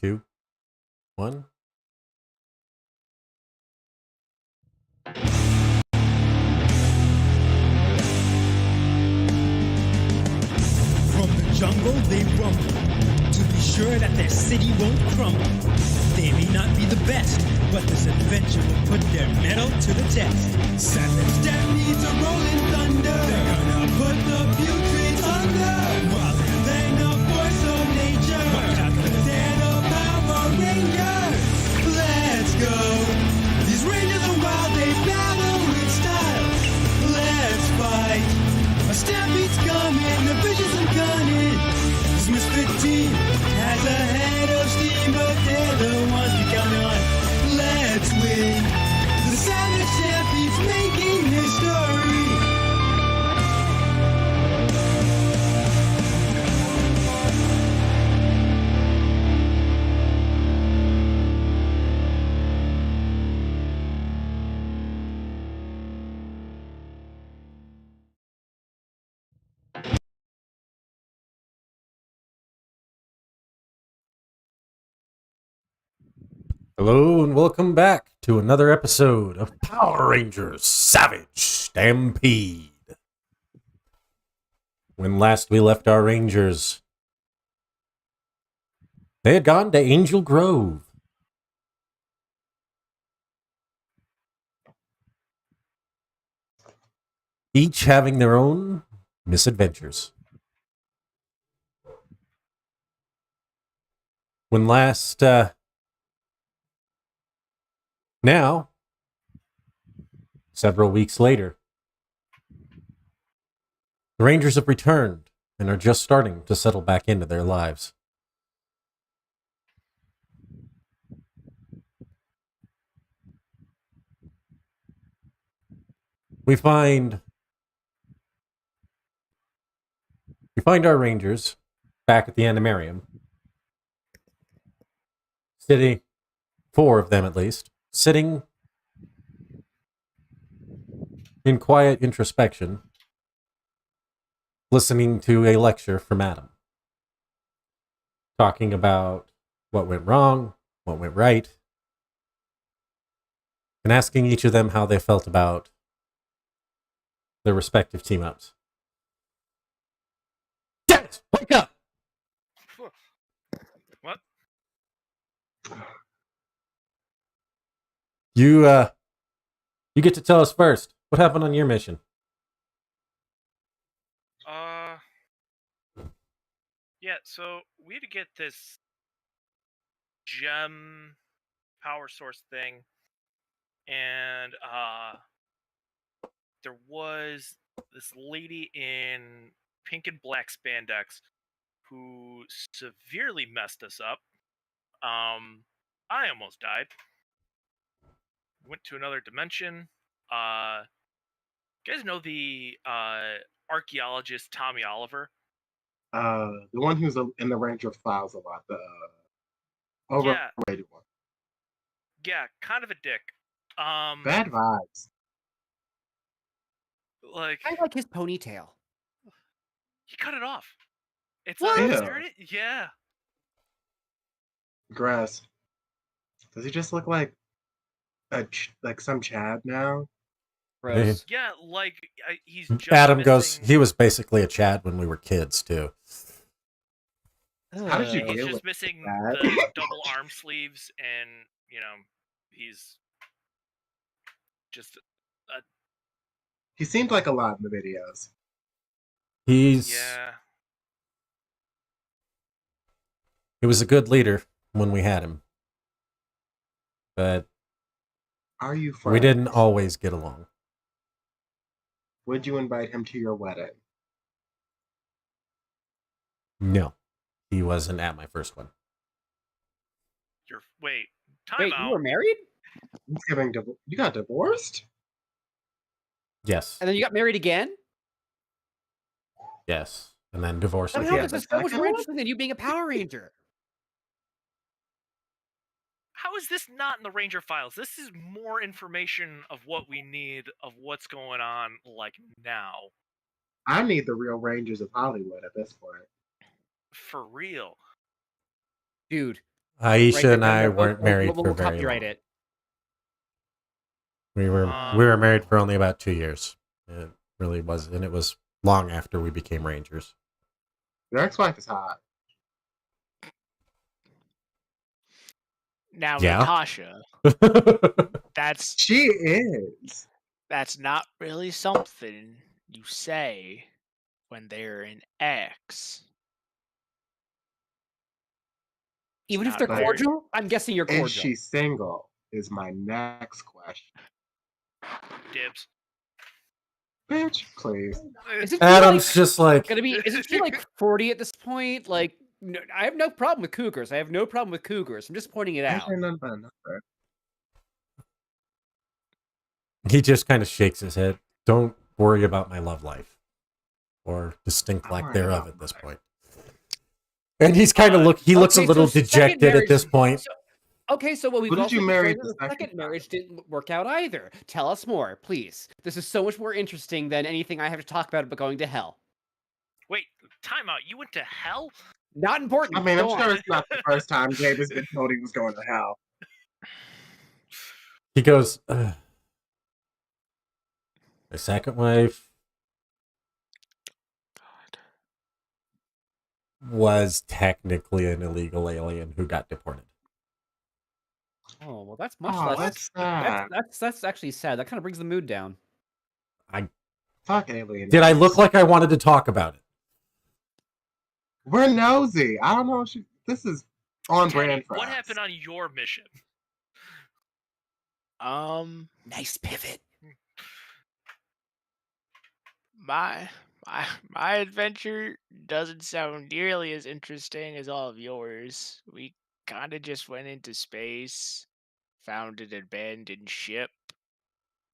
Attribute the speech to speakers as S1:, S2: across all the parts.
S1: 2, 1.
S2: From the jungle they rumble to be sure that their city won't crumble. They may not be the best, but this adventure will put their mettle to the test. Seven Stampedes are rolling thunder. They're gonna put the putrid under. Wilder than the force of nature. Watch out, 'cause they're the Power Rangers. Let's go. These Rangers are wild, they battle with style. Let's fight. A Stampede's coming, the vicious and cunning. This misfit team has a head of steam, but they're the ones we count on. Let's win. The Savage Stampede's making history.
S1: Hello and welcome back to another episode of Power Rangers Savage Stampede. When last we left our Rangers, they had gone to Angel Grove. Each having their own misadventures. When last, now, several weeks later, the Rangers have returned and are just starting to settle back into their lives. We find our Rangers back at the Animarium, sitting, 4 of them at least, sitting in quiet introspection, listening to a lecture from Adam, talking about what went wrong, what went right, and asking each of them how they felt about their respective team-ups. Dennis, wake up!
S3: What?
S1: You get to tell us first. What happened on your mission?
S3: Yeah, so we had to get this gem power source thing, and there was this lady in pink and black spandex who severely messed us up. I almost died. Went to another dimension. You guys know the archaeologist Tommy Oliver?
S4: The one who's in the Ranger Files a lot, the overrated one.
S3: Yeah, kind of a dick.
S4: Bad vibes.
S3: Like,
S5: I like his ponytail.
S3: he cut it off. It's
S5: What?
S3: Yeah.
S4: Grass. Does he just look like some Chad now?
S5: Gross.
S3: Yeah, like he's just
S1: Adam goes,
S3: missing-
S1: he was basically a Chad when we were kids, too.
S4: How did you
S3: He's
S4: deal
S3: just
S4: with
S3: missing
S4: that?
S3: the double arm sleeves, and he's just
S4: He seemed like a lot in the videos.
S1: He was a good leader when we had him. But
S4: Are you friends?
S1: we didn't always get along.
S4: Would you invite him to your wedding?
S1: No, he wasn't at my first one.
S3: Wait, time
S5: Wait,
S3: out.
S5: you were married?
S4: You got divorced?
S1: Yes,
S5: And then you got married again?
S1: yes. And then divorced
S5: That
S1: again.
S4: Yeah,
S5: is
S4: the
S5: so much
S4: second
S5: more
S4: one?
S5: interesting than you being a Power Ranger.
S3: How is this not in the Ranger files? This is more information of what we need, of what's going on, like, now.
S4: I need the real Rangers of Hollywood at this point.
S3: For real.
S5: Dude,
S1: Aisha and
S5: there,
S1: I
S5: we'll-
S1: weren't married
S5: we'll
S1: for very
S5: copyright
S1: long.
S5: it.
S1: We were married for only about 2 years. It really was, and it was long after we became Rangers.
S4: Your ex-wife is hot.
S6: Now,
S1: Yeah.
S6: Natasha, that's
S4: She is.
S6: not really something you say when they're an ex.
S5: Even if
S6: not
S5: they're
S6: very-
S5: cordial, I'm guessing you're
S4: Is
S5: cordial.
S4: she single? Is my next question.
S3: Dibs.
S4: Bitch, please.
S5: Isn't she,
S1: Adam's
S5: like,
S1: just like,
S5: isn't she like 40 at this point? Like, no, I have no problem with cougars. I have no problem with cougars. I'm just pointing it
S4: I
S5: out.
S4: ain't none but a number.
S1: he just kind of shakes his head. Don't worry about my love life, or distinct
S4: I'm
S1: lack
S4: worried
S1: thereof
S4: about
S1: at this
S4: mine.
S1: point. And he's kind of looks a
S5: Okay,
S1: little
S5: so second
S1: dejected at
S5: marriage-
S1: this point.
S5: So what we've
S4: Who did
S5: also
S4: you marry
S5: discovered,
S4: the
S5: the second
S4: second time?
S5: marriage didn't work out either. Tell us more, please. This is so much more interesting than anything I have to talk about going to hell.
S3: Wait, time out. You went to hell?
S5: Not important.
S4: I mean, I'm
S5: Go
S4: sure
S5: on.
S4: it's not the first time Gabe has been told he was going to hell.
S1: He goes, my second wife was technically an illegal alien who got deported.
S5: Oh well, that's much
S4: Oh,
S5: less.
S4: that's sad.
S5: That's actually sad. That kind of brings the mood down.
S4: Fuck aliens.
S1: Did I look like I wanted to talk about it?
S4: We're nosy. I don't know if this is on
S3: Teddy,
S4: brand for
S3: what
S4: us.
S3: happened on your mission?
S5: Nice pivot.
S6: My adventure doesn't sound nearly as interesting as all of yours. We kind of just went into space, found an abandoned ship,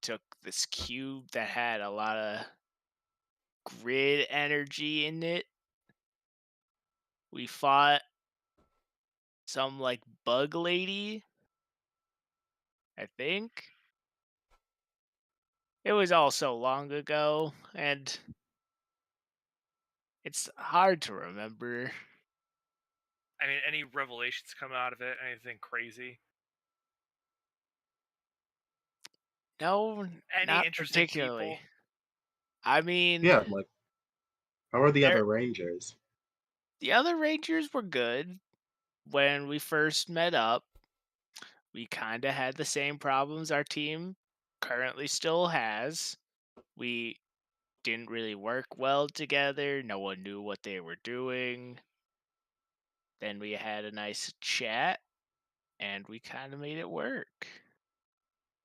S6: took this cube that had a lot of grid energy in it. We fought some like bug lady, I think. It was all so long ago, and it's hard to remember.
S3: I mean, any revelations come out of it? Anything crazy?
S6: No,
S3: Any
S6: not
S3: interesting
S6: particularly.
S3: people?
S6: I mean,
S4: Yeah, like, how are the
S6: There-
S4: other Rangers?
S6: the other Rangers were good. When we first met up, we kind of had the same problems our team currently still has. We didn't really work well together. No one knew what they were doing. Then we had a nice chat, and we kind of made it work.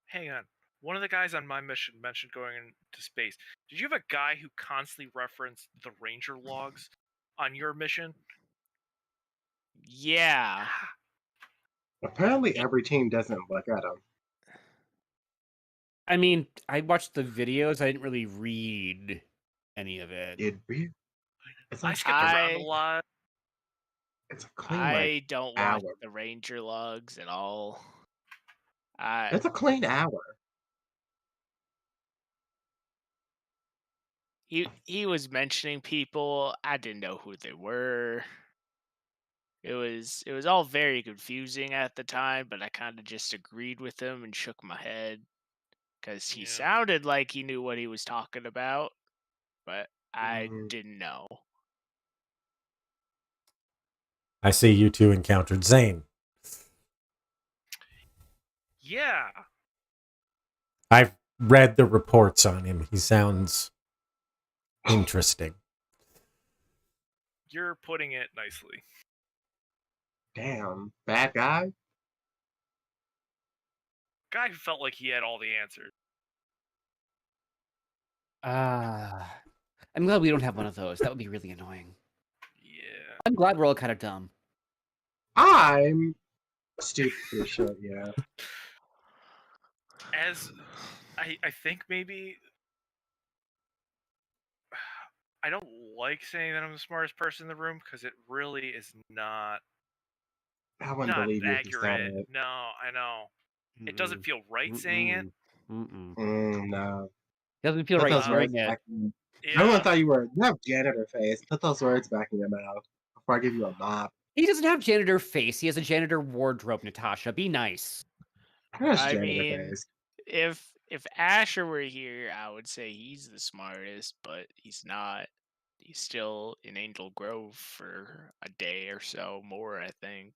S3: Hang on. One of the guys on my mission mentioned going into space. Did you have a guy who constantly referenced the Ranger logs on your mission?
S6: Yeah.
S4: Apparently, every team doesn't look at them.
S5: I mean, I watched the videos. I didn't really read any of it.
S4: It's
S3: I
S4: like
S3: skipped around a
S6: I-
S3: lot.
S4: it's a clean
S6: I don't watch
S4: hour.
S6: the Ranger logs at all.
S4: It's a clean hour.
S6: He was mentioning people. I didn't know who they were. It was all very confusing at the time, but I kind of just agreed with him and shook my head because he
S3: Yeah.
S6: sounded like he knew what he was talking about, but I
S4: Mhm.
S6: didn't know.
S1: I see you two encountered Zane.
S3: Yeah.
S1: I've read the reports on him. He sounds interesting.
S3: You're putting it nicely.
S4: Damn, bad guy.
S3: Guy who felt like he had all the answers.
S5: I'm glad we don't have one of those. That would be really annoying.
S3: Yeah.
S5: I'm glad we're all kind of dumb.
S4: I'm stupid for sure. Yeah.
S3: As I think maybe I don't like saying that I'm the smartest person in the room because it really is not
S4: I wouldn't believe you if you said
S3: accurate.
S4: it.
S3: No, I know. It doesn't feel right saying it.
S4: No.
S5: Doesn't feel
S4: Put
S5: right
S4: those
S5: hearing
S4: words
S5: it.
S4: back in.
S3: Yeah.
S4: Everyone thought you had janitor face. Put those words back in your mouth before I give you a mop.
S5: He doesn't have janitor face. He has a janitor wardrobe, Natasha. Be nice.
S4: That's
S6: I
S4: janitor
S6: mean,
S4: face.
S6: if Asher were here, I would say he's the smartest, but he's not. He's still in Angel Grove for a day or so more, I think.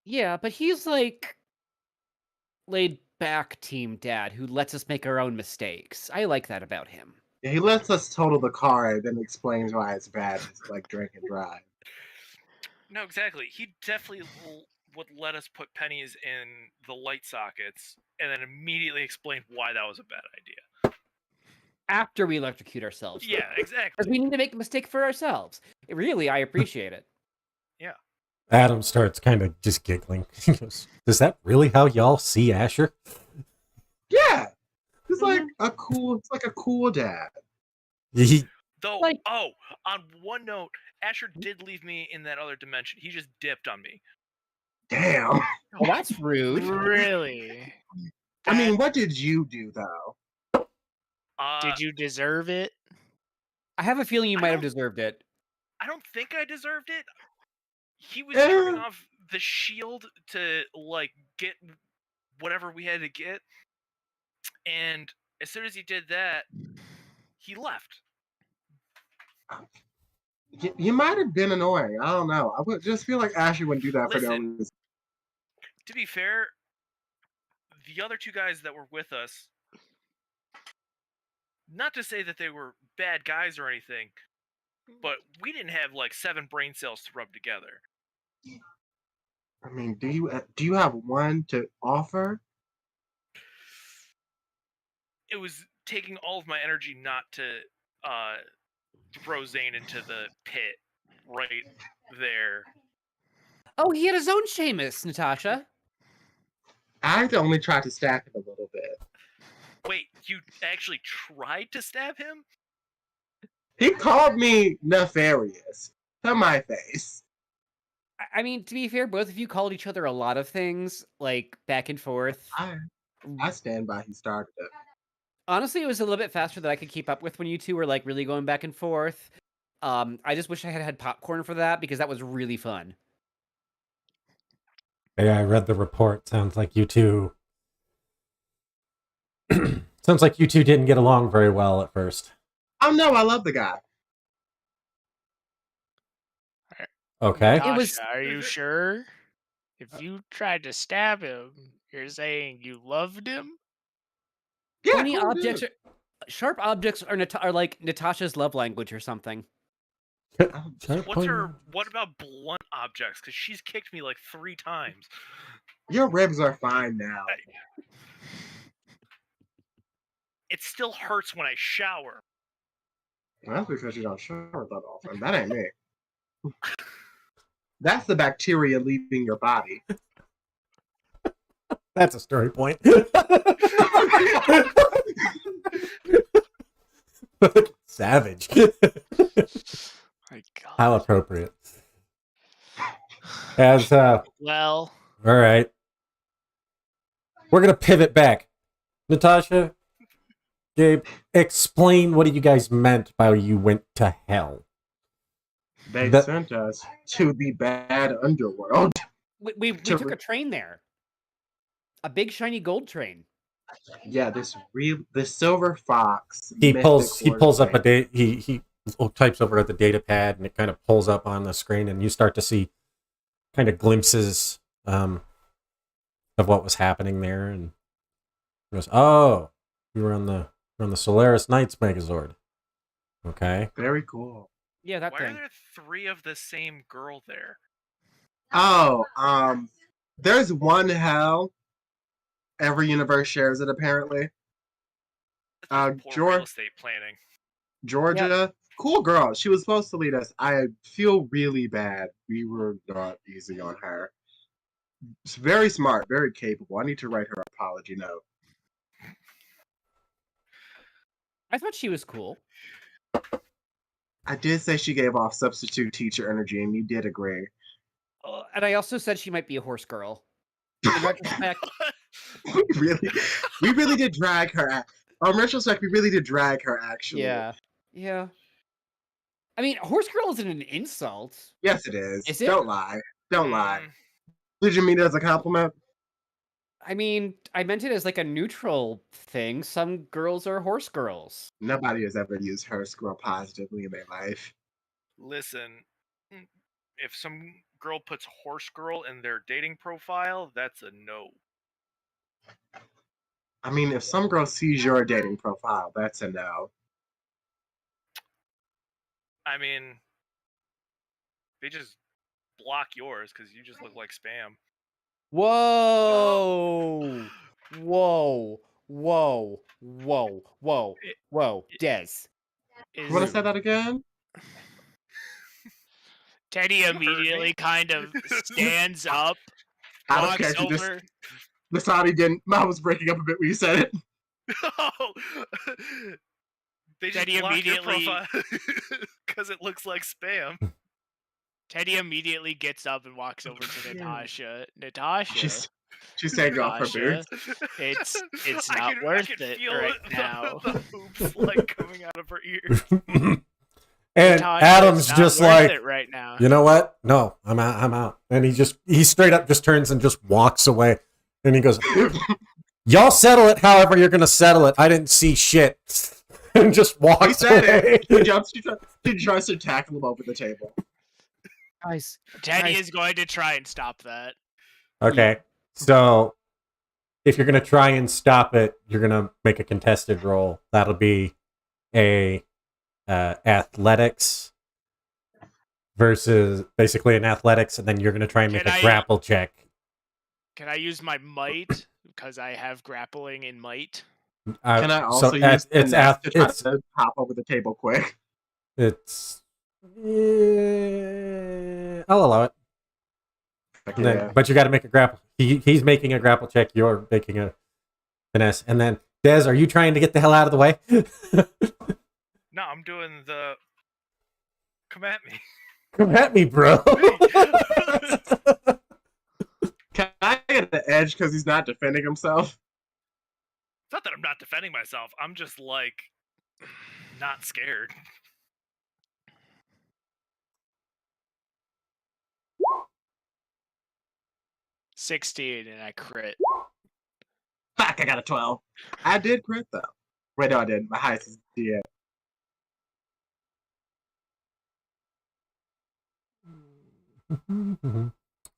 S5: Yeah, but he's like laid back team dad who lets us make our own mistakes. I like that about him.
S4: Yeah, he lets us total the car and then explains why it's bad to like drink and drive.
S3: No, exactly. He definitely would let us put pennies in the light sockets and then immediately explain why that was a bad idea.
S5: After we electrocute ourselves.
S3: Yeah,
S5: Because
S3: exactly.
S5: we need to make a mistake for ourselves. Really, I appreciate it.
S1: Adam starts kind of just giggling. He goes, "Is that really how y'all see Asher?"
S4: Yeah, it's like a cool dad.
S1: He,
S3: Though,
S5: Like-
S3: on one note, Asher did leave me in that other dimension. He just dipped on me.
S4: Damn.
S5: Oh, that's rude.
S6: Really?
S4: I mean, what did you do though?
S6: Did you deserve it?
S5: I have a feeling you
S3: I
S5: might have
S3: don't-
S5: deserved it.
S3: I don't think I deserved it. He was
S4: Eh.
S3: turning off the shield to like get whatever we had to get, and as soon as he did that, he left.
S4: You might have been annoying. I don't know. I would just feel like Ashley wouldn't do that for no
S3: Listen.
S4: reason.
S3: To be fair, the other two guys that were with us, not to say that they were bad guys or anything, but we didn't have like 7 brain cells to rub together.
S4: I mean, do you have one to offer?
S3: It was taking all of my energy not to throw Zane into the pit right there.
S5: Oh, he had his own Seamus, Natasha.
S4: I only tried to stack it a little bit.
S3: Wait, you actually tried to stab him?
S4: He called me nefarious to my face.
S5: I mean, to be fair, both of you called each other a lot of things, like back and forth.
S4: I stand by he started it.
S5: Honestly, it was a little bit faster than I could keep up with when you two were like really going back and forth. I just wish I had had popcorn for that because that was really fun.
S1: yeah, I read the report. Sounds like you two. Sounds like you two didn't get along very well at first.
S4: Oh no, I love the guy.
S1: Okay.
S5: It was-
S6: Natasha, are you sure? If you tried to stab him, you're saying you loved him?
S4: Yeah,
S5: Funny
S4: cool
S5: objects,
S4: dude.
S5: sharp objects are like Natasha's love language or something.
S3: What about blunt objects? Because she's kicked me like 3 times.
S4: Your ribs are fine now.
S3: It still hurts when I shower.
S4: That's because you don't shower that often. That ain't me. That's the bacteria leaving your body.
S1: That's a story point. Savage.
S6: My God.
S1: How appropriate. As
S6: Well,
S1: all right. We're gonna pivot back. Natasha, Gabe, explain what you guys meant by you went to hell.
S4: They
S1: That-
S4: sent us to the bad underworld.
S5: We took a train there. A big shiny gold train.
S4: Yeah, this silver fox.
S1: He
S4: mythic
S1: pulls up a
S4: horse
S1: he types over at the data pad and it kind of pulls up on the screen and you start to see kind of glimpses of what was happening there and he goes, "Oh, you were on the Solaris Knights Megazord." Okay.
S4: Very cool.
S5: Yeah, that
S3: Why
S5: thing.
S3: are there 3 of the same girl there?
S4: Oh, there's one hell. Every universe shares it apparently.
S3: That's just poor real estate planning.
S4: Georgia, cool girl. She was supposed to lead us. I feel really bad. We were not easy on her. She's very smart, very capable. I need to write her an apology note.
S5: I thought she was cool.
S4: I did say she gave off substitute teacher energy, and you did agree.
S5: And I also said she might be a horse girl. In retrospect,
S4: we really did drag her. On retrospect, we really did drag her. Actually,
S5: yeah. I mean, horse girl isn't an insult.
S4: Yes, it is.
S5: Is it?
S4: Don't lie. Don't lie. Did you mean it as a compliment?
S5: I mean, I meant it as like a neutral thing. Some girls are horse girls.
S4: Nobody has ever used her girl positively in their life.
S3: Listen, if some girl puts horse girl in their dating profile, that's a no.
S4: I mean, if some girl sees your dating profile, that's a no.
S3: I mean, they just block yours because you just look like spam.
S5: Whoa! Whoa! Whoa! Whoa! Whoa! Whoa! Des.
S4: You want to say that again?
S6: Teddy
S3: You heard
S6: immediately
S3: me.
S6: kind of stands up,
S4: I don't
S6: walks
S4: care. You just
S6: over.
S4: Masani didn't. Mine was breaking up a bit when you said it.
S3: They just
S6: Teddy
S3: block your
S6: immediately-
S3: profile because it looks like spam.
S6: Teddy immediately gets up and walks over to Natasha. Natasha,
S4: She's taking off her
S6: Natasha,
S4: boots.
S6: it's
S3: I
S6: not
S3: can
S6: worth
S3: feel
S6: it right now.
S3: The hoops like coming out of her ears.
S1: And
S6: Natasha,
S1: Adam's
S6: it's not
S1: just
S6: worth
S1: like,
S6: it right now.
S1: you know what? No, I'm out. I'm out. And he straight up just turns and just walks away. And he goes, y'all settle it however you're going to settle it. I didn't see shit. And just walks
S4: He said
S1: away.
S4: it. He jumps. He tries to tackle him over the table.
S5: Guys,
S6: Teddy
S5: guys.
S6: is going to try and stop that.
S1: Okay. So if you're going to try and stop it, you're going to make a contested roll. That'll be a athletics versus basically an athletics, and then you're going to try and make
S6: Can
S1: a
S6: I-
S1: grapple check.
S6: Can I use my might because I have grappling in might?
S4: Can I also
S1: so
S4: use
S1: it's
S4: finesse to try
S1: it's
S4: to hop over the table quick?
S1: it's I'll allow it. And then,
S4: Yeah.
S1: but you got to make a grapple. He's making a grapple check. You're making a finesse, and then Des, are you trying to get the hell out of the way?
S3: No, I'm doing the. Come at me.
S1: Come at me, bro.
S4: Can I get the edge because he's not defending himself?
S3: It's not that I'm not defending myself. I'm just like not scared.
S6: $16 and I crit.
S4: Fuck, I got a 12. I did crit though. Wait, no, I didn't. My highest is yeah.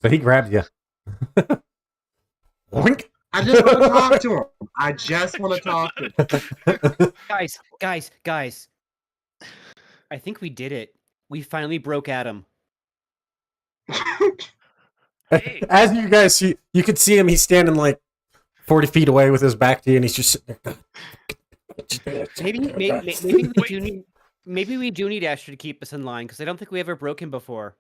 S1: So he grabs you. Oink.
S4: I just want to talk to him. I just want to talk to him.
S5: Guys. I think we did it. We finally broke Adam.
S3: Hey.
S1: As you guys see, you could see him. He's standing like 40 feet away with his back to you, and he's just sitting there.
S5: Maybe we do need Asher to keep us in line because I don't think we ever broke him before.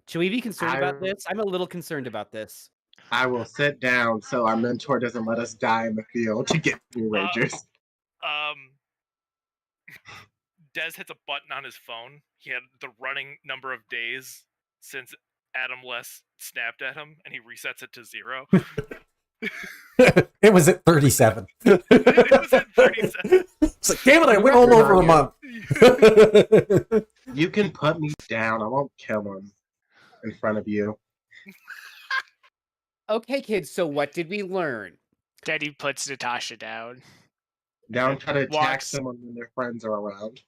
S5: Should we be concerned about this? I'm a little concerned about this.
S4: I will sit down so our mentor doesn't let us die in the field to get new Rangers.
S3: Des hits a button on his phone. He had the running number of days since Adam Les snapped at him, and he resets it to 0.
S1: It was at 37.
S3: It was at 37.
S1: It's like, damn it, I went all over a month.
S4: You can put me down. I won't kill him in front of you.
S5: Okay, kids, so what did we learn?
S6: Teddy puts Natasha down.
S4: Don't try to attack
S6: Walks.
S4: someone when their friends are around.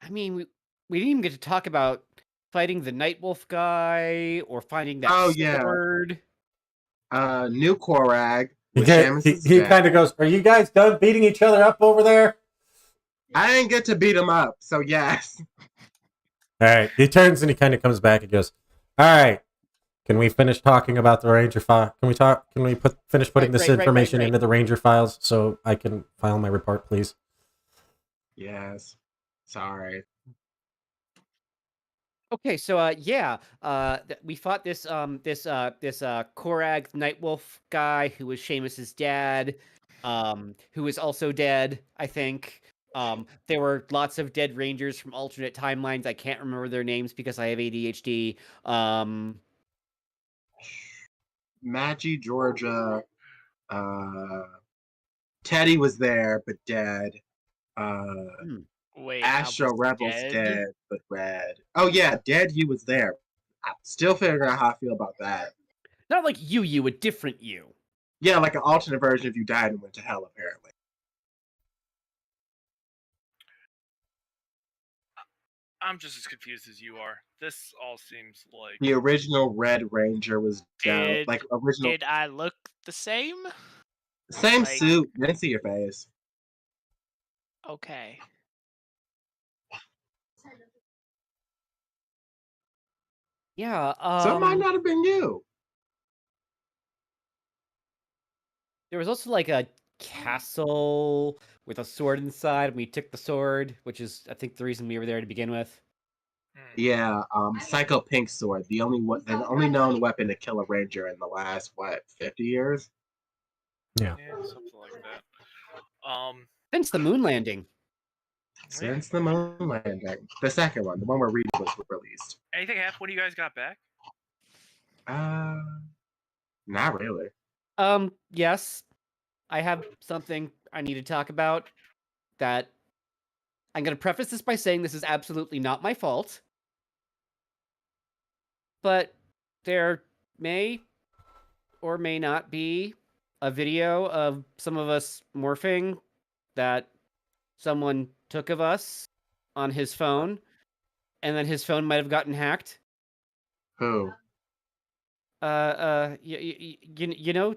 S5: I mean, we didn't even get to talk about fighting the Nightwolf guy or finding that
S4: Oh, yeah.
S5: sword.
S4: New Korag.
S1: He,
S4: with Shamus's dad.
S1: kind of goes, are you guys done beating each other up over there?
S4: I didn't get to beat him up, so yes.
S1: All right. He turns and he kind of comes back and goes, all right. Can we finish talking about the Ranger file? Can we finish putting this information into the Ranger files so I can file my report, please?
S4: Yes. Sorry.
S5: Okay, so we fought this Korag Nightwolf guy who was Seamus's dad, who was also dead, I think. There were lots of dead Rangers from alternate timelines. I can't remember their names because I have ADHD.
S4: Maggie, Georgia, Teddy was there but dead.
S6: Wait, I
S4: Astro
S6: was
S4: Rebel's
S6: dead?
S4: dead, but red. Oh yeah, dead. He was there. I'm still figuring out how I feel about that.
S5: Not like you, a different you.
S4: Yeah, like an alternate version of you died and went to hell, apparently.
S3: I'm just as confused as you are. This all seems like
S4: The original Red Ranger was down.
S6: Did
S4: Like original,
S6: did I look the same?
S4: same
S6: like-
S4: suit. Didn't see your face.
S6: Okay.
S5: Yeah,
S4: So it might not have been you.
S5: there was also like a castle with a sword inside, and we took the sword, which is I think the reason we were there to begin with.
S4: Yeah, Psycho Pink Sword, the only known weapon to kill a ranger in the last 50 years.
S3: yeah, something like that.
S5: Since the moon landing.
S4: Since the moon landing, the second one, the one where Rita was released.
S3: Anything happened when you guys got back?
S4: Not really.
S5: Yes. I have something I need to talk about that I'm going to preface this by saying this is absolutely not my fault. But there may or may not be a video of some of us morphing that someone took of us on his phone, and then his phone might have gotten hacked.
S4: Who?
S5: You know,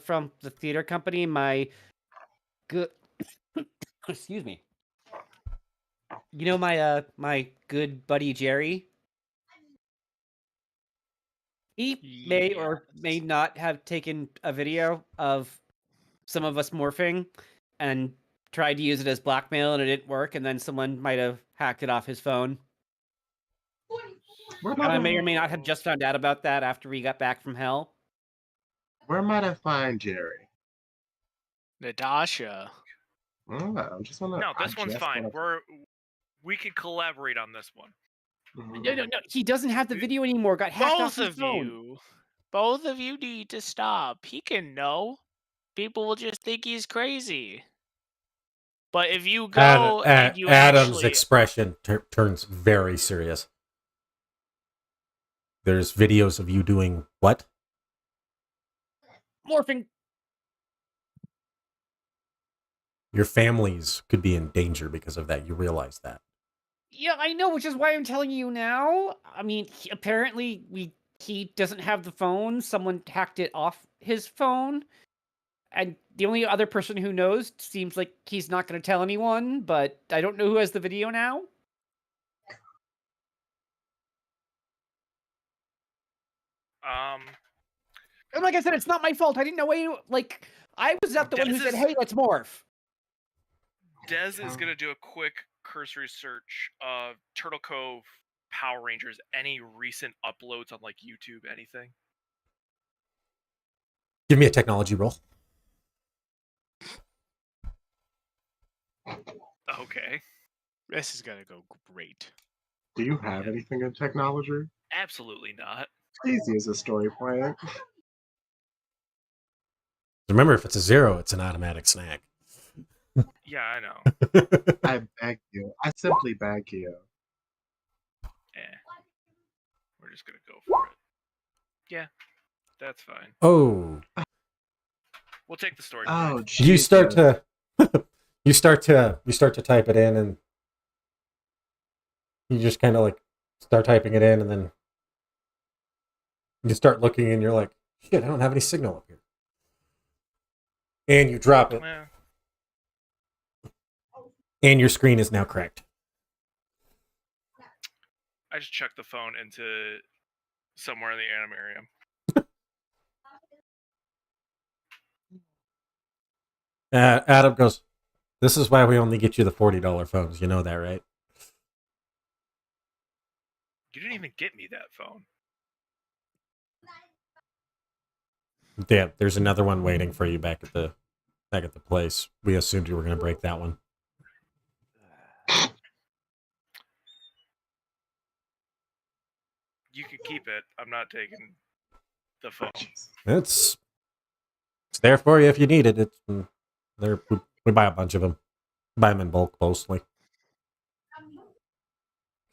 S5: from the theater company, my good, excuse me. You know my good buddy Jerry. He may or may not have taken a video of some of us morphing and tried to use it as blackmail, and it didn't work. And then someone might have hacked it off his phone. And I may or may not have just found out about that after we got back from hell.
S4: Where might I find Jerry?
S6: Natasha.
S4: Oh, I just wanna.
S3: No, this
S4: I
S3: one's
S4: just
S3: fine.
S4: wanna-
S3: We can collaborate on this one.
S5: No. He doesn't have the video anymore. Got hacked off
S6: Both
S5: his
S6: of
S5: phone.
S6: you. Both of you need to stop. He can know. People will just think he's crazy. But if you go and you
S1: Adam's
S6: actually
S1: expression turns very serious. There's videos of you doing what?
S5: Morphing.
S1: Your families could be in danger because of that. You realize that.
S5: Yeah, I know, which is why I'm telling you now. I mean, apparently he doesn't have the phone. Someone hacked it off his phone. And the only other person who knows seems like he's not going to tell anyone, but I don't know who has the video now. And like I said, it's not my fault. I didn't know any, like, I was not the one who said, hey, let's morph.
S3: Dez is gonna do a quick cursory search of Turtle Cove Power Rangers. Any recent uploads on like YouTube, anything?
S1: Give me a technology roll.
S3: Okay.
S6: this is gonna go great.
S4: Do you have anything in technology?
S3: Absolutely not.
S4: Easy as a story point.
S1: Remember, if it's a 0, it's an automatic snag.
S3: Yeah, I know.
S4: I beg you. I simply beg you.
S3: We're just gonna go for it. Yeah, that's fine.
S1: Oh,
S3: We'll take the story.
S4: Oh,
S3: tonight.
S1: you start
S4: Jesus.
S1: to you start to type it in, and you just kind of like start typing it in, and then you start looking, and you're like, shit, I don't have any signal up here, and you drop it,
S3: Yeah.
S1: and your screen is now cracked.
S3: I just chucked the phone into somewhere in the animarium.
S1: Adam goes, this is why we only get you the $40 phones. You know that, right?
S3: You didn't even get me that phone.
S1: Yeah, there's another one waiting for you back at the place. We assumed you were going to break that one.
S3: You can keep it. I'm not taking the phone.
S1: It's there for you if you need it. We buy a bunch of them. Buy them in bulk mostly.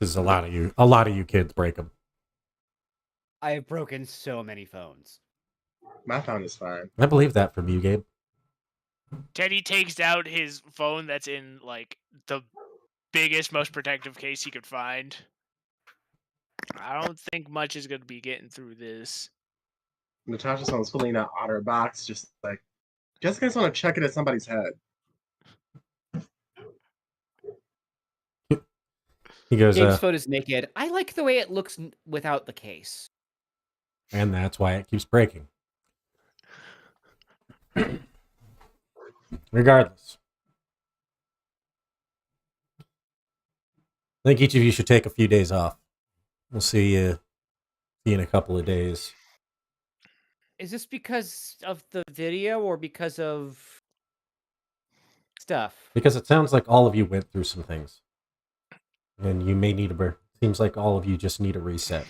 S1: Because a lot of you kids break them.
S5: I have broken so many phones.
S4: My phone is fine.
S1: I believe that from you, Gabe.
S6: Teddy takes out his phone that's in like the biggest, most protective case he could find. I don't think much is gonna be getting through this.
S4: Natasha's phone's pulling out out of her box, just like, just in case I want to check it at somebody's head.
S1: He goes,
S5: Gabe's phone is naked. I like the way it looks without the case.
S1: and that's why it keeps breaking. Regardless, I think each of you should take a few days off. We'll see you in a couple of days.
S5: Is this because of the video or because of stuff?
S1: Because it sounds like all of you went through some things. And you may need a break. Seems like all of you just need a reset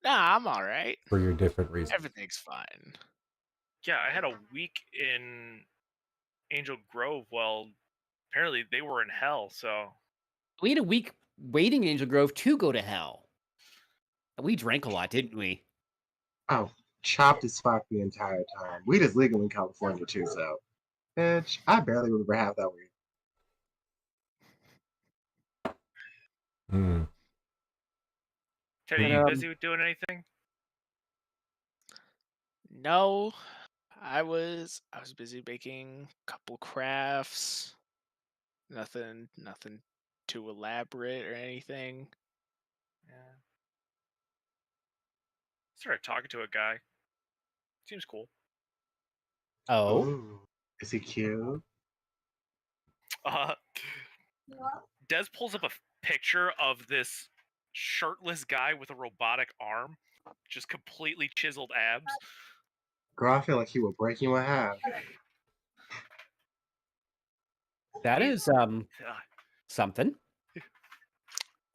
S6: Nah, I'm all right.
S1: for your different reasons.
S6: Everything's fine.
S3: Yeah, I had a week in Angel Grove. Well, apparently they were in hell. So
S5: We had a week waiting in Angel Grove to go to hell. We drank a lot, didn't we?
S4: Oh, chopped as fuck the entire time. Weed is legal in California too, so bitch, I barely remember half that weed.
S1: Hmm.
S3: Teddy,
S5: But,
S3: you busy with doing anything?
S6: No, I was busy making a couple crafts. Nothing too elaborate or anything.
S3: Yeah. Started talking to a guy. Seems cool.
S5: Oh,
S4: Ooh, is he cute?
S3: Uh, Des pulls up a picture of this shirtless guy with a robotic arm, just completely chiseled abs.
S4: Girl, I feel like he would break you in half.
S5: that
S3: He's-
S5: is something.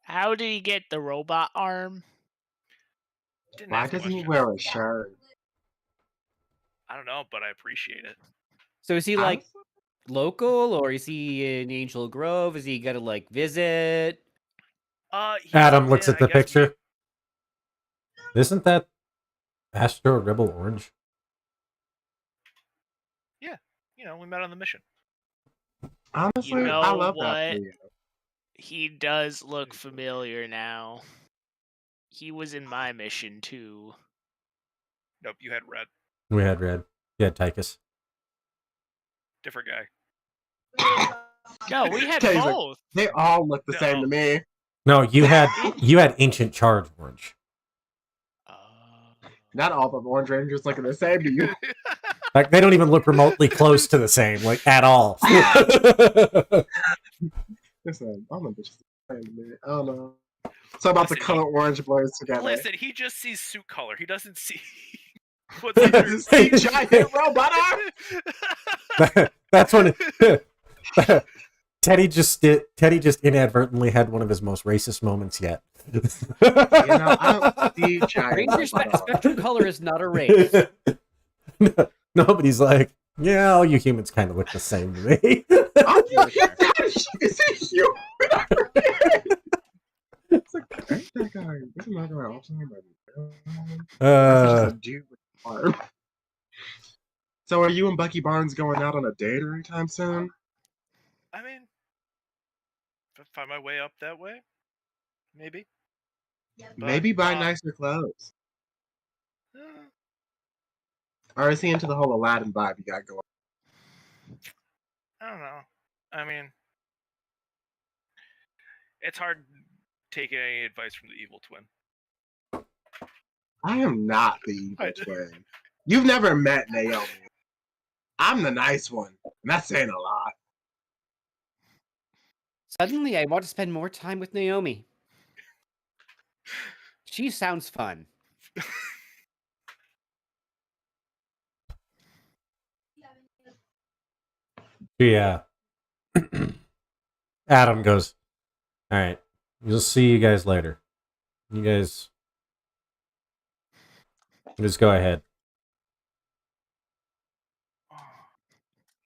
S6: How did he get the robot arm?
S3: Didn't
S4: Why
S3: ask
S4: doesn't he
S3: questions.
S4: wear a shirt?
S3: I don't know, but I appreciate it.
S5: So is he like
S4: Honestly,
S5: local or is he in Angel Grove? Is he gonna like visit?
S3: He's
S1: Adam looks
S3: in,
S1: at
S3: I
S1: the
S3: guess,
S1: picture. Isn't that Astro Rebel Orange?
S3: We met on the mission.
S4: honestly,
S6: You know
S4: I love that
S6: what?
S4: for you.
S6: He does look familiar now. He was in my mission too.
S3: Nope, you had red.
S1: We had Red. You had Tychus.
S3: Different guy.
S6: No, we had
S4: Teddy's like,
S6: both.
S4: they all look the same to me.
S1: No, you had Ancient Charge Orange.
S4: Not all the Orange Rangers looking the same to you.
S1: Like they don't even look remotely close to the same, like at all.
S4: Listen, all them bitches the same to me. I don't know. So about the
S3: Listen,
S4: color orange blurs together.
S3: Listen, he just sees suit color. He doesn't see what's
S4: He
S3: under.
S4: doesn't see giant robot arm.
S1: That's when Teddy just inadvertently had one of his most racist moments yet.
S4: I don't see giant
S5: Ranger
S4: robot arm.
S5: spectrum color is not a race.
S1: Nobody's like, yeah, all you humans kind of look the same to me.
S4: Oh, is he human? I forget. It's like, ain't that guy? Isn't that guy also That's just a dude with an arm. So are you and Bucky Barnes going out on a date or anytime soon?
S3: I mean, if I find my way up that way, maybe. But,
S4: Maybe buy nicer clothes.
S3: eh,
S4: Or is he into the whole Aladdin vibe you got going?
S3: I don't know. I mean, it's hard taking any advice from the evil twin.
S4: I am not the evil twin. You've never met Naomi. I'm the nice one. And that's saying a lot.
S5: Suddenly, I want to spend more time with Naomi. She sounds fun.
S1: Yeah. Adam goes, all right, we'll see you guys later. You guys just go ahead.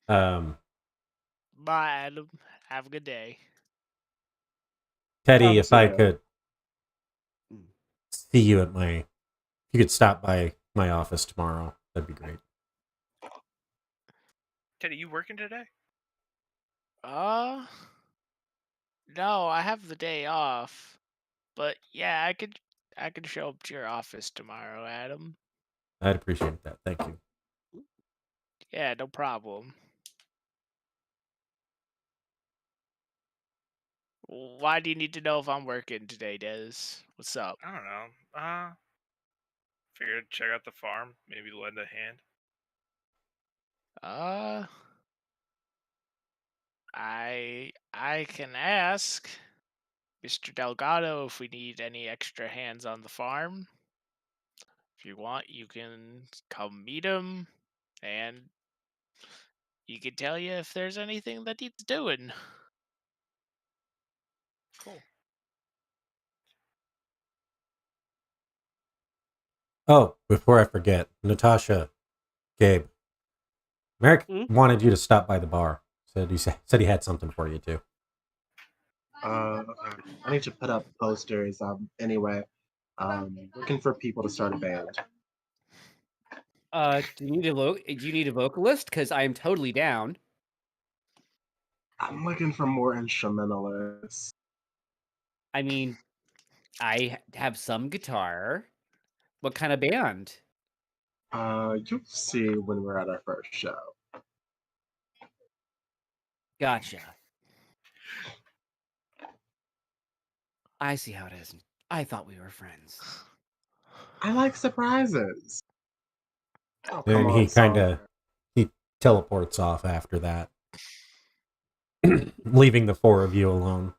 S6: Bye, Adam. Have a good day.
S1: Teddy, if I
S4: Sounds
S1: could see you at if you could stop by my office tomorrow, that'd be great.
S3: Teddy, you working today?
S6: Uh, no, I have the day off. But yeah, I could show up to your office tomorrow, Adam.
S1: I'd appreciate that. Thank you.
S6: Yeah, no problem. Why do you need to know if I'm working today, Des? What's up?
S3: I don't know. Figured check out the farm, maybe lend a hand.
S6: Uh, I can ask Mr. Delgado if we need any extra hands on the farm. If you want, you can come meet him, and he can tell you if there's anything that he's doing.
S3: Cool.
S1: Oh, before I forget, Natasha, Gabe, Merrick wanted you to stop by the bar. Said he had something for you too.
S4: I need to put up posters. Anyway, looking for people to start a band.
S5: Do you need a vocalist? Because I am totally down.
S4: I'm looking for more instrumentalists.
S5: I mean, I have some guitar. What kind of band?
S4: You'll see when we're at our first show.
S5: Gotcha. I see how it is. I thought we were friends.
S4: I like surprises. Oh, come
S1: And
S4: on,
S1: he kind of
S4: songwriter.
S1: he teleports off after that, leaving the four of you alone.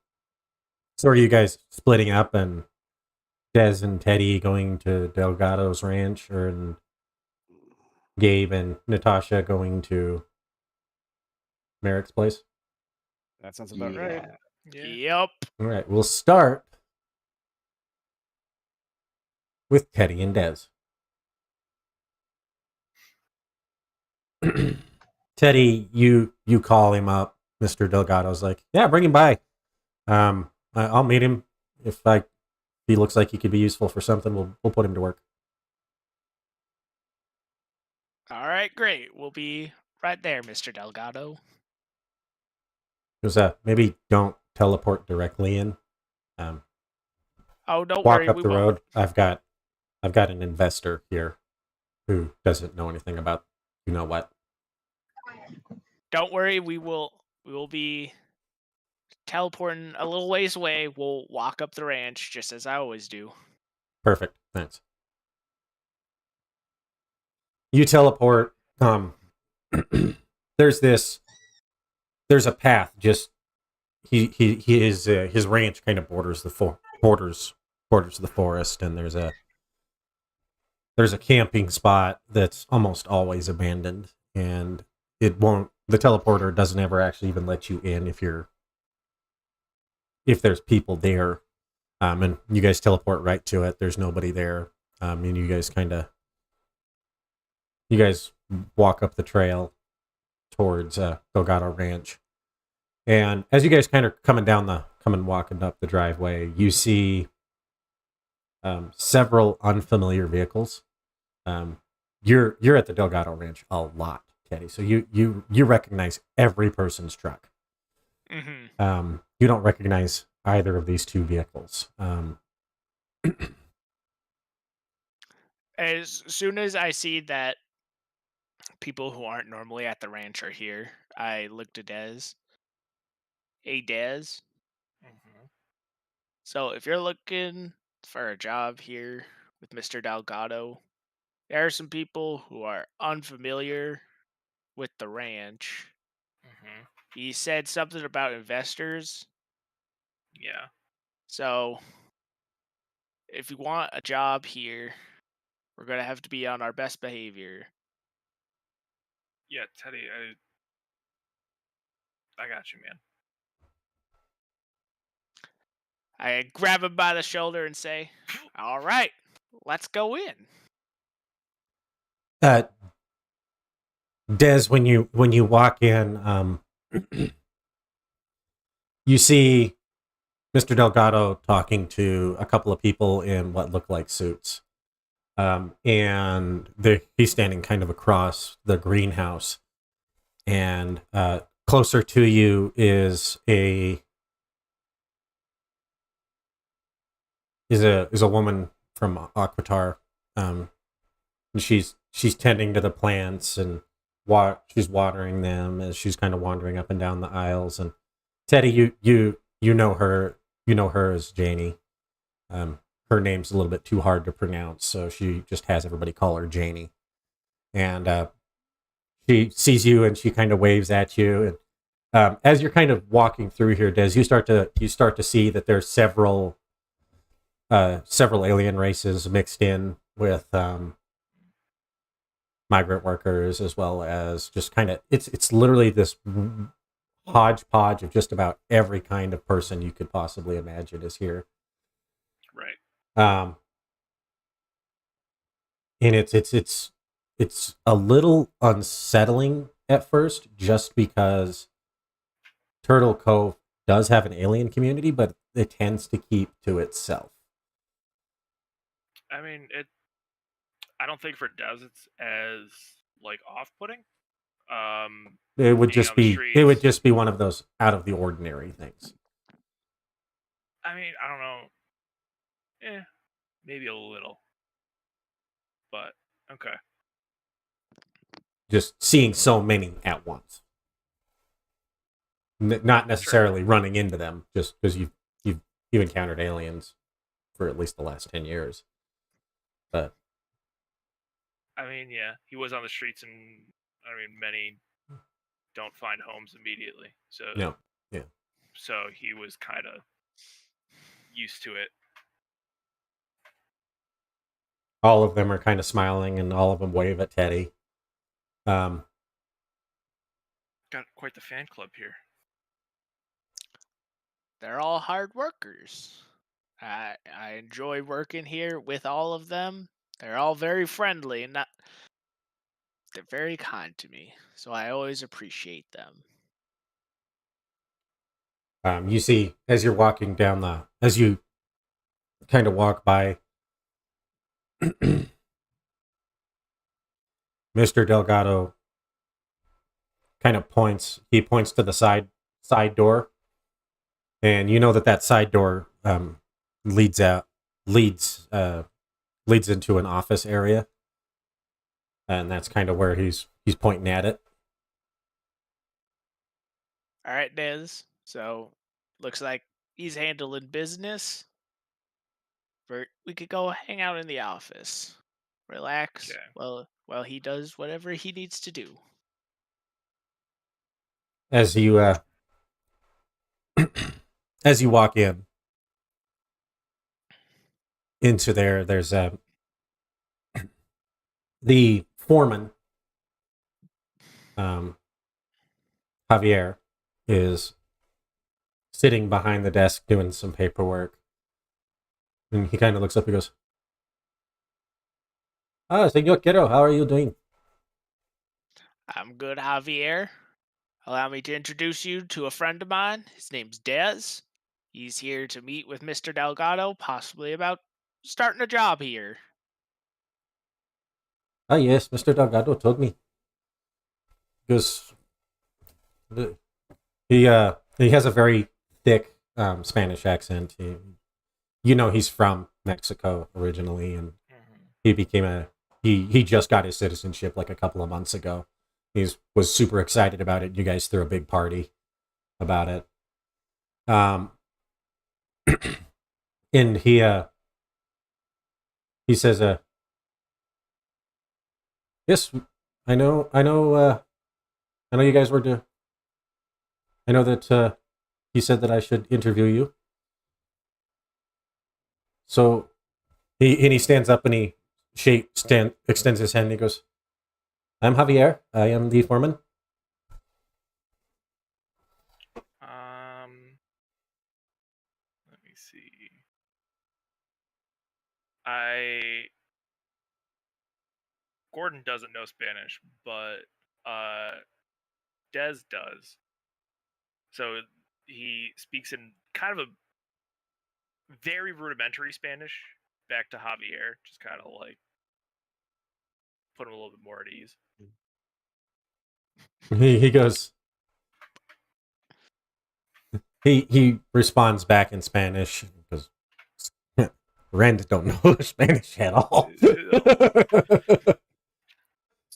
S1: So are you guys splitting up and Des and Teddy going to Delgado's ranch, and Gabe and Natasha going to Merrick's place?
S5: That sounds about right.
S3: Yeah.
S6: Yep.
S1: All right, we'll start with Teddy and Des. Teddy, you call him up. Mr. Delgado's like, yeah, bring him by. I'll meet him if he looks like he could be useful for something. We'll put him to work.
S6: All right, great. We'll be right there, Mr. Delgado.
S1: He goes, maybe don't teleport directly in.
S6: Oh, don't
S1: Walk
S6: worry,
S1: up
S6: we
S1: the
S6: won't.
S1: road. I've got an investor here who doesn't know anything about you know what.
S6: Don't worry, we will be teleporting a little ways away. We'll walk up the ranch just as I always do.
S1: Perfect. Thanks. You teleport. There's a path. Just his ranch kind of borders the forest, and there's a camping spot that's almost always abandoned, and the teleporter doesn't ever actually even let you in if there's people there. And you guys teleport right to it. There's nobody there. And you guys walk up the trail towards Delgado Ranch. And as you guys kind of walking up the driveway, you see several unfamiliar vehicles. You're at the Delgado Ranch a lot, Teddy. So you recognize every person's truck.
S6: Mm-hmm.
S1: You don't recognize either of these two vehicles.
S6: As soon as I see that people who aren't normally at the ranch are here, I look to Dez. Hey, Dez.
S3: Mm-hmm.
S6: So if you're looking for a job here with Mr. Delgado, there are some people who are unfamiliar with the ranch.
S3: Mm-hmm.
S6: He said something about investors.
S3: Yeah.
S6: So if you want a job here, we're going to have to be on our best behavior.
S3: Yeah, Teddy, I got you, man.
S6: I grab him by the shoulder and say, all right, let's go in.
S1: Des, when you walk in, you see Mr. Delgado talking to a couple of people in what look like suits. And he's standing kind of across the greenhouse. And closer to you is a woman from Aquitar. And she's tending to the plants and she's watering them as she's kind of wandering up and down the aisles. And Teddy, you know her. You know her as Janie. Her name's a little bit too hard to pronounce, so she just has everybody call her Janie. And she sees you and she kind of waves at you. And as you're kind of walking through here, Des, you start to see that there's several alien races mixed in with migrant workers, as well as just kind of it's literally this hodgepodge of just about every kind of person you could possibly imagine is here.
S3: Right.
S1: And it's a little unsettling at first, just because Turtle Cove does have an alien community, but it tends to keep to itself.
S3: I mean, I don't think for Des it's as like off-putting.
S1: It would
S3: Being
S1: just
S3: on the streets.
S1: be one of those out of the ordinary things.
S3: I mean, I don't know. Maybe a little, but okay.
S1: Just seeing so many at once, not necessarily running into them, just because you've encountered aliens for at least the last 10 years. But
S3: I mean, yeah, he was on the streets, and I mean, many don't find homes immediately. So
S1: yeah.
S3: So he was kind of used to it.
S1: All of them are kind of smiling, and all of them wave at Teddy.
S3: Got quite the fan club here.
S6: They're all hard workers. I enjoy working here with all of them. They're all very friendly and they're very kind to me, so I always appreciate them.
S1: You see, as you're walking down as you kind of walk by, Mr. Delgado kind of points to the side door, and you know that side door leads into an office area, and that's kind of where he's pointing at it.
S6: All right, Des. So, looks like he's handling business. We could go hang out in the office, relax.
S3: Okay.
S6: Well, he does whatever he needs to do.
S1: As you as you walk into there's the foreman, Javier, is sitting behind the desk doing some paperwork. And he kind of looks up and goes, Señor Quero, how are you doing?
S6: I'm good, Javier. Allow me to introduce you to a friend of mine. His name's Dez. He's here to meet with Mr. Delgado, possibly about starting a job here.
S1: Yes, Mr. Delgado told me. Because he has a very thick Spanish accent. He's from Mexico originally, and he became he just got his citizenship like a couple of months ago. He was super excited about it. You guys threw a big party about it. And he says, yes, I know you guys were to. I know that he said that I should interview you. So he stands up and he extends his hand and he goes, I'm Javier. I am the foreman.
S3: Let me see. Gordon doesn't know Spanish, but Des does. So he speaks in kind of a very rudimentary Spanish back to Javier, just kind of like put him a little bit more at ease.
S1: He goes. He responds back in Spanish because Rand don't know Spanish at all.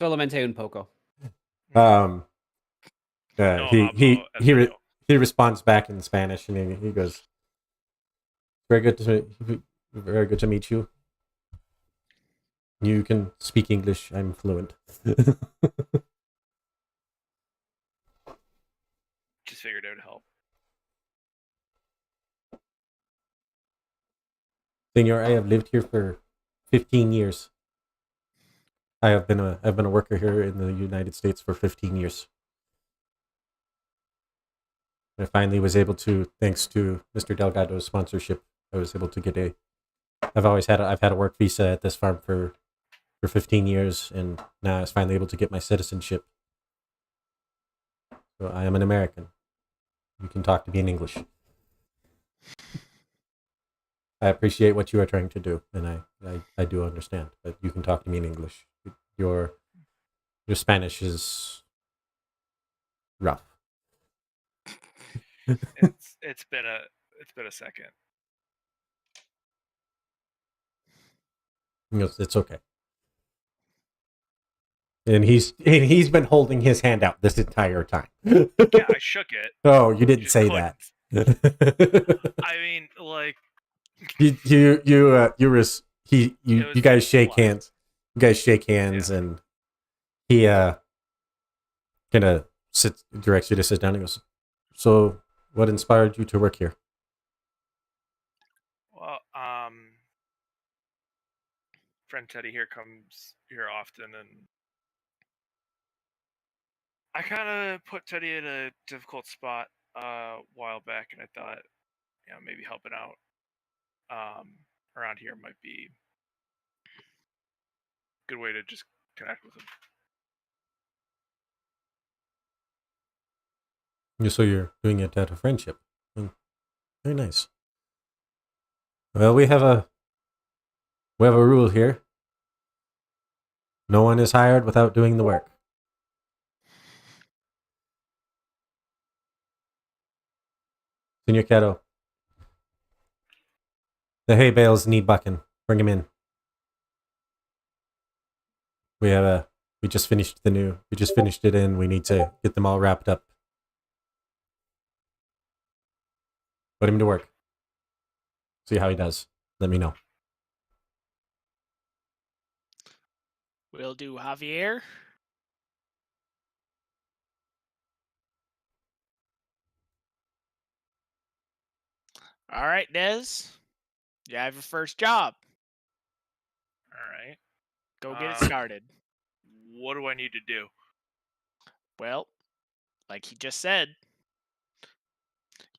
S5: Solamente un poco.
S3: No
S1: he
S3: hablo español.
S1: he responds back in Spanish and he goes, very good to meet you. You can speak English. I'm fluent.
S3: Just figured it would help.
S1: Senor, I have lived here for 15 years. I've been a worker here in the United States for 15 years. I finally was able to, thanks to Mr. Delgado's sponsorship, I was able to get I've had a work visa at this farm for 15 years, and now I was finally able to get my citizenship. So I am an American. You can talk to me in English. I appreciate what you are trying to do, and I do understand that you can talk to me in English. Your Spanish is rough.
S3: It's been a second.
S1: It's okay. And he's been holding his hand out this entire time.
S3: Yeah, I shook it.
S1: Oh, you didn't
S3: just
S1: say
S3: couldn't.
S1: that.
S3: I mean, like
S1: you guys shake hands. You guys shake hands,
S3: Yeah.
S1: and he kind of directs you to sit down and goes, so what inspired you to work here?
S3: well, friend Teddy here comes here often, and I kind of put Teddy in a difficult spot a while back, and I thought, maybe helping out around here might be a good way to just connect with him.
S1: So you're doing it out of friendship. Very nice. Well, we have a rule here. No one is hired without doing the work. Senor Cato, the hay bales need bucking. Bring him in. We just finished it in. We need to get them all wrapped up. Put him to work. See how he does. Let me know.
S6: We'll do Javier. All right, Des. You have your first job.
S3: All right.
S6: Go get it started.
S3: What do I need to do?
S6: Well, like he just said,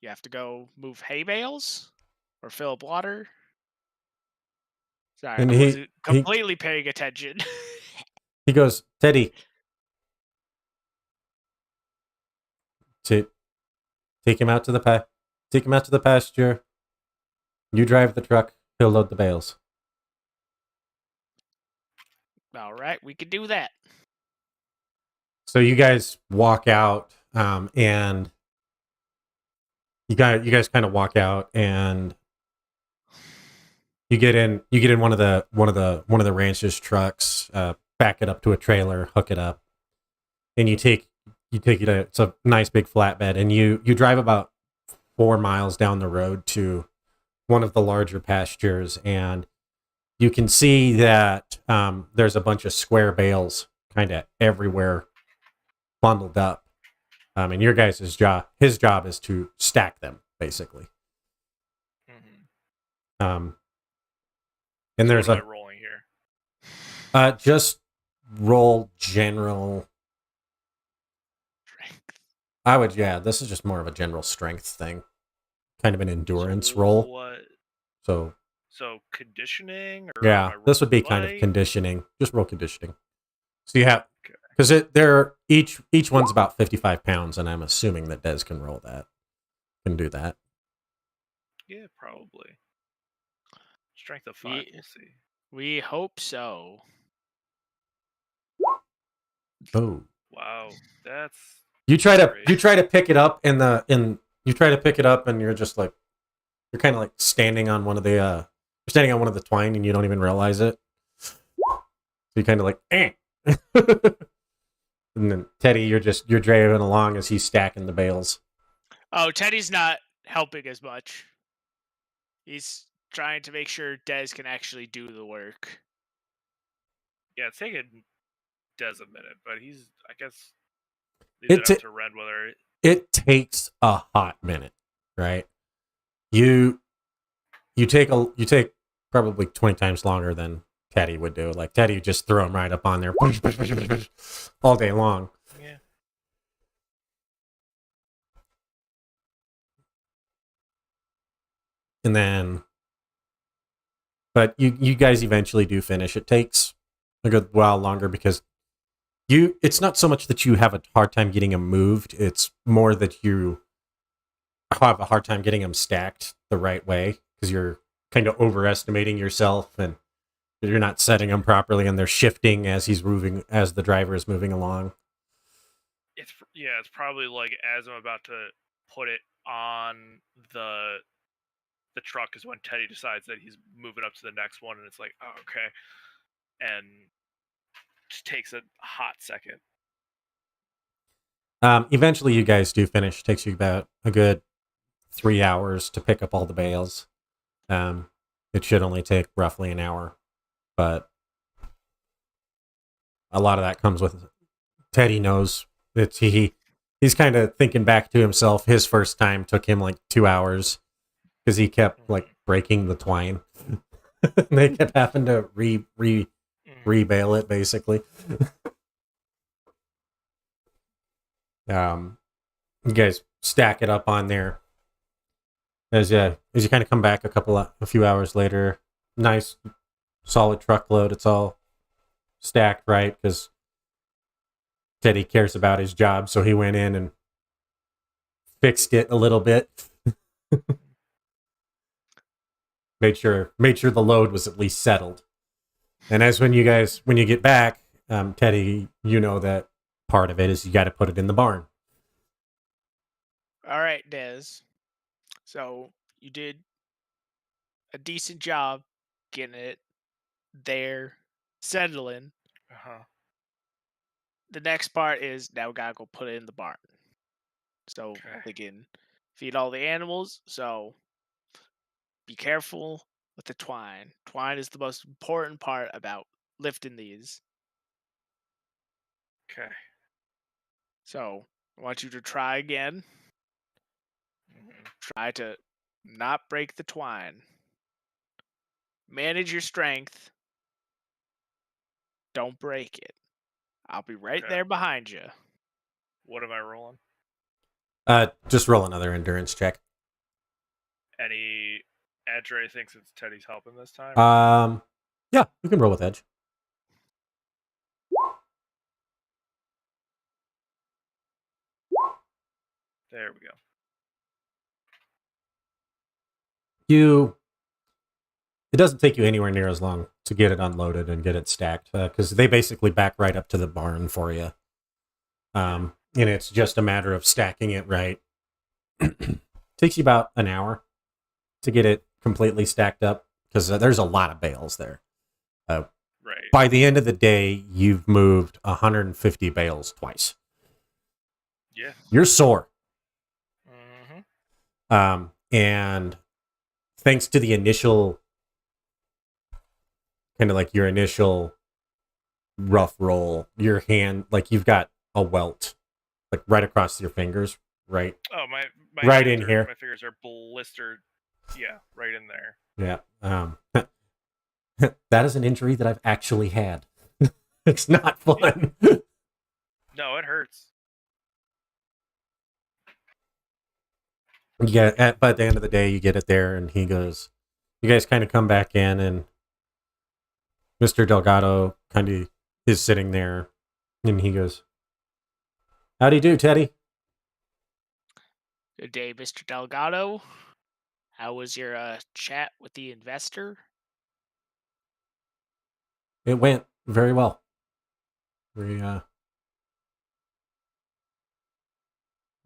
S6: you have to go move hay bales or fill up water. Sorry,
S1: And
S6: I
S1: he-
S6: wasn't completely paying attention.
S1: He goes, Teddy, take him out to the pasture. You drive the truck. He'll load the bales.
S6: All right, we could do that.
S1: So you guys walk out, and you guys kind of walk out, and you get in one of the ranch's trucks, back it up to a trailer, hook it up, and you take it. It's a nice big flatbed, and you drive about 4 miles down the road to one of the larger pastures, and you can see that there's a bunch of square bales kind of everywhere, bundled up. And your guys' his job is to stack them, basically.
S3: Mm-hmm.
S1: And there's
S3: what am I rolling here?
S1: Just roll general. This is just more of a general strength thing, kind of an endurance roll.
S3: What?
S1: So
S3: Conditioning? Or
S1: yeah,
S3: am I
S1: this would be
S3: rolling
S1: kind of
S3: light?
S1: conditioning. Just roll conditioning. So you have,
S3: Okay.
S1: because they're each one's about 55 pounds, and I'm assuming that Des can roll that, can do that.
S3: Yeah, probably. Strength of 5.
S6: Ye-
S3: We'll see.
S6: We hope so.
S1: Oh.
S3: Wow, that's
S1: You try
S3: great.
S1: to pick it up and you're just like you're kind of like standing on one of the you're standing on one of the twine and you don't even realize it. So you kind of like and then Teddy, you're driving along as he's stacking the bales.
S6: Oh, Teddy's not helping as much. He's trying to make sure Des can actually do the work.
S3: Yeah, it's taking Des a minute, but he's, I guess, leave it up to Ren whether
S1: It takes a hot minute, right? You take probably 20 times longer than Teddy would do. Like Teddy would just throw him right up on there all day long.
S3: Yeah.
S1: And then, but you guys eventually do finish. It takes a good while longer because it's not so much that you have a hard time getting them moved. It's more that you have a hard time getting them stacked the right way because you're kind of overestimating yourself and you're not setting them properly and they're shifting as the driver is moving along.
S3: It's probably like as I'm about to put it on the truck is when Teddy decides that he's moving up to the next one, and it's like, oh, okay, and just takes a hot second.
S1: Eventually, you guys do finish. It takes you about a good 3 hours to pick up all the bales. It should only take roughly an hour, but a lot of that comes with Teddy knows that he's kind of thinking back to himself. His first time took him like 2 hours because he kept like breaking the twine. They kept having to rebale it basically. You guys stack it up on there as you kind of come back a few hours later. Nice solid truckload. It's all stacked right because Teddy cares about his job, so he went in and fixed it a little bit. made sure the load was at least settled. And as when you get back, Teddy, you know that part of it is you got to put it in the barn.
S6: All right, Des. So you did a decent job getting it there, settling. The next part is now we gotta go put it in the barn. So they can feed all the animals. So be careful with the twine. Twine is the most important part about lifting these.
S3: Okay.
S6: So I want you to try again. Try to not break the twine. Manage your strength. Don't break it. I'll be right there behind you.
S3: What am I rolling?
S1: Just roll another endurance check.
S3: Any edge or anything since Teddy's helping this time?
S1: Yeah, you can roll with edge.
S3: There we go.
S1: It doesn't take you anywhere near as long to get it unloaded and get it stacked because they basically back right up to the barn for you. And it's just a matter of stacking it right. Takes you about an hour to get it completely stacked up because there's a lot of bales there.
S3: Right.
S1: By the end of the day, you've moved 150 bales twice.
S3: Yeah.
S1: You're sore.
S3: Mm-hmm.
S1: And thanks to the initial kind of like your initial rough roll, your hand, like you've got a welt like right across your fingers, right?
S3: Oh, my
S1: right in here.
S3: My fingers are blistered. Yeah, right in there.
S1: Yeah. That is an injury that I've actually had. It's not fun.
S3: No, it hurts.
S1: Yeah, but at the end of the day, you get it there, and he goes, you guys kind of come back in, and Mr. Delgado kind of is sitting there, and he goes, how do you do, Teddy?
S6: Good day, Mr. Delgado. How was your chat with the investor?
S1: It went very well. We're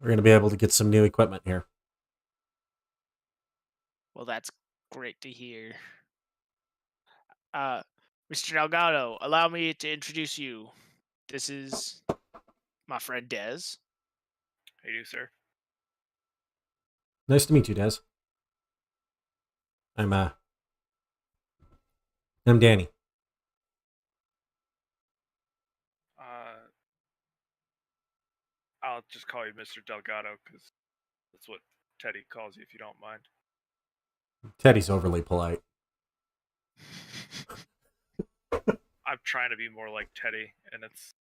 S1: going to be able to get some new equipment here.
S6: Well, that's great to hear. Mr. Delgado, allow me to introduce you. This is my friend Dez.
S3: How you do, sir?
S1: Nice to meet you, Des. I'm Danny.
S3: I'll just call you Mr. Delgado because that's what Teddy calls you if you don't mind.
S1: Teddy's overly polite.
S3: I'm trying to be more like Teddy, and it's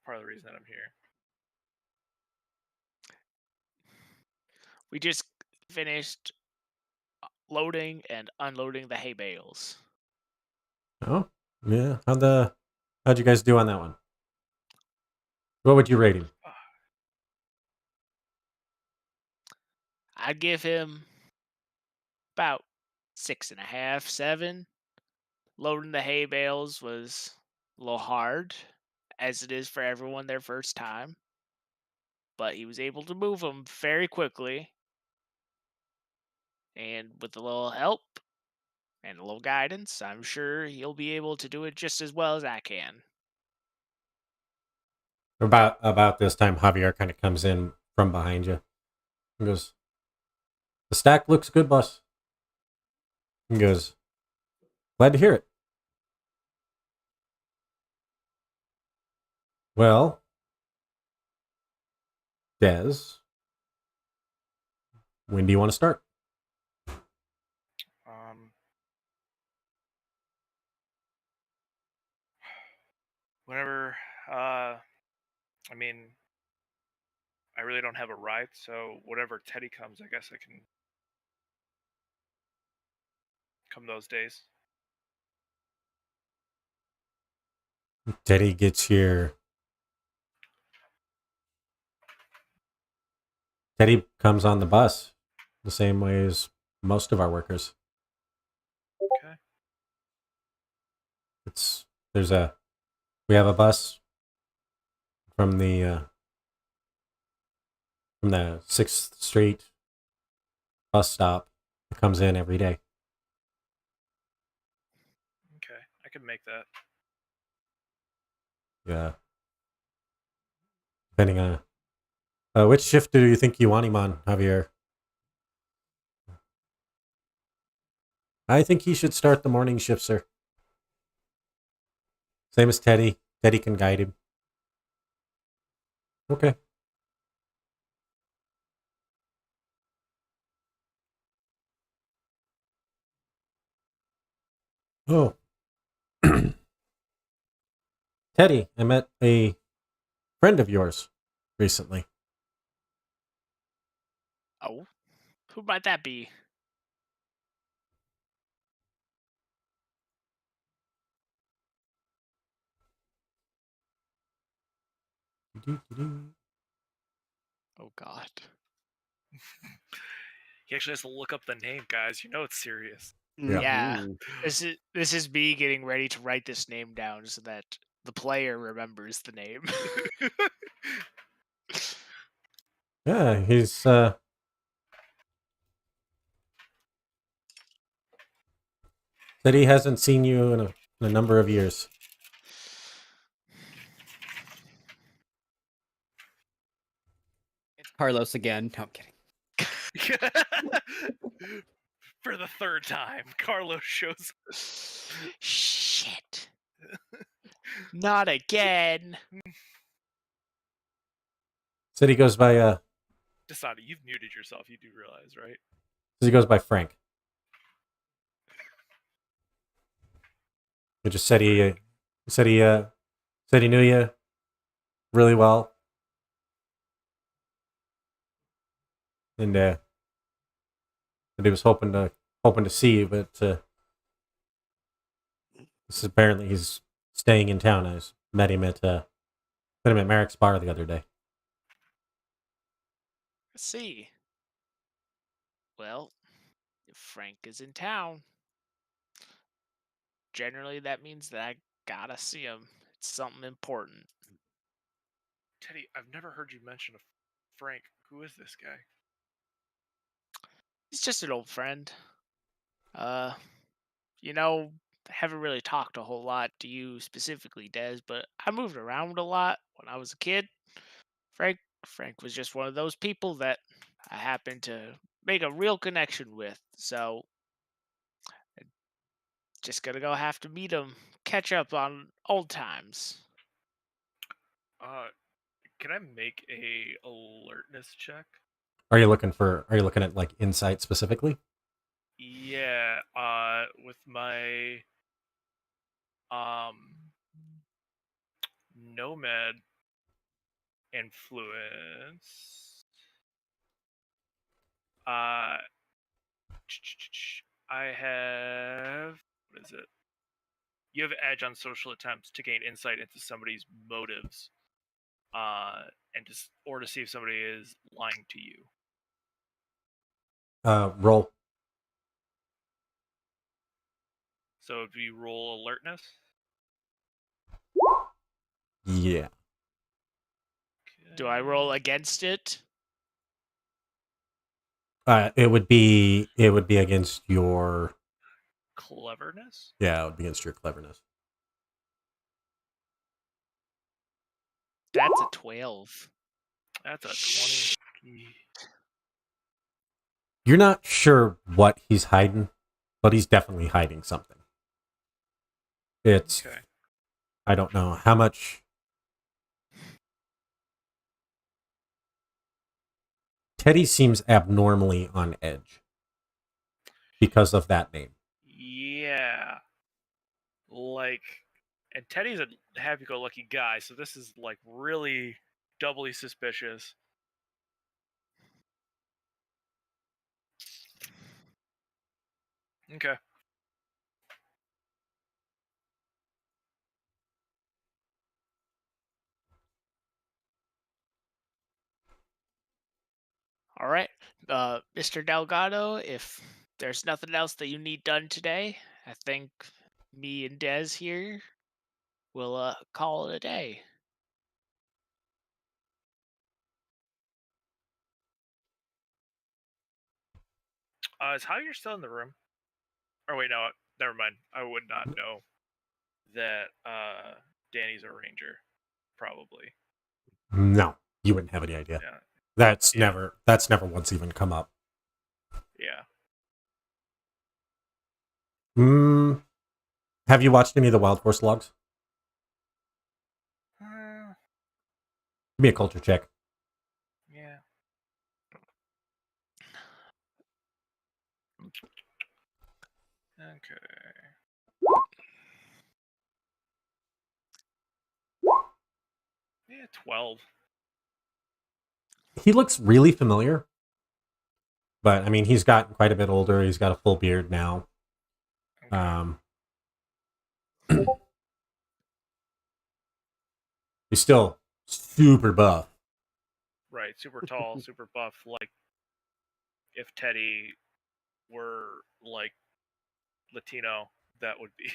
S3: part of the reason that I'm here.
S6: We just finished loading and unloading the hay bales.
S1: Oh, yeah. How'd you guys do on that one? What would you rate him?
S6: I'd give him about 6.5, 7. Loading the hay bales was a little hard, as it is for everyone their first time. But he was able to move them very quickly. And with a little help and a little guidance, I'm sure he'll be able to do it just as well as I can.
S1: About this time, Javier kind of comes in from behind you and goes, "The stack looks good, boss." He goes, "Glad to hear it." Well, Des, when do you want to start?
S3: Whenever, I mean, I really don't have a ride, so whatever Teddy comes, I guess I can come those days.
S1: Teddy gets here. Teddy comes on the bus the same way as most of our workers.
S3: Okay.
S1: We have a bus from the 6th Street bus stop that comes in every day.
S3: Okay, I can make that.
S1: Yeah. Depending on which shift do you think you want him on, Javier? I think he should start the morning shift, sir. Same as Teddy. Teddy can guide him. Okay. Oh. Teddy, I met a friend of yours recently.
S6: Oh, who might that be? Oh, God.
S3: He actually has to look up the name, guys. You know it's serious.
S6: Yeah.
S5: Mhm.
S6: This is me getting ready to write this name down so that the player remembers the name.
S1: Yeah, he's said he hasn't seen you in a number of years.
S5: It's Carlos again. No, I'm kidding.
S3: For the third time, Carlos shows.
S6: Shit. Not again.
S1: Said he goes by
S3: Desada, you've muted yourself. You do realize, right?
S1: says he goes by Frank. He just said he knew you really well, and that he was hoping to see you, but this is apparently he's staying in town. I met him at Merrick's bar the other day.
S6: Let's see. Well, if Frank is in town, generally that means that I gotta see him. It's something important.
S3: Teddy, I've never heard you mention a Frank. Who is this guy?
S6: He's just an old friend. Uh, you know, haven't really talked a whole lot to you specifically, Des, but I moved around a lot when I was a kid. Frank was just one of those people that I happened to make a real connection with. So just gonna go have to meet him, catch up on old times.
S3: Uh, can I make a alertness check?
S1: Are you looking at like insight specifically?
S3: Yeah. With my nomad influence, I have, what is it? You have edge on social attempts to gain insight into somebody's motives, and to see if somebody is lying to you.
S1: Roll.
S3: So if you roll alertness,
S1: Yeah.
S6: Do I roll against it?
S1: It would be against your
S3: cleverness?
S1: it would be against your cleverness.
S6: That's a 12.
S3: That's a 20.
S1: You're not sure what he's hiding, but he's definitely hiding something. It's
S3: Okay.
S1: I don't know how much. Teddy seems abnormally on edge because of that name.
S3: Yeah. Like, and Teddy's a happy-go-lucky guy, so this is like really doubly suspicious. Okay.
S6: All right. Mr. Delgado, if there's nothing else that you need done today, I think me and Des here will call it a day.
S3: Is Javier still in the room? Or wait, no, never mind. I would not know that Danny's a ranger. Probably.
S1: No, you wouldn't have any idea.
S3: Yeah.
S1: That's
S3: Yeah.
S1: never once even come up.
S3: Yeah.
S1: Have you watched any of the Wild Horse logs? Give me a culture check.
S3: Yeah. Okay. Yeah, 12.
S1: He looks really familiar, but I mean, he's gotten quite a bit older. He's got a full beard now.
S3: Okay.
S1: He's still super buff.
S3: Right, super tall, super buff. Like, if Teddy were like Latino, that would be.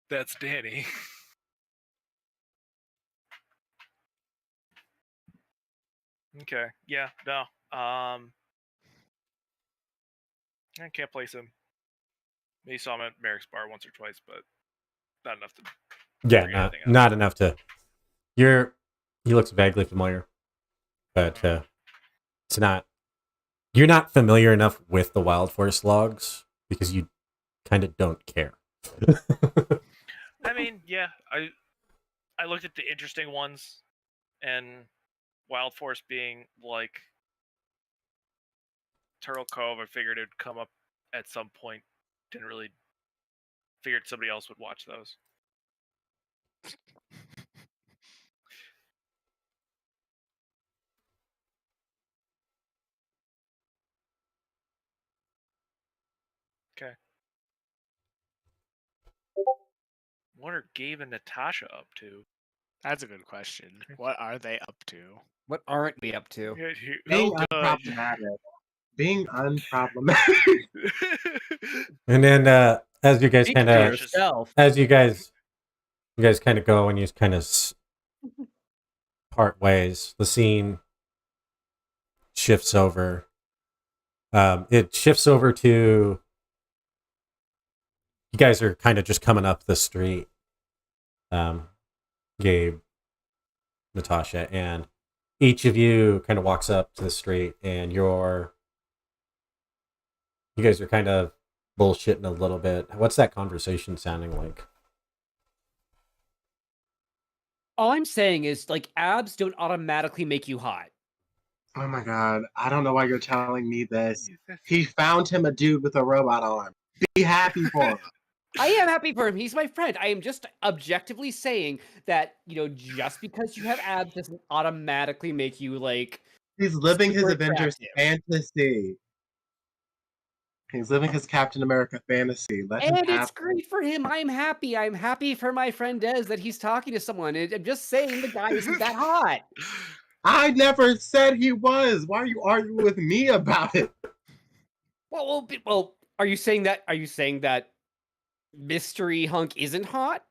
S3: That's Danny. Okay. Yeah. No. I can't place him. Maybe saw him at Merrick's bar once or twice, but not enough to.
S1: Yeah,
S3: figure anything out.
S1: not enough to. He looks vaguely familiar, but it's not. You're not familiar enough with the Wild Forest logs because you kind of don't care.
S3: I mean, yeah, I looked at the interesting ones, and Wild Forest being like Turtle Cove, I figured it'd come up at some point. Didn't really figured somebody else would watch those. Okay. What are Gabe and Natasha up to?
S6: That's a good question. What are they up to?
S5: What aren't we up to?
S4: Being
S3: Oh, good.
S4: unproblematic. being unproblematic.
S1: And then as you guys
S5: Speak
S1: kind
S5: for
S1: of
S5: yourself.
S1: as you guys kind of go and you kind of part ways, the scene shifts over. It shifts over to you guys are kind of just coming up the street. Gabe, Natasha, and each of you kind of walks up to the street, and you guys are kind of bullshitting a little bit. What's that conversation sounding like?
S5: All I'm saying is, like, abs don't automatically make you hot.
S4: Oh my god, I don't know why you're telling me this. He found him a dude with a robot arm. Be happy for him.
S5: I am happy for him. He's my friend. I am just objectively saying that, just because you have abs doesn't automatically make you, like,
S4: He's living his
S5: super
S4: Avengers
S5: attractive.
S4: fantasy. He's living his Captain America fantasy. Let him
S5: And
S4: have
S5: it's great for him. I'm happy. I'm happy for my friend Des that he's talking to someone. I'm just saying the guy isn't that hot.
S4: I never said he was. Why are you arguing with me about it?
S5: Well, are you saying that mystery hunk isn't hot?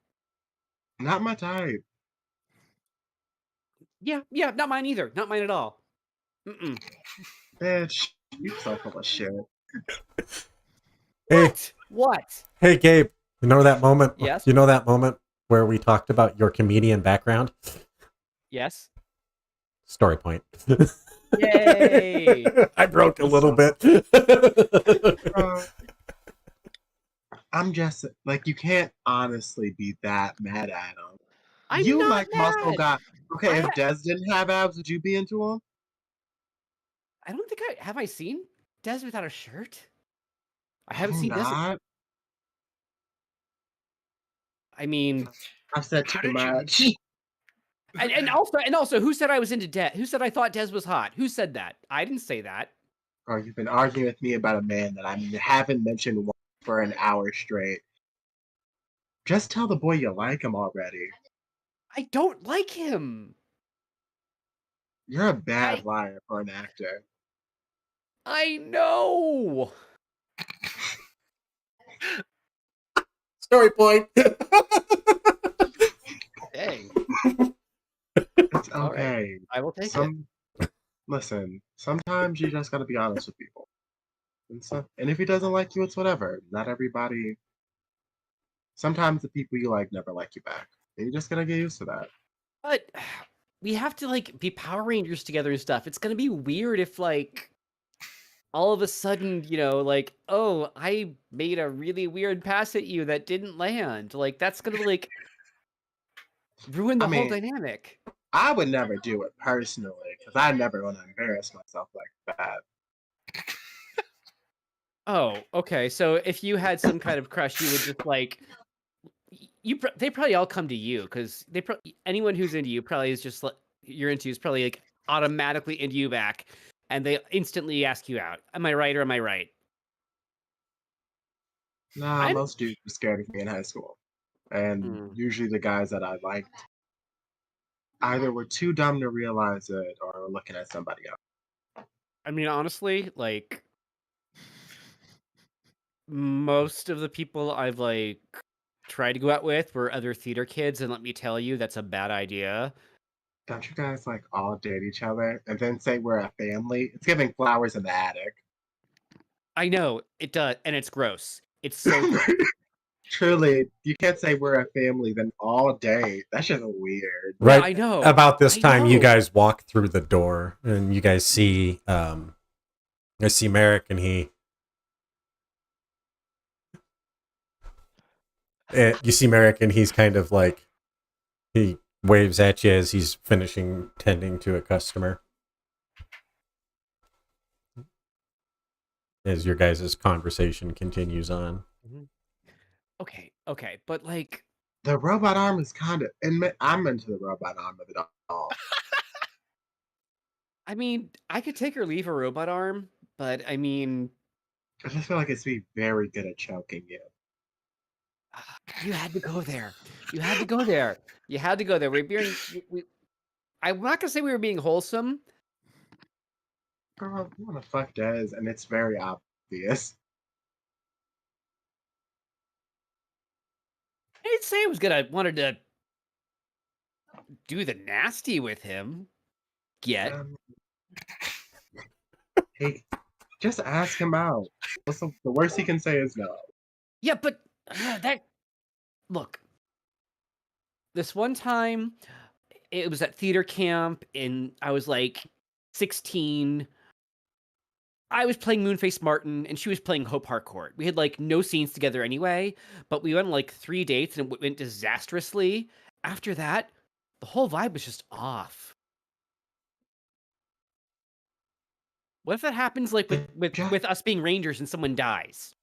S4: Not my type.
S5: Yeah, not mine either. Not mine at all. Mm-mm.
S4: Bitch, you so full of shit.
S1: Hey,
S5: What?
S1: hey, Gabe. You know that moment?
S5: Yes?
S1: You know that moment where we talked about your comedian background?
S5: Yes.
S1: Story point.
S5: Yay!
S1: I broke a little bit.
S4: I'm just like, you can't honestly be that mad at him.
S5: I'm
S4: you
S5: not
S4: like muscle
S5: mad.
S4: guy. Okay,
S5: I
S4: if
S5: ha-
S4: Des didn't have abs, would you be into him?
S5: I don't think have I seen Des without a shirt? I
S4: Have
S5: haven't
S4: you
S5: seen Des.
S4: not?
S5: I mean,
S4: I've said
S3: How
S4: too
S3: did you-
S4: much.
S5: and also, who said I was into Des? Who said I thought Des was hot? Who said that? I didn't say that.
S4: Or you've been arguing with me about a man that I haven't mentioned once for an hour straight. Just tell the boy you like him already.
S5: I don't like him.
S4: You're a bad liar for an actor.
S5: I know.
S1: Story point.
S5: Dang.
S4: It's
S5: All right.
S4: okay.
S5: I will take it.
S4: Listen, sometimes you just gotta be honest with people. And if he doesn't like you, it's whatever. Not everybody. Sometimes the people you like never like you back. And you're just gonna get used to that.
S5: But we have to, like, be Power Rangers together and stuff. It's gonna be weird if, like, all of a sudden, like, oh, I made a really weird pass at you that didn't land. Like, that's gonna, like, ruin the whole dynamic.
S4: I would never do it personally, because I never want to embarrass myself like that.
S5: Oh, okay. So if you had some kind of crush, you would just, like, they probably all come to you, because anyone who's into you probably is just like, you're into is probably, like, automatically into you back, and they instantly ask you out. Am I right or am I right?
S4: Nah, most dudes were scared of me in high school. And usually the guys that I liked either were too dumb to realize it or were looking at somebody else.
S5: I mean, honestly, like, most of the people I've, like, tried to go out with were other theater kids, and let me tell you, that's a bad idea.
S4: Don't you guys, like, all date each other and then say we're a family? It's giving flowers in the attic.
S5: I know, it does, and it's gross. It's so gross.
S4: Truly, you can't say we're a family then all date. That's just weird.
S1: Right.
S5: Yeah, I know.
S1: About this time, you
S5: know.
S1: guys walk through the door, and you guys see, Merrick, and you see Merrick, and he's kind of like, he waves at you as he's finishing tending to a customer. As your guys' conversation continues on.
S5: Okay, but, like,
S4: the robot arm is kind of, I'm into the robot arm of it all.
S5: I mean, I could take or leave a robot arm, but I mean,
S4: I just feel like it's be very good at choking you.
S5: You had to go there. You had to go there. You had to go there. I'm not gonna say we were being wholesome,
S4: Girl, you wanna fuck Des, and it's very obvious.
S5: I didn't say I was wanted to do the nasty with him. Yet.
S4: Um, hey, just ask him out. The worst he can say is no.
S5: Yeah, but look. This one time, it was at theater camp, and I was like 16. I was playing Moonface Martin, and she was playing Hope Harcourt. We had like no scenes together anyway, but we went on like 3 dates, and it went disastrously. After that, the whole vibe was just off. What if that happens like with us being rangers and someone dies?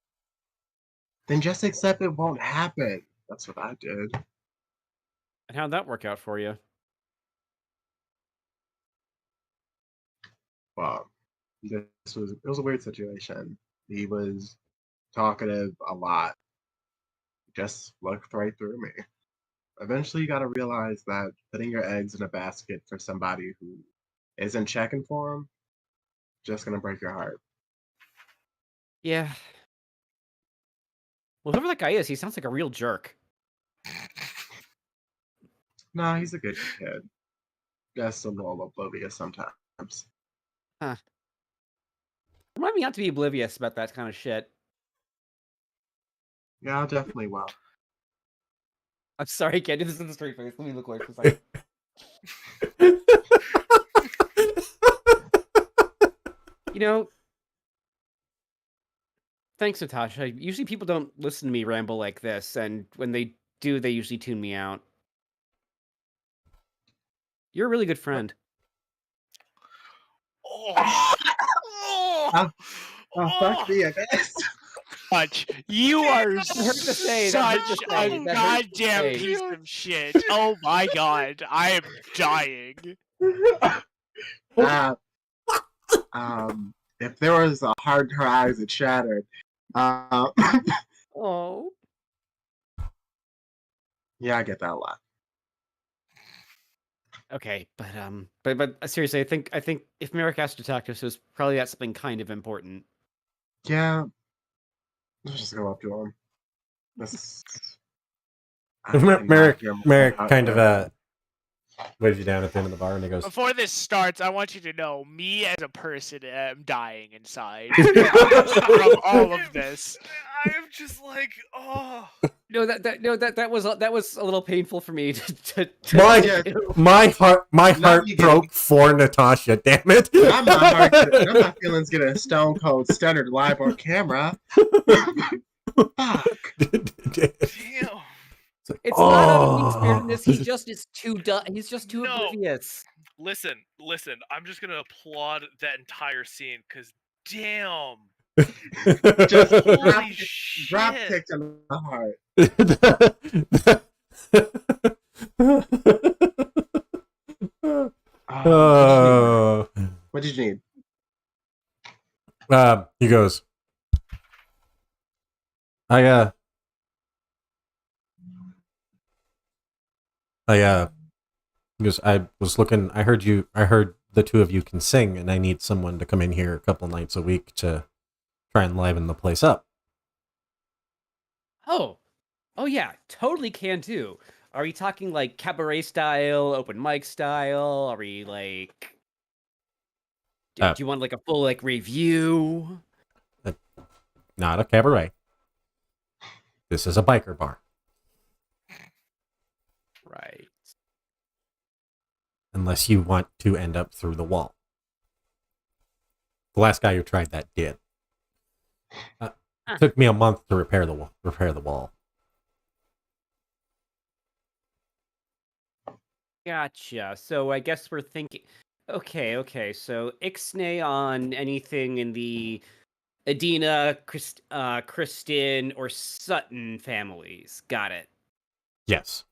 S4: Then just accept it won't happen. That's what I did.
S5: And how'd that work out for you?
S4: Well, it was a weird situation. He was talkative a lot. Just looked right through me. Eventually, you got to realize that putting your eggs in a basket for somebody who isn't checking for them just gonna break your heart.
S5: Yeah. Well, whoever that guy is, he sounds like a real jerk.
S4: Nah, he's a good kid. Just a little oblivious sometimes.
S5: Huh. Remind me not to be oblivious about that kind of shit.
S4: Yeah, I definitely will.
S5: I'm sorry, I can't do this in the straight face. Let me look away for a second. You know, thanks, Natasha. Usually people don't listen to me ramble like this, and when they do, they usually tune me out. You're a really good friend.
S3: Oh,
S4: Fuck me, I guess.
S6: Touch. You are
S5: hurt to say,
S6: such
S5: that hurt to say,
S6: a
S5: that hurt to
S6: goddamn
S5: say.
S6: piece of shit. Oh my god, I am dying.
S4: If there was a heart in her eyes, it shattered.
S5: Oh.
S4: Yeah, I get that a lot.
S5: Okay, but seriously, I think if Merrick asked to talk to us, it was probably got something kind of important.
S4: Yeah, let's just go up to him. This.
S1: Merrick kind of waves you down at the end of the bar, and he goes,
S6: Before this starts, I want you to know, me as a person am dying inside from all of this.
S3: I am just like, oh.
S5: No, that was a little painful for me to
S1: my heart broke for Natasha. Damn it!
S4: Now my feelings get a stone cold stunner live on camera. Fuck.
S3: Damn.
S5: It's not out of mean-spiritedness. He just is too he's just too oblivious.
S3: Listen. I'm just gonna applaud that entire scene because, damn.
S4: Just
S3: Holy
S4: drop
S3: shit.
S4: kicked in the heart. What did you need?
S1: He goes, he goes, I heard the two of you can sing, and I need someone to come in here a couple nights a week to try and liven the place up.
S5: Oh yeah, totally can too. Are we talking like cabaret style, open mic style? Are we like? Do you want like a full like review?
S1: Not a cabaret. This is a biker bar.
S5: Right.
S1: Unless you want to end up through the wall. The last guy who tried that did. Took me a month to repair the wall.
S5: Gotcha. So I guess we're thinking. Okay. So Ixnay on anything in the Adina, Kristen, or Sutton families. Got it.
S1: Yes.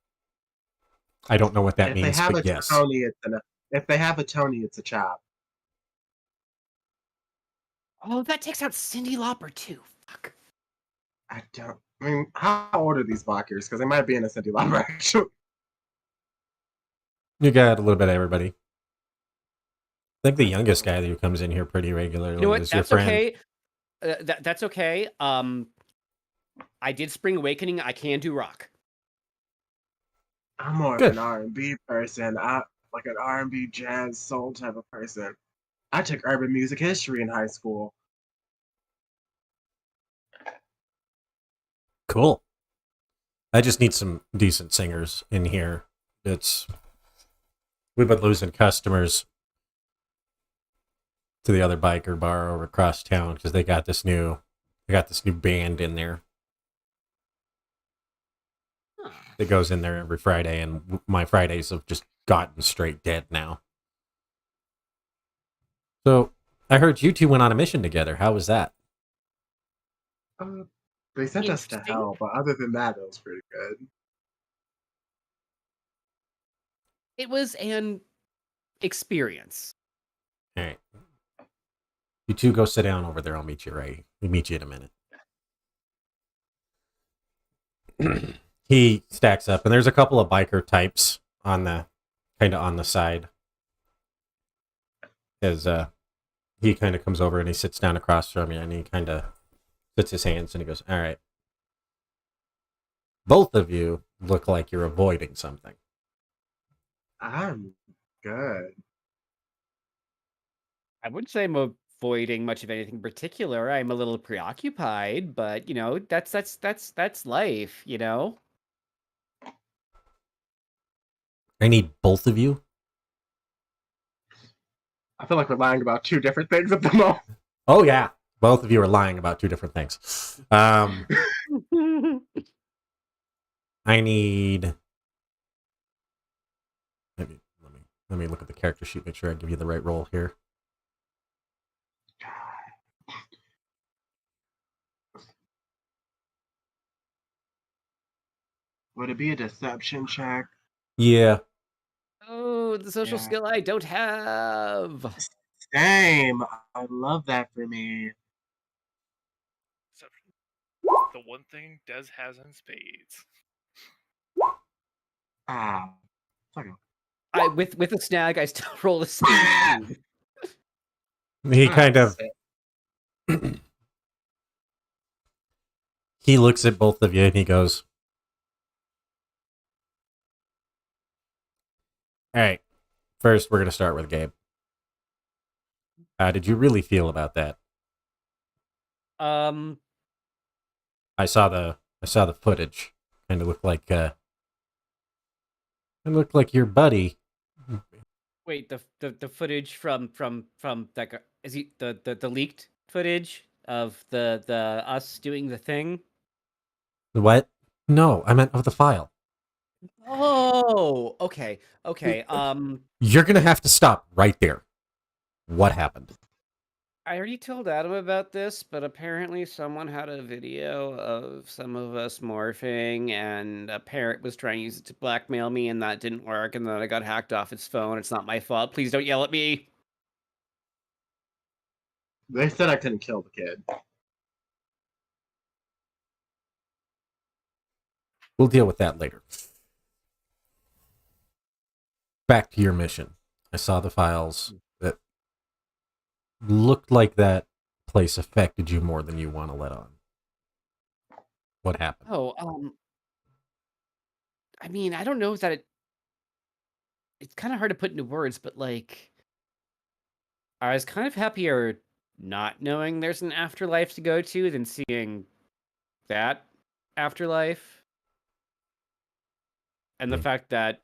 S1: I don't know what that means, but yes.
S4: If they have a Tony, it's a chop.
S5: Oh, that takes out Cyndi Lauper too. Fuck.
S4: I mean, how old are these blockers? Because they might be in a Cyndi Lauper, actually.
S1: You got a little bit of everybody. I think the youngest guy who comes in here pretty regularly
S5: You know what?
S1: is your
S5: That's
S1: friend.
S5: okay. That's okay. I did Spring Awakening. I can do rock.
S4: I'm more of
S1: Good.
S4: an R&B person. I like an R&B, jazz, soul type of person. I took urban music history in high school.
S1: Cool. I just need some decent singers in here. We've been losing customers to the other biker bar over across town because they got this new band in there
S5: Huh.
S1: that goes in there every Friday, and my Fridays have just gotten straight dead now. So I heard you two went on a mission together. How was that?
S4: They sent us to
S5: Interesting.
S4: hell, but other than that, it was pretty good.
S5: It was an experience.
S1: All right. You two go sit down over there. We'll meet you in a minute. He stacks up, and there's a couple of biker types on the side. As he kind of comes over and he sits down across from you, and he kind of puts his hands and he goes, "All right, both of you look like you're avoiding something."
S4: I'm good.
S5: I wouldn't say I'm avoiding much of anything particular. I'm a little preoccupied, but that's life, you know?
S1: I need both of you.
S4: I feel like we're lying about two different things at the moment.
S1: Oh yeah, both of you are lying about two different things. I need. Let me look at the character sheet. Make sure I give you the right role here.
S4: Would it be a deception check?
S1: Yeah.
S5: Oh, the social
S4: Yeah.
S5: skill I don't have.
S4: Same. I love that for me.
S3: Exception. The one thing Des has in spades.
S4: Ah. Fuck it.
S5: With a snag, I still roll the same.
S1: He kind of he looks at both of you and he goes, "All right, first we're gonna start with Gabe. How did you really feel about that?
S5: Um,
S1: I saw the footage. Kind of looked like it looked like your buddy.
S5: wait, the footage from that guy, is he the leaked footage of the us doing the thing?
S1: What? No, I meant of the file.
S5: Oh, okay.
S1: You're gonna have to stop right there. What happened?
S5: I already told Adam about this, but apparently someone had a video of some of us morphing, and a parent was trying to use it to blackmail me, and that didn't work, and then I got hacked off its phone. It's not my fault. Please don't yell at me.
S4: They said I couldn't kill the kid.
S1: We'll deal with that later. Back to your mission. I saw the files that looked like that place affected you more than you want to let on. What happened?
S5: Oh, I mean, I don't know that it's kind of hard to put into words, but like, I was kind of happier not knowing there's an afterlife to go to than seeing that afterlife. And the
S1: Hmm.
S5: fact that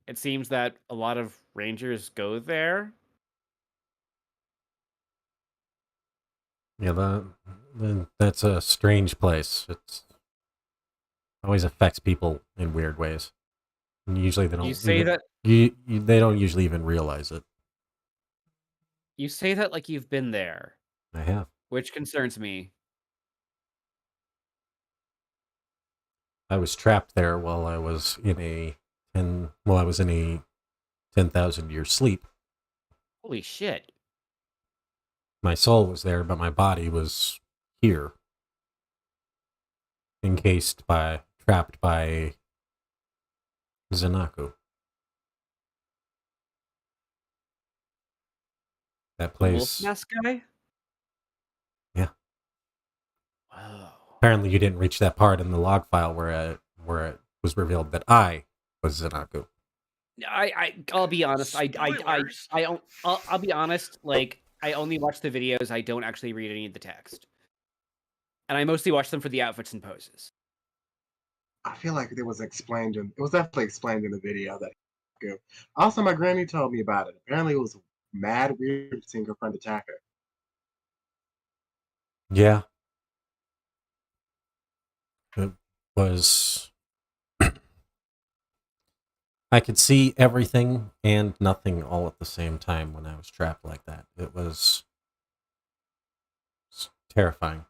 S5: it seems that a lot of rangers go there.
S1: Yeah, that's a strange place. It always affects people in weird ways. And usually they don't.
S5: You say that
S1: They don't usually even realize it.
S5: you say that like you've been there,
S1: I have.
S5: which concerns me.
S1: I was trapped there while I was in a 10,000 year sleep.
S5: Holy shit.
S1: My soul was there, but my body was here, trapped by Zanaku. That
S5: The wolf
S1: place.
S5: mask guy?
S1: Yeah.
S5: Wow.
S1: Apparently, you didn't reach that part in the log file where it was revealed that I was Zanaku.
S5: I'll be honest.
S3: Spoilers.
S5: I'll be honest. Like, I only watch the videos. I don't actually read any of the text, and I mostly watch them for the outfits and poses.
S4: I feel like it was definitely explained in the video that. Also, my granny told me about it. Apparently, it was mad weird seeing her friend attack her.
S1: Yeah. It was. I could see everything and nothing all at the same time when I was trapped like that. It was terrifying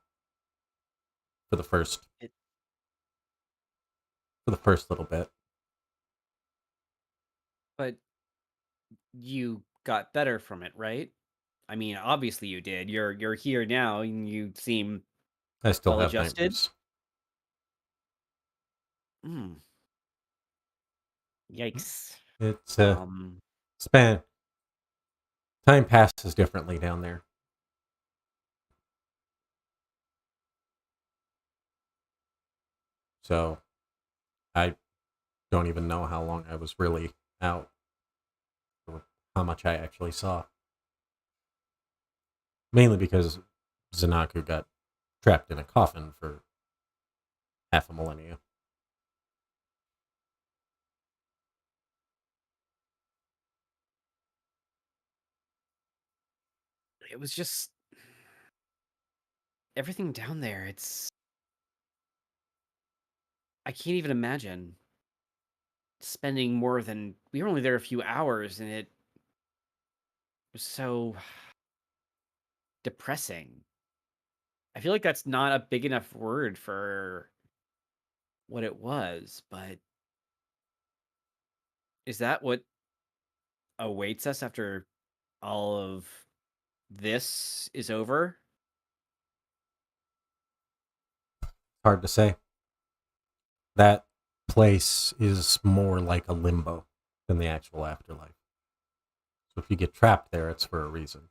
S1: for the first
S5: It-
S1: little bit.
S5: But you got better from it, right? I mean, obviously you did. You're here now, and you seem
S1: I still
S5: well
S1: have
S5: adjusted.
S1: nightmares.
S5: Hmm. Yikes.
S1: It's
S5: Um.
S1: span. Time passes differently down there. So I don't even know how long I was really out or how much I actually saw. Mainly because Zanaku got trapped in a coffin for half a millennia.
S5: It was just everything down there. It's I can't even imagine spending more than we were only there a few hours, and it was so depressing. I feel like that's not a big enough word for what it was, but is that what awaits us after all of this is over?
S1: Hard to say. That place is more like a limbo than the actual afterlife. So if you get trapped there, it's for a reason.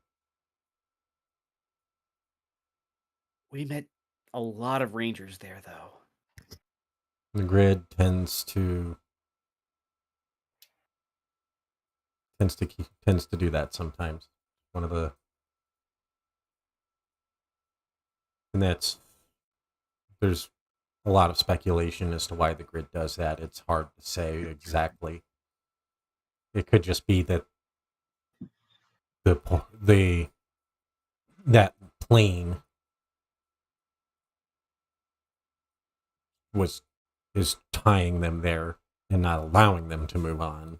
S5: We met a lot of rangers there, though.
S1: The grid tends to do that sometimes. One of the and that's there's a lot of speculation as to why the grid does that. It's hard to say exactly. It could just be that the that plane was is tying them there and not allowing them to move on,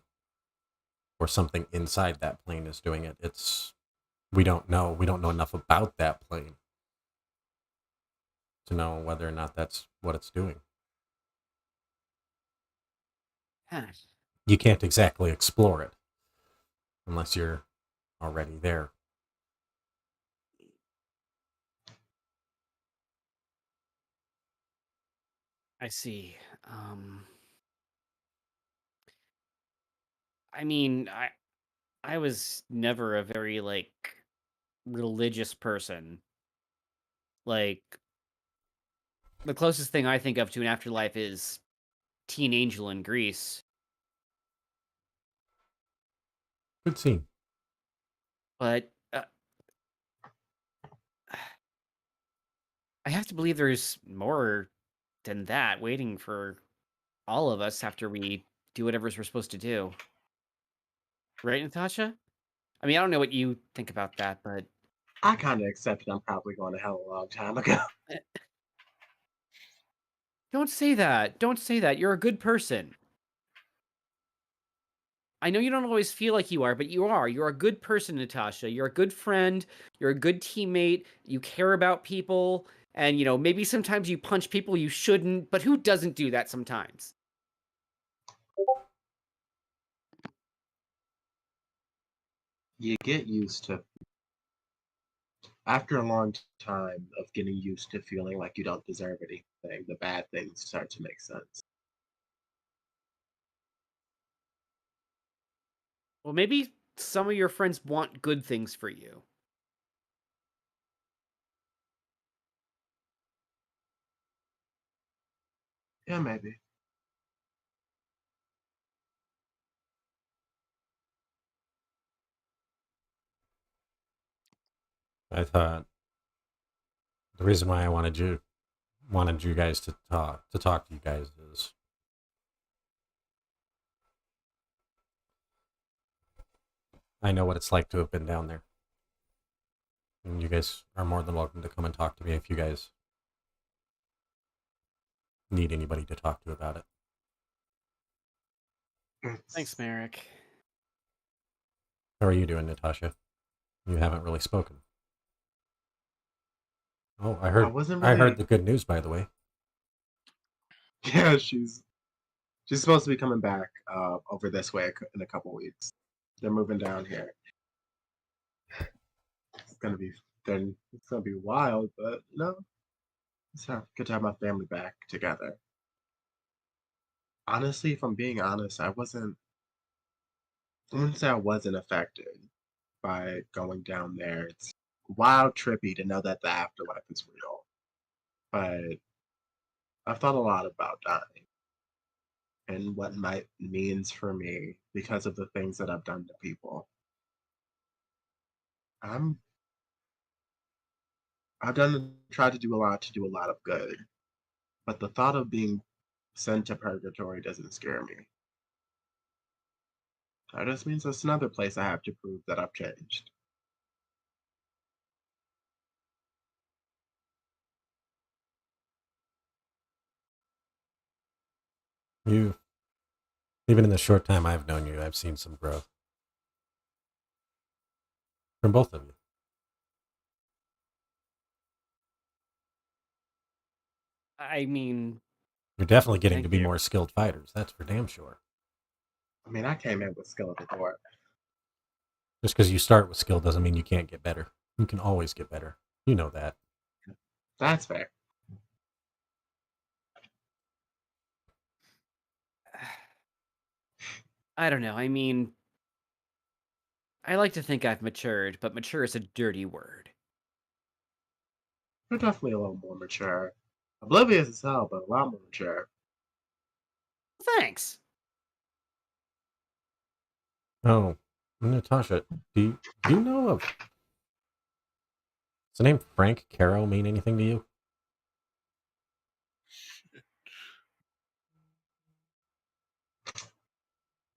S1: or something inside that plane is doing it. We don't know. We don't know enough about that plane to know whether or not that's what it's doing.
S5: Huh.
S1: You can't exactly explore it unless you're already there.
S5: I see. I mean, I was never a very like religious person. Like the closest thing I think of to an afterlife is Teen Angel in Greece.
S1: Good scene.
S5: But I have to believe there's more than that waiting for all of us after we do whatever we're supposed to do. Right, Natasha? I mean, I don't know what you think about that, but
S4: I kind of accepted I'm probably going to hell a long time ago.
S5: don't say that. Don't say that. You're a good person. I know you don't always feel like you are, but you are. You're a good person, Natasha. You're a good friend. You're a good teammate. You care about people. And, maybe sometimes you punch people you shouldn't, but who doesn't do that sometimes?
S4: You get used to, after a long time of getting used to feeling like you don't deserve anything, the bad things start to make sense.
S5: Well, maybe some of your friends want good things for you.
S4: Yeah, maybe.
S1: I thought the reason why I wanted you guys to talk to you guys is I know what it's like to have been down there. And you guys are more than welcome to come and talk to me if you guys need anybody to talk to about it.
S5: Thanks, Merrick.
S1: How are you doing, Natasha? You haven't really spoken. Oh, I heard
S4: wasn't
S1: I heard
S4: really.
S1: the good news, by the way.
S4: Yeah, she's supposed to be coming back over this way in a couple weeks. They're moving down here. It's gonna be then. It's gonna be wild, but no, it's good to have my family back together. Honestly, if I'm being honest, I wouldn't say I wasn't affected by going down there. It's wild trippy to know that the afterlife is real. But I've thought a lot about dying and what might means for me because of the things that I've done to people. I'm I've tried to do a lot of good, but the thought of being sent to purgatory doesn't scare me. That just means it's another place I have to prove that I've changed.
S1: You, even in the short time I've known you, I've seen some growth from both of you.
S5: I mean,
S1: You're definitely getting to
S5: thank
S1: be
S5: you.
S1: more skilled fighters. That's for damn sure.
S4: I mean, I came in with skill at the door.
S1: Just because you start with skill doesn't mean you can't get better. You can always get better. You know that.
S4: That's fair.
S5: I don't know. I mean, I like to think I've matured, but mature is a dirty word.
S4: You're definitely a little more mature. Oblivious as hell, but a lot more mature.
S5: Thanks.
S1: Oh, Natasha, do you know of? Does the name Frank Caro mean anything to you?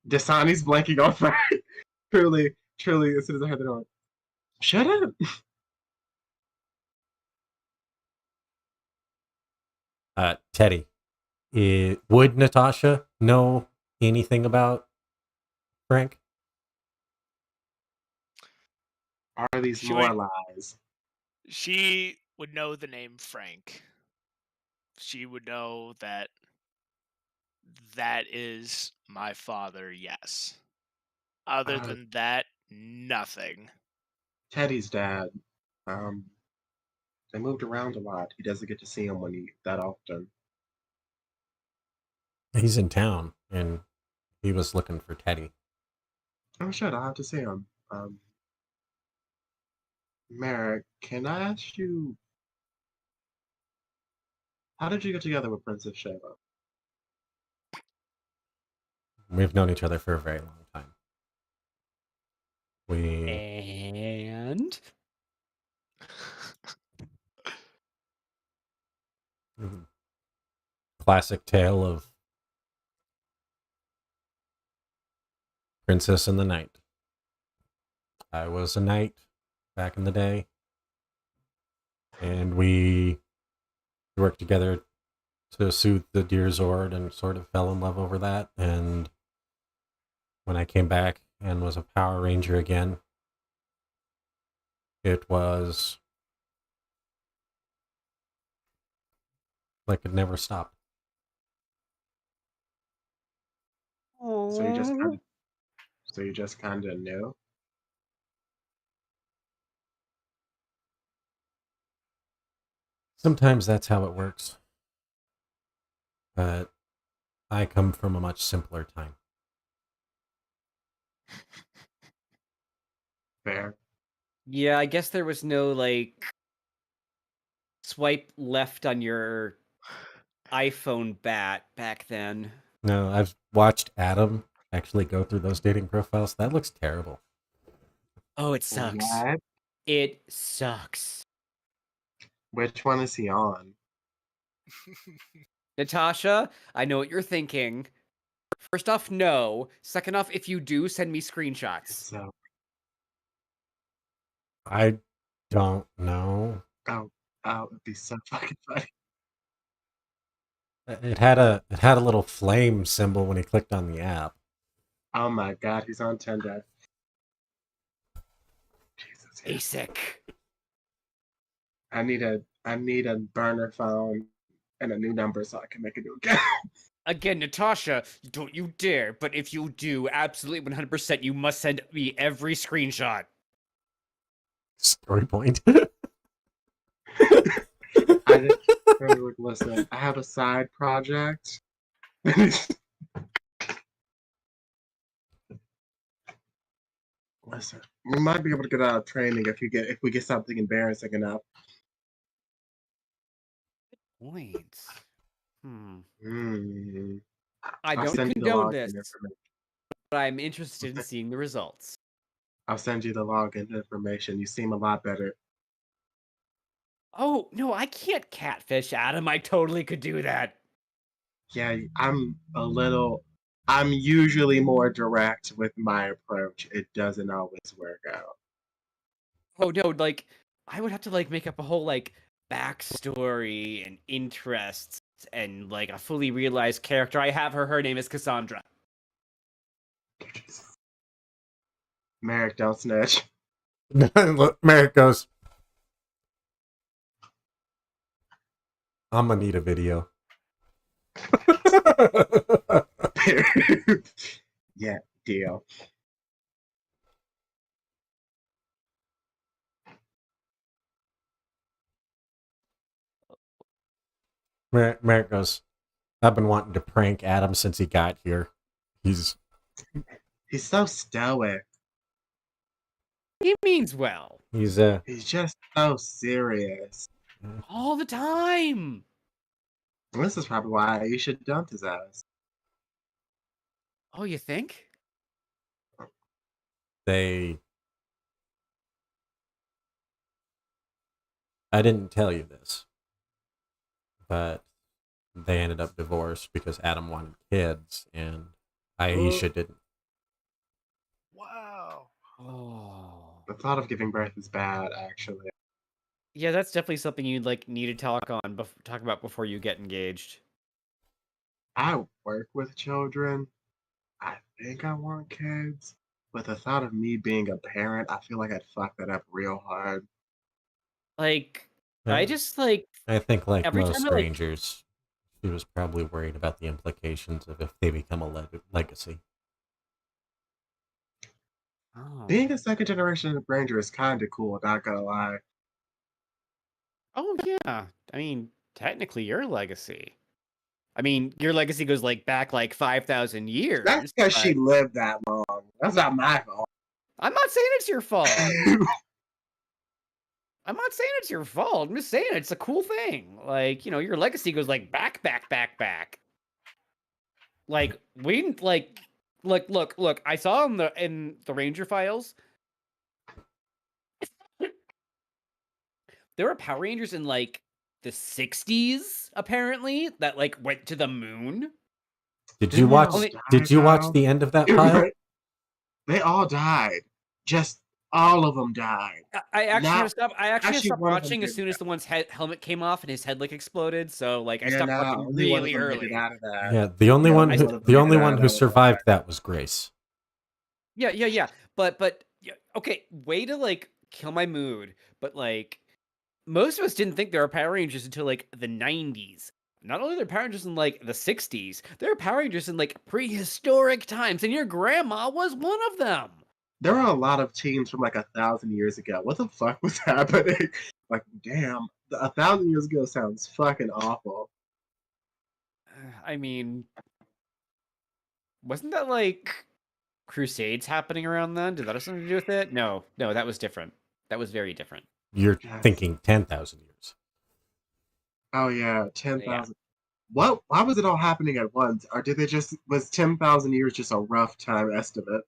S4: Dasani's blanking on fire. truly, as soon as I heard the door. Shut up.
S1: Teddy, would Natasha know anything about Frank?
S4: Are these
S6: She
S4: more
S6: would
S4: lies?
S6: she would know the name Frank. She would know that that is my father, yes. Other
S4: Uh,
S6: than that, nothing.
S4: Teddy's dad. They moved around a lot. He doesn't get to see him that often.
S1: He's in town, and he was looking for Teddy.
S4: Oh shit, I'll have to see him. Merrick, can I ask you, how did you get together with Princess Shayla?
S1: We've known each other for a very long time.
S5: And
S1: Classic tale of Princess and the Knight. I was a knight back in the day, and we worked together to soothe the Deer Zord and sort of fell in love over that. And when I came back and was a Power Ranger again, it was like it never stopped.
S4: So you just kind of, knew.
S1: Sometimes that's how it works. But I come from a much simpler time.
S4: Fair.
S5: Yeah, I guess there was no like swipe left on your iPhone back then.
S1: No, I've watched Adam actually go through those dating profiles. That looks terrible.
S5: Oh, it sucks.
S4: What?
S5: It sucks.
S4: Which one is he on?
S5: Natasha, I know what you're thinking. First off, no. Second off, if you do, send me screenshots.
S4: So,
S1: I don't know.
S4: oh, it'd be so fucking funny.
S1: It had a little flame symbol when he clicked on the app.
S4: Oh my god, he's on Tinder. Jesus.
S5: Basic.
S4: I need a burner phone and a new number so I can make a new account.
S5: Again, Natasha, don't you dare. But if you do, absolutely 100%, you must send me every screenshot.
S1: Story point.
S4: Listen, I have a side project. Listen, we might be able to get out of training if we get something embarrassing enough.
S5: Points.
S4: Mm.
S5: I
S4: I'll
S5: don't
S4: send you the
S5: condone
S4: login
S5: this,
S4: information.
S5: but I'm interested in seeing the results.
S4: I'll send you the login information. You seem a lot better.
S5: Oh, no, I can't catfish Adam. I totally could do that.
S4: Yeah, I'm usually more direct with my approach. It doesn't always work out.
S5: Oh, no, like, I would have to, like, make up a whole, like, backstory and interests and, like, a fully realized character. I have her. Her name is Cassandra.
S4: Merrick, don't snitch.
S1: Look, Merrick goes, I'm gonna need a video.
S4: Yeah, deal.
S1: Merrick goes, I've been wanting to prank Adam since he got here. He's
S4: so stoic.
S5: He means well.
S1: He's
S4: just so serious.
S5: All the time.
S4: This is probably why you should dump his ass.
S5: Oh, you think?
S1: I didn't tell you this, but they ended up divorced because Adam wanted kids and Aisha didn't.
S3: Wow.
S5: Oh.
S4: The thought of giving birth is bad, actually.
S5: Yeah, that's definitely something you'd like need to talk about before you get engaged.
S4: I work with children. I think I want kids, but the thought of me being a parent, I feel like I'd fuck that up real hard.
S5: Like,
S1: Yeah.
S5: I just like
S1: I think like
S5: every
S1: most
S5: time I, like-
S1: strangers, she was probably worried about the implications of if they become a legacy.
S5: Oh.
S4: Being a second generation ranger is kind of cool, not gonna lie.
S5: Oh yeah. I mean, technically your legacy. I mean, your legacy goes like back like 5,000 years.
S4: That's because she lived that long. That's not my fault.
S5: I'm not saying it's your fault. I'm not saying it's your fault. I'm just saying it's a cool thing. Like, you know, your legacy goes like back. Like we like look. I saw in the Ranger files. There were Power Rangers in like the 60s apparently that like went to the moon.
S1: Did you watch the end of that file?
S4: They all died. Just all of them died.
S5: I actually had to stop. I actually
S4: actually,
S5: stopped
S4: one of them
S5: watching as
S4: didn't
S5: soon as the one's helmet came off and his head like exploded. So like I stopped watching
S4: only one of
S5: really
S4: them made
S5: early.
S4: it out of that.
S1: Yeah, the only
S4: Yeah,
S1: one
S4: I
S1: who,
S4: saw the
S1: the only
S4: video
S1: one
S4: that
S1: who
S4: was
S1: survived that was Grace.
S5: Yeah. But okay, way to like kill my mood. But like most of us didn't think there were Power Rangers until like the 90s. Not only are there Power Rangers in like the 60s, there are Power Rangers in like prehistoric times, and your grandma was one of them.
S4: There are a lot of teams from like 1,000 years ago. What the fuck was happening? Like, damn, 1,000 years ago sounds fucking awful.
S5: I mean, wasn't that like crusades happening around then? Did that have something to do with it? No, that was different. That was very different.
S1: You're
S4: Yes.
S1: thinking 10,000 years.
S4: Oh yeah, 10,000. What? Why was it all happening at once? Or did they just was 10,000 years just a rough time estimate?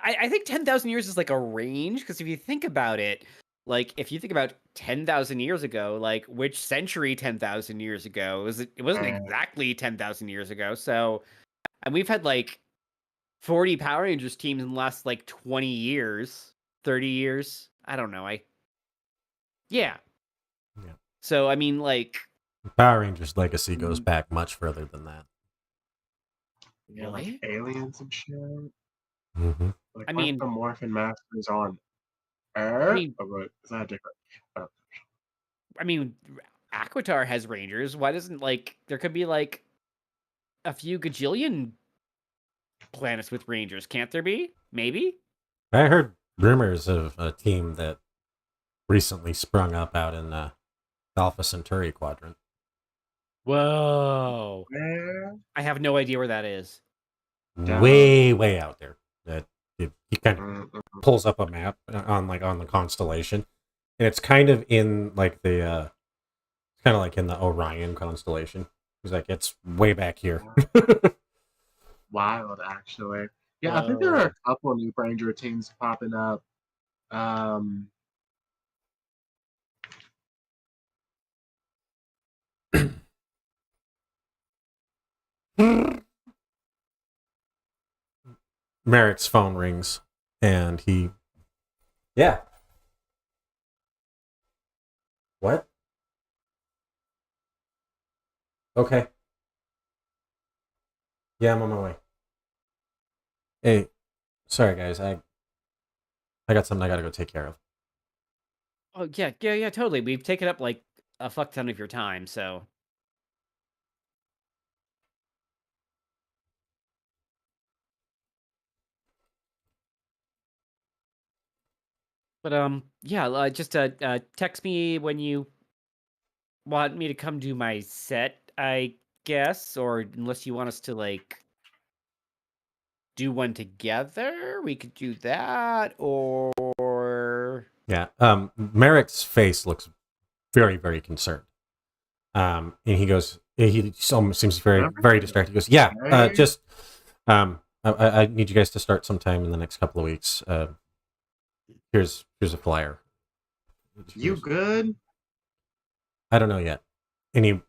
S5: I think 10,000 years is like a range, because if you think about it, like if you think about 10,000 years ago, like which century 10,000 years ago? It wasn't exactly 10,000 years ago. So, and we've had like 40 Power Rangers teams in the last like 20 years, 30 years. I don't know. Yeah.
S1: Yeah.
S5: So, I mean, like,
S1: Power Rangers legacy goes back much further than that.
S4: Yeah, like
S5: Really?
S4: aliens and shit.
S1: Mm-hmm.
S4: Like,
S5: I
S4: weren't
S5: mean-
S4: the Morphin Masters on Earth?
S5: mean-
S4: Or what? Is that different?
S5: I mean, Aquitar has Rangers. Why doesn't, like, there could be like a few gajillion planets with Rangers, can't there be? Maybe?
S1: I heard rumors of a team that recently sprung up out in the Alpha Centauri quadrant.
S5: Whoa.
S4: Yeah.
S5: I have no idea where that is.
S4: Down.
S1: Way out there. That he kind of
S4: Mm-mm.
S1: pulls up a map on the constellation, and it's kind of in like the kind of like in the Orion constellation. He's like, it's way back here.
S4: Wild, actually. Yeah, I think there are
S5: Whoa.
S4: a couple new Ranger teams popping up.
S1: Merrick's phone rings, and yeah. What? Okay. Yeah, I'm on my way. Hey, sorry guys, I got something I gotta go take care of.
S5: Oh, yeah, totally. We've taken up like a fuck ton of your time, so. But yeah, just text me when you want me to come do my set, I guess, or unless you want us to like do one together, we could do that, or
S1: Yeah. Merrick's face looks very, very concerned. And he goes, he seems very distracted. He goes, yeah, just I need you guys to start sometime in the next couple of weeks. Here's a flyer.
S4: You good?
S1: I don't know yet. And he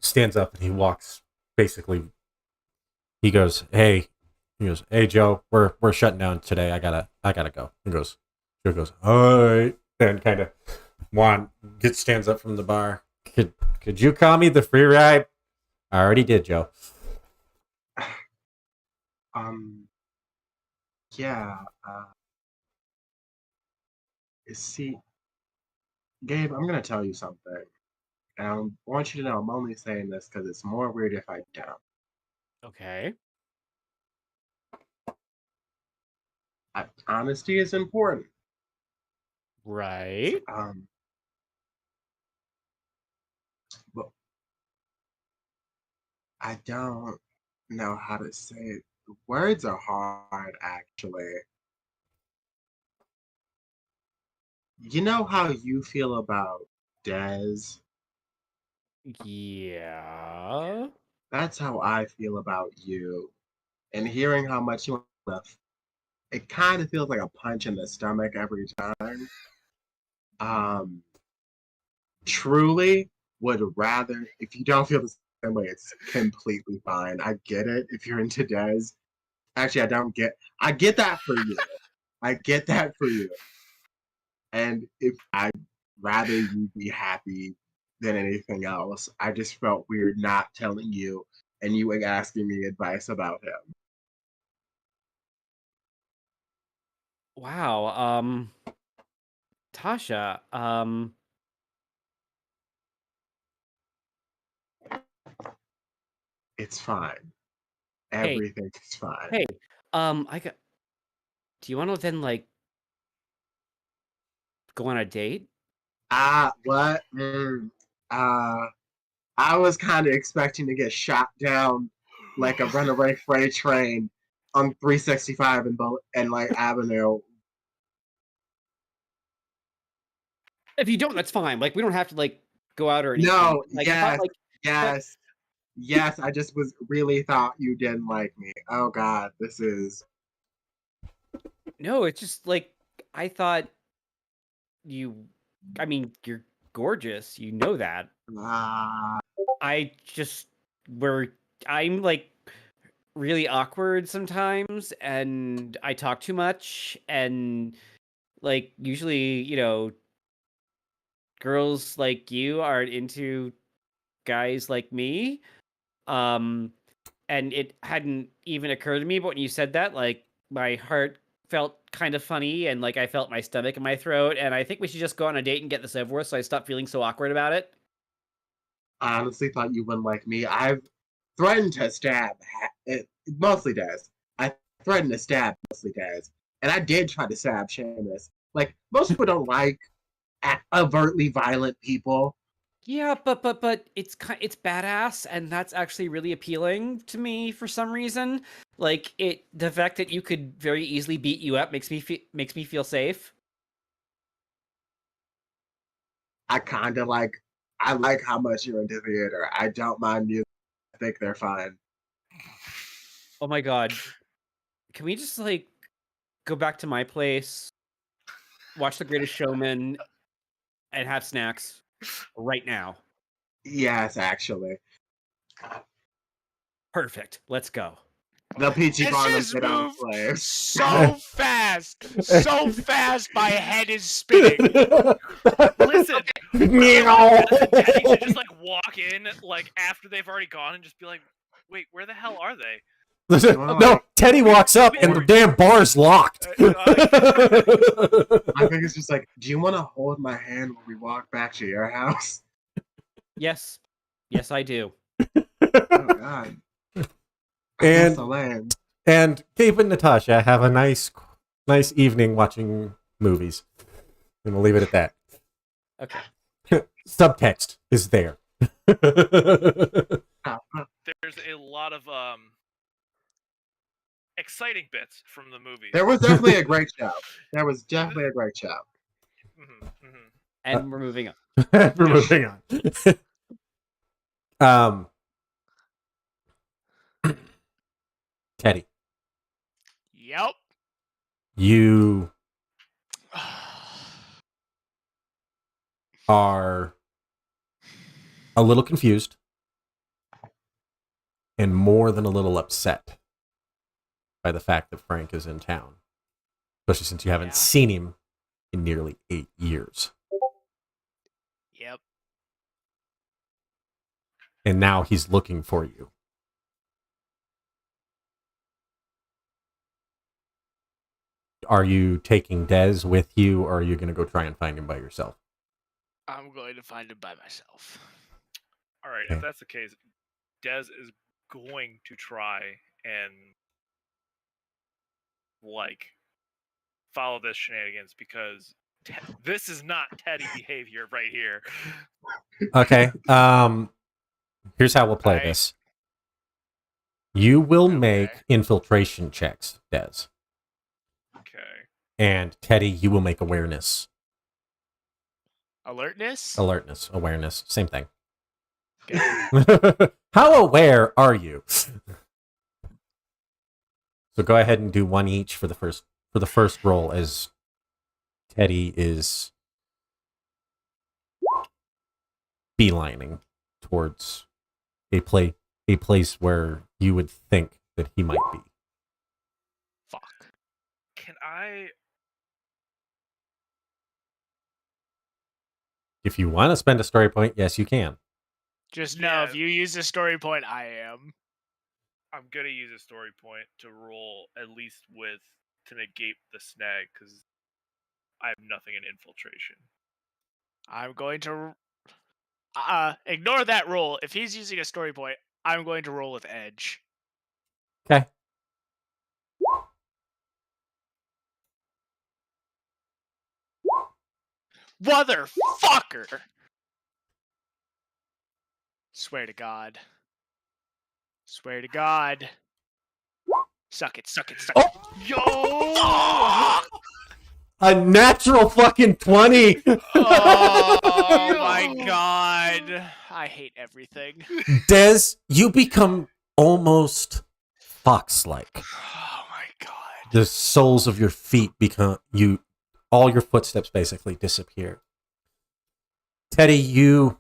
S1: stands up and he walks, basically. He goes, hey Joe, we're shutting down today. I gotta go. Joe goes, all right. And kind of stands up from the bar. Could you call me the free ride? I already did, Joe.
S4: Yeah. See, Gabe, I'm gonna tell you something. And I want you to know I'm only saying this because it's more weird if I don't.
S5: okay.
S4: Honesty is important.
S5: Right.
S4: But I don't know how to say it. The words are hard, actually. You know how you feel about Dez?
S5: Yeah.
S4: That's how I feel about you. And hearing how much you love, it kind of feels like a punch in the stomach every time. Truly would rather, if you don't feel the same way, it's completely fine. I get it if you're into Dez. Actually, I get that for you. I get that for you. And if I'd rather you be happy than anything else, I just felt weird not telling you and you asking me advice about him.
S5: Wow. Tasha,
S4: It's fine.
S5: Hey.
S4: Everything is fine.
S5: Hey, do you want to then like go on a date?
S4: What? I was kind of expecting to get shot down like a runaway freight train on 365 and like Avenue.
S5: If you don't, that's fine. Like we don't have to like go out or anything.
S4: No,
S5: Like I thought,
S4: yes. I just really thought you didn't like me. Oh God, this is.
S5: no, it's just like I thought you. I mean, you're gorgeous. You know that.
S4: Ah,
S5: I just I'm like really awkward sometimes, and I talk too much, and like usually, girls like you aren't into guys like me. And it hadn't even occurred to me, but when you said that, like my heart felt kind of funny, and like I felt my stomach in my throat, and I think we should just go on a date and get this over with, so I stop feeling so awkward about it.
S4: I honestly thought you wouldn't like me. I've threatened to stab mostly Des. I threatened to stab mostly Des, and I did try to stab Seamus. Like most people don't like overtly violent people.
S5: Yeah, but it's badass, and that's actually really appealing to me for some reason. Like the fact that you could very easily beat you up makes me feel safe.
S4: I kind of like. I like how much you're into theater. I don't mind music. I think they're fun.
S5: Oh my god, can we just like go back to my place, watch The Greatest Showman, and have snacks right now?
S4: Yes, actually.
S5: Perfect. Let's go.
S4: The Peachy
S6: This
S4: Farnham
S6: has
S4: get on
S6: moved
S4: slaves.
S6: so fast. My head is spinning.
S3: Listen,
S1: Meow.
S3: Teddy should just like walk in like after they've already gone and just be like, "Wait, where the hell are they?"
S1: Listen, no, Teddy walks up and the damn bar's locked.
S4: I think it's just like, do you want to hold my hand when we walk back to your house?
S5: Yes, I do.
S4: Oh God.
S1: And Gabe and Natasha have a nice evening watching movies. And we'll leave it at that.
S5: Okay.
S1: Subtext is there.
S3: There's a lot of exciting bits from the movie.
S4: There was definitely a great show.
S5: And we're moving on.
S1: We're moving on. Teddy,
S6: Yep.
S1: you are a little confused and more than a little upset by the fact that Frank is in town, especially since you haven't seen him in nearly 8 years.
S6: Yep.
S1: And now he's looking for you. Are you taking Dez with you, or are you going to go try and find him by yourself?
S6: I'm going to find him by myself.
S3: All right,
S1: Okay.
S3: if that's the case, Dez is going to try and like follow this shenanigans because this is not Teddy behavior right here.
S1: Okay. Here's how we'll play this. You will make infiltration checks, Dez.
S3: Okay.
S1: And Teddy, you will make awareness.
S6: Alertness?
S1: Awareness, same thing.
S6: Okay.
S1: How aware are you? So go ahead and do one each for the first roll as Teddy is beelining towards a place where you would think that he might be.
S6: Fuck.
S3: Can I?
S1: If you want to spend a story point, yes, you can.
S6: Just know if you use a story point, I am.
S3: I'm gonna use a story point to roll at least to negate the snag because I have nothing in infiltration.
S6: I'm going to ignore that roll. If he's using a story point, I'm going to roll with edge.
S1: Okay.
S6: Motherfucker! Swear to God. Suck it.
S1: Oh!
S3: Yo!
S1: A natural fucking 20.
S6: Oh my god. I hate everything.
S1: Des, you become almost fox-like.
S6: Oh my god.
S1: The soles of your feet become all your footsteps basically disappear. Teddy, you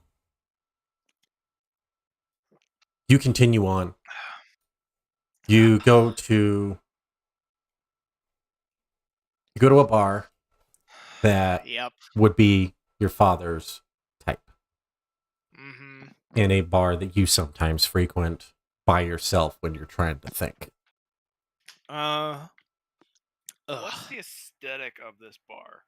S1: continue on. You go to a bar that
S6: Yep.
S1: would be your father's type.
S6: Mm-hmm.
S1: In a bar that you sometimes frequent by yourself when you're trying to think.
S3: What's
S6: Ugh.
S3: the aesthetic of this bar?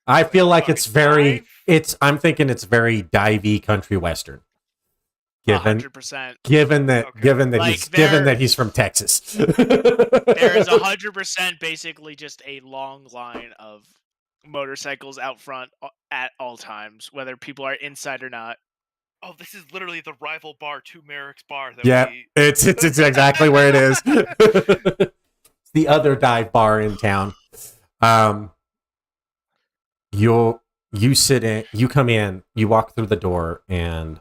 S1: I feel like
S3: fucking
S1: it's very
S3: dive?
S1: I'm thinking it's very divey country western. Given
S6: 100%.
S1: given that
S3: Okay.
S1: given that
S6: Like,
S1: he's given
S6: there-
S1: that he's from Texas.
S6: There is 100% basically just a long line of motorcycles out front at all times, whether people are inside or not.
S3: Oh, this is literally the rival bar to Merrick's bar that
S1: Yeah,
S3: we...
S1: it's exactly where it is. It's the other dive bar in town. You come in, you walk through the door, and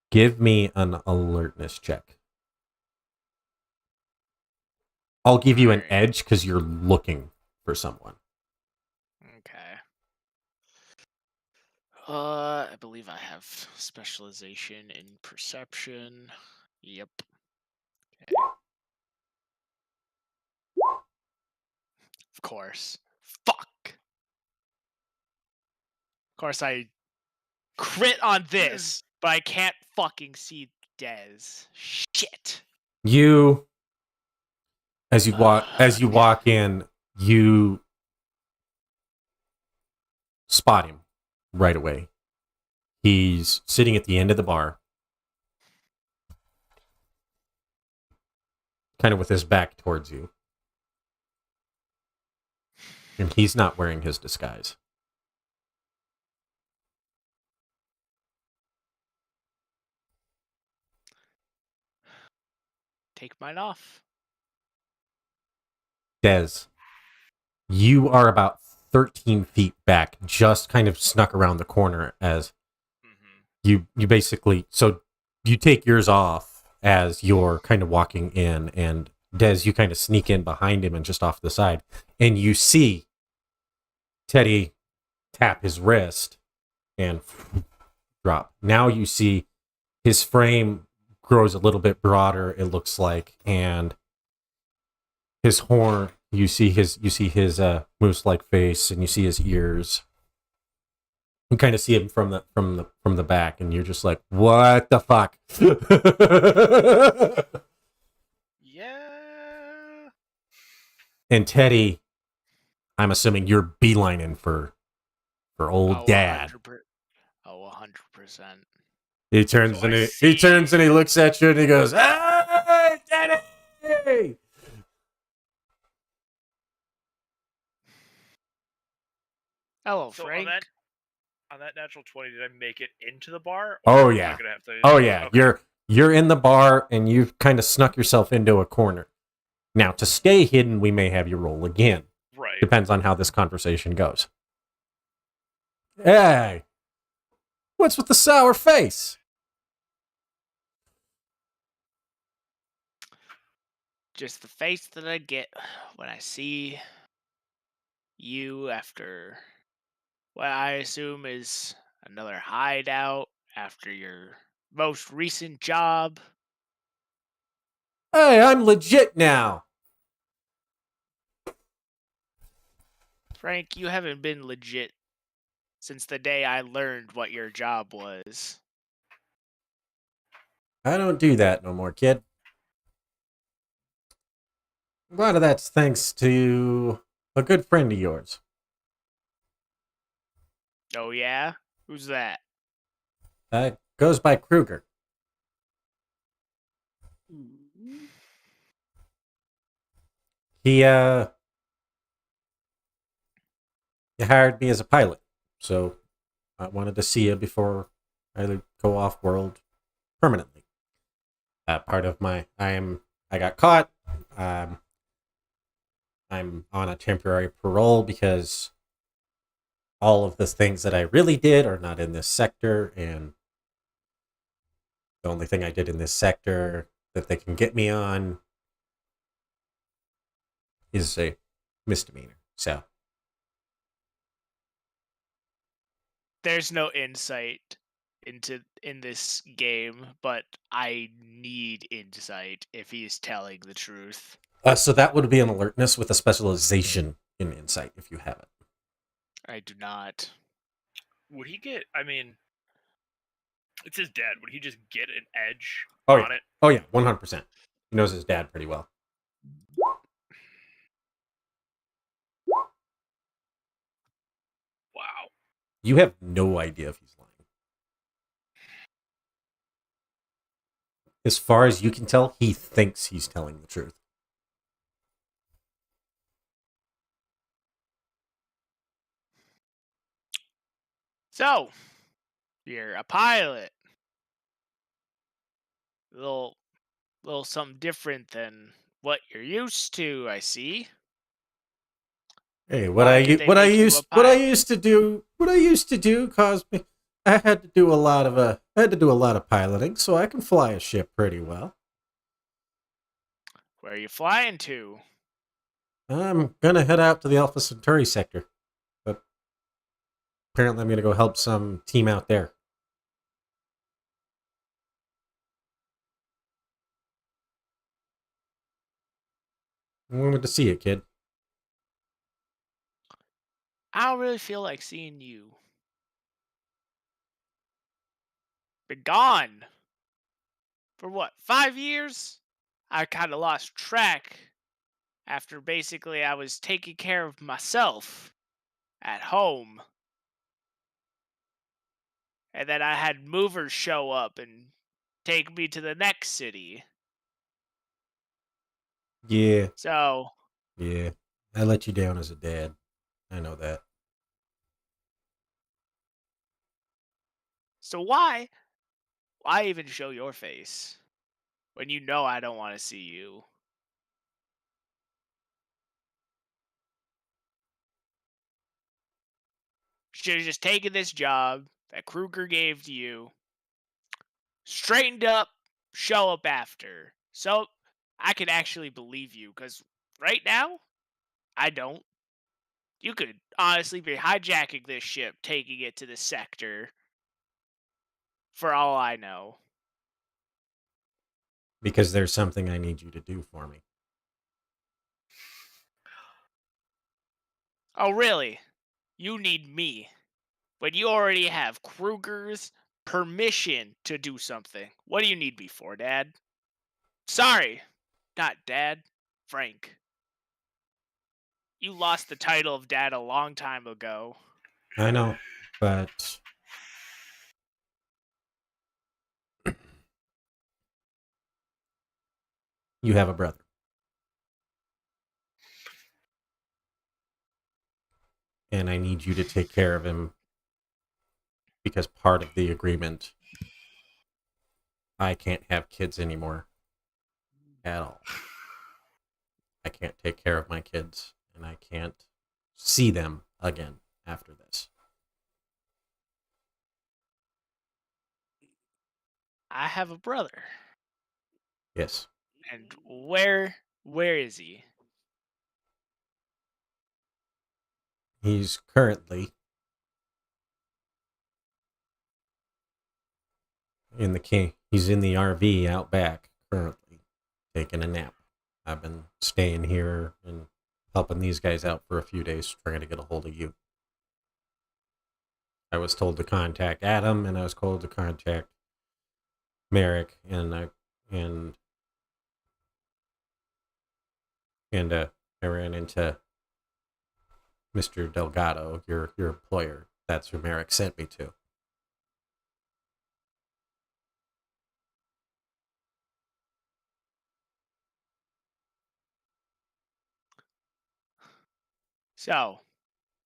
S1: give me an alertness check. I'll give you an
S6: Alright.
S1: edge because you're looking for someone.
S6: Okay. I believe I have specialization in perception. Yep. Okay. Of course. Fuck. Of course, I crit on this, but I can't fucking see Dez. Shit.
S1: You, as you walk in, you spot him right away. He's sitting at the end of the bar, kind of with his back towards you. And he's not wearing his disguise.
S6: Take mine off.
S1: Dez, you are about 13 feet back, just kind of snuck around the corner as you basically, so you take yours off as you're kind of walking in, and Dez, you kind of sneak in behind him and just off the side, and you see Teddy tap his wrist and drop. Now you see his frame grows a little bit broader, it looks like, and his horn, you see his moose-like face, and you see his ears. You kind of see him from the back, and you're just like, what the fuck?
S3: Yeah.
S1: And Teddy, I'm assuming you're beelining for old dad.
S6: 100%.
S1: He turns
S3: So
S1: and
S3: I
S1: he turns and he looks at you and he goes, "Hey, Teddy!"
S6: Hello,
S3: So
S6: Frank.
S3: on that natural 20, did I make it into the bar?
S1: Oh,
S3: Or am I
S1: yeah.
S3: gonna have to...
S1: Oh yeah,
S3: Okay.
S1: you're in the bar and you've kind of snuck yourself into a corner. Now to stay hidden, we may have you roll again.
S3: Right.
S1: Depends on how this conversation goes. Hey, what's with the sour face?
S6: Just the face that I get when I see you after what I assume is another hideout after your most recent job.
S1: Hey, I'm legit now.
S6: Frank, you haven't been legit since the day I learned what your job was.
S1: I don't do that no more, kid. A lot of that's thanks to a good friend of yours.
S6: Oh, yeah? Who's that?
S1: Goes by Kruger. He hired me as a pilot, so I wanted to see you before I go off world permanently. part of my I got caught. Um, I'm on a temporary parole because all of the things that I really did are not in this sector, and the only thing I did in this sector that they can get me on is a misdemeanor. So
S6: There's no insight in this game, but I need insight if he's telling the truth.
S1: so that would be an alertness with a specialization in insight if you have it.
S6: I do not.
S3: Would he get? I mean, it's his dad. Would he just get an edge
S1: Oh
S3: on
S1: yeah.
S3: it?
S1: Oh yeah, 100%. He knows his dad pretty well.
S3: Wow.
S1: You have no idea if he's lying. As far as you can tell, he thinks he's telling the truth.
S6: So, you're a pilot. Little something different than what you're used to, I see.
S1: Hey,
S6: Why did they make you a
S1: what I
S6: pilot?
S1: used to do caused me. I had to do a lot of piloting, so I can fly a ship pretty well.
S6: Where are you flying to?
S1: I'm gonna head out to the Alpha Centauri sector, but apparently I'm gonna go help some team out there. I wanted to see it, kid.
S6: I don't really feel like seeing you. Been gone. For what, 5 years? I kind of lost track after basically I was taking care of myself at home. And then I had movers show up and take me to the next city.
S1: Yeah,
S6: So,
S1: yeah. I let you down as a dad. I know that.
S6: so why even show your face when you know I don't want to see you? Should have just taken this job that Kruger gave to you, straightened up, show up after. So I could actually believe you, because right now, I don't. You could honestly be hijacking this ship, taking it to the sector, for all I know.
S1: Because there's something I need you to do for me.
S6: Oh, really? You need me, but you already have Kruger's permission to do something. What do you need me for, Dad? Sorry, not Dad. Frank. You lost the title of Dad a long time ago.
S1: I know, but you have a brother. And I need you to take care of him because part of the agreement, I can't have kids anymore at all. I can't take care of my kids, and I can't see them again after this.
S6: I have a brother.
S1: Yes,
S6: And where is he?
S1: he's currently he's in the RV out back currently taking a nap. I've been staying here and helping these guys out for a few days trying to get a hold of you. I was told to contact Adam, and I was told to contact Merrick, and I ran into Mr. Delgado, your employer. That's who Merrick sent me to.
S6: So,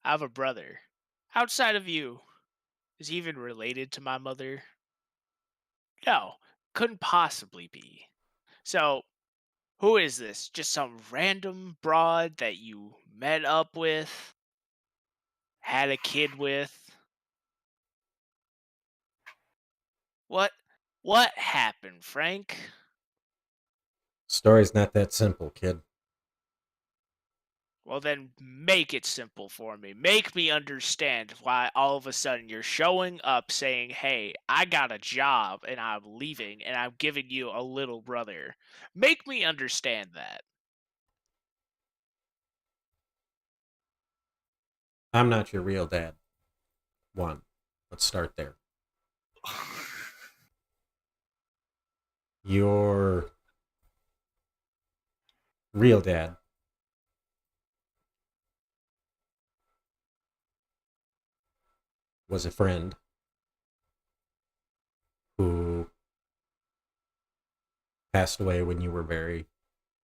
S6: I have a brother. Outside of you, is he even related to my mother? No, couldn't possibly be. So, who is this? Just some random broad that you met up with, had a kid with? What what happened, Frank?
S1: Story's not that simple, kid.
S6: Well, then make it simple for me. Make me understand why all of a sudden you're showing up saying, "Hey, I got a job and I'm leaving and I'm giving you a little brother." Make me understand that.
S1: I'm not your real dad. One. Let's start there. Your real dad was a friend who passed away when you were very,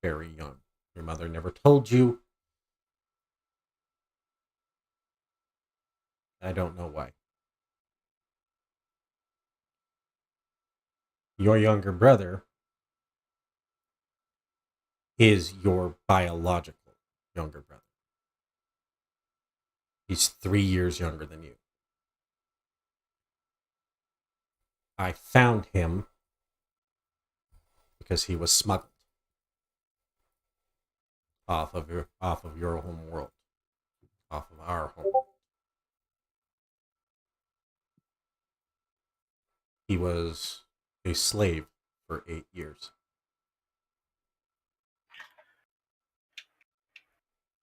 S1: very young. Your mother never told you. I don't know why. Your younger brother is your biological younger brother. He's 3 years younger than you. I found him because he was smuggled off of your home world, off of our home world. He was a slave for 8 years.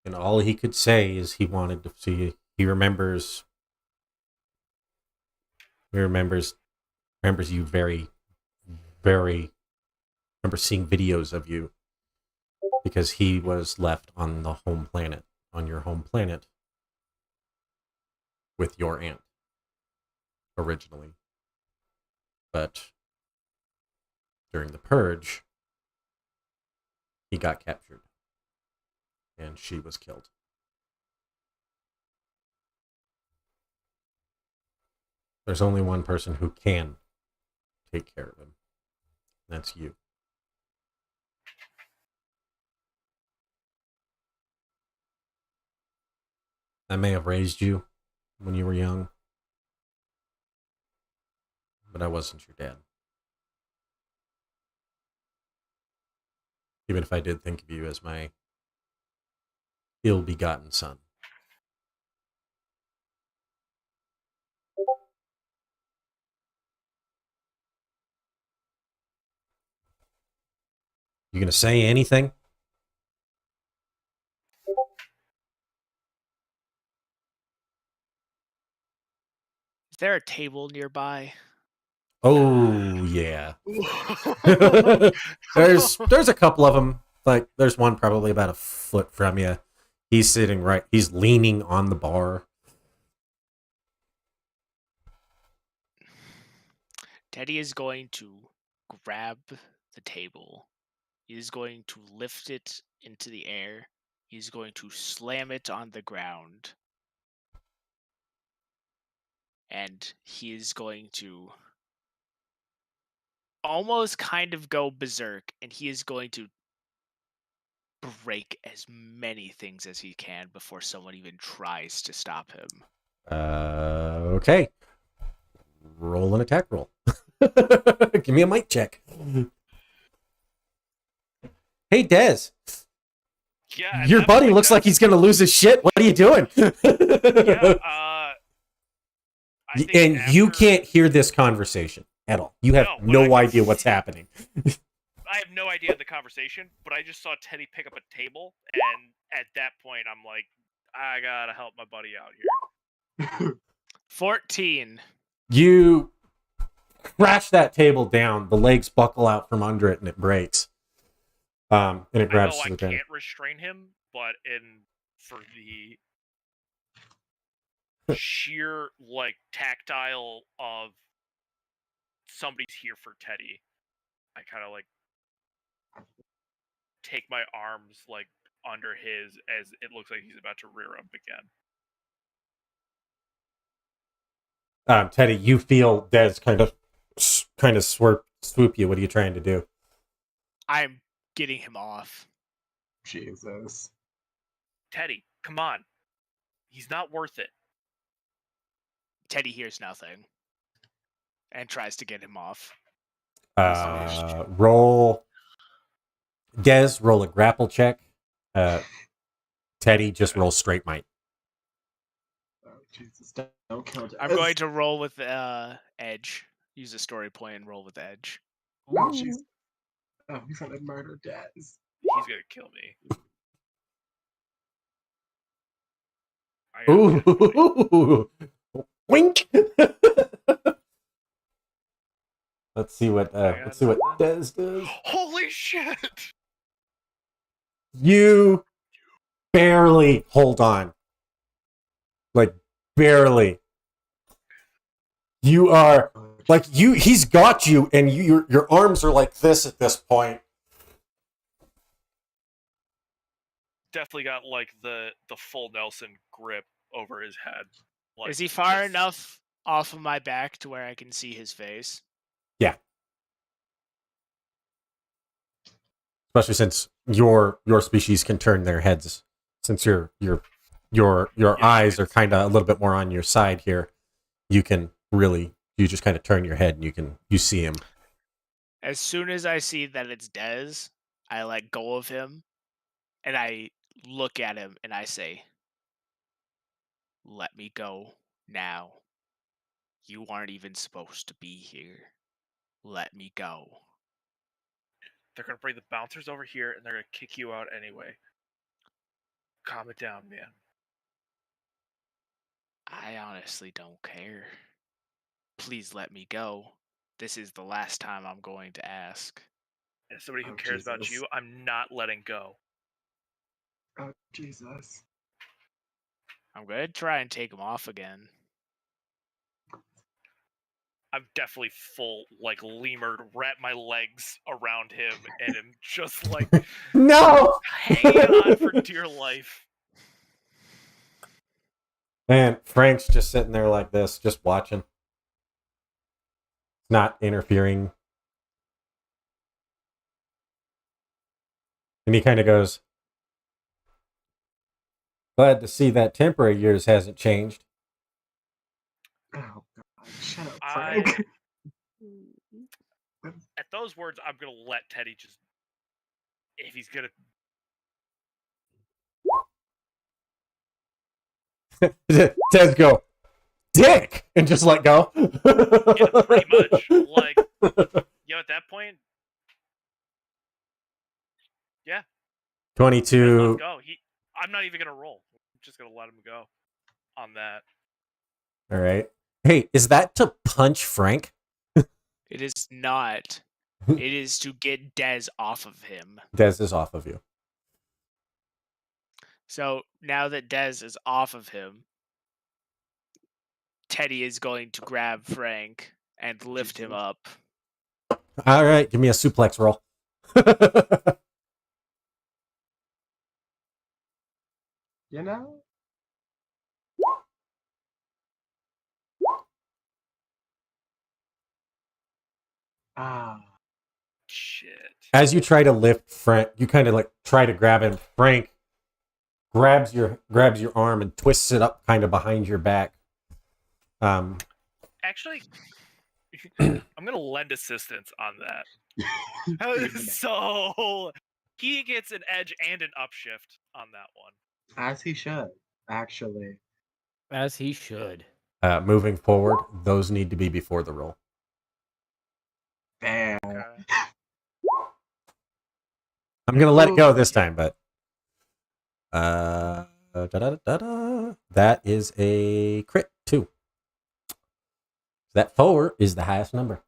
S1: And all he could say is he wanted to see. He remembers you very, very. Remember seeing videos of you because he was left on the home planet, on your home planet, with your aunt originally. But during the purge, he got captured and she was killed. There's only one person who can take care of him. That's you. I may have raised you when you were young, but I wasn't your dad. Even if I did think of you as my ill-begotten son. You gonna say anything?
S6: Is there a table nearby?
S1: Oh yeah. there's a couple of them. Like there's one probably about a foot from you. He's sitting right. He's leaning on the bar.
S6: Teddy is going to grab the table. He is going to lift it into the air. He's going to slam it on the ground. And he is going to almost kind of go berserk. And he is going to break as many things as he can before someone even tries to stop him.
S1: Okay. Roll an attack roll. Give me a mic check. Hey, Dez.
S3: Yeah,
S1: Your buddy looks like he's gonna lose his shit. What are you doing? And you can't hear this conversation at all. You have no idea what's happening.
S3: I have no idea the conversation, but I just saw Teddy pick up a table, and at that point, I'm like, I gotta help my buddy out here.
S6: 14.
S1: You crash that table down. The legs buckle out from under it, and it breaks. And it grabs
S3: I know
S1: to the
S3: I can't restrain him, but for the sheer tactile of somebody's here for Teddy, I kind of take my arms under his as it looks like he's about to rear up again.
S1: Teddy, you feel Dez kind of swoop you. What are you trying to do?
S6: I'm getting him off.
S4: Jesus.
S3: Teddy, come on. He's not worth it.
S6: Teddy hears nothing and tries to get him off.
S1: Roll. Des, roll a grapple check. Teddy, just roll straight might.
S4: Oh, Jesus. Don't kill Des.
S6: I'm going to roll with edge. Use a story point and roll with edge.
S4: Oh, jeez. Oh, he's gonna murder Des.
S3: He's gonna kill me. I got a
S1: Ooh. Wink. Let's see what Des does.
S3: Holy shit!
S1: You barely hold on. Like barely. You are like he's got you and your arms are like this at this point.
S3: Definitely got like the full Nelson grip over his head. Like,
S6: Is he far
S3: just-
S6: enough off of my back to where I can see his face?
S1: Yeah. Especially since your species can turn their heads, since your eyes are kind of a little bit more on your side here, you just kind of turn your head and you see him.
S6: As soon as I see that it's Dez, I let go of him and I look at him and I say, "Let me go now. You aren't even supposed to be here. Let me go."
S3: They're gonna bring the bouncers over here and they're gonna kick you out anyway. Calm it down, man.
S6: I honestly don't care. Please let me go. This is the last time I'm going to ask.
S3: And as somebody who
S4: Oh,
S3: cares about
S4: Jesus.
S3: you, I'm not letting go.
S4: Oh, Jesus.
S6: I'm going to try and take him off again.
S3: I'm definitely full, like, lemur, wrap my legs around him, and am just, like,
S1: No!
S3: hanging on for dear life.
S1: And Frank's just sitting there like this, just watching. Not interfering. And he kind of goes, "Glad to see that temper of yours hasn't changed."
S4: Oh, God. Shut up,
S3: I-
S4: Frank.
S3: At those words, I'm gonna let Teddy just... If he's gonna...
S1: Says go, "Dick!" and just let go.
S3: Yeah, pretty much. Like, at that point... Yeah.
S1: 22.
S3: Let's go. I'm not even gonna roll. I'm just gonna let him go on that.
S1: All right. Hey, is that to punch Frank?
S6: It is not. It is to get Dez off of him.
S1: Dez is off of you.
S6: So now that Dez is off of him, Teddy is going to grab Frank and lift him
S4: Jesus.
S6: up.
S1: All right, give me a suplex roll.
S4: You know? Ah.
S3: Shit.
S1: As you try to lift Frank, you kind of like try to grab him. Frank grabs your arm and twists it up kind of behind your back.
S3: Actually, I'm gonna lend assistance on that. So he gets an edge and an upshift on that one.
S4: As he should, actually.
S5: As he should.
S1: Moving forward, those need to be before the roll.
S4: Bam.
S1: I'm gonna let it go this time, but that is a crit 2. That 4 is the highest number.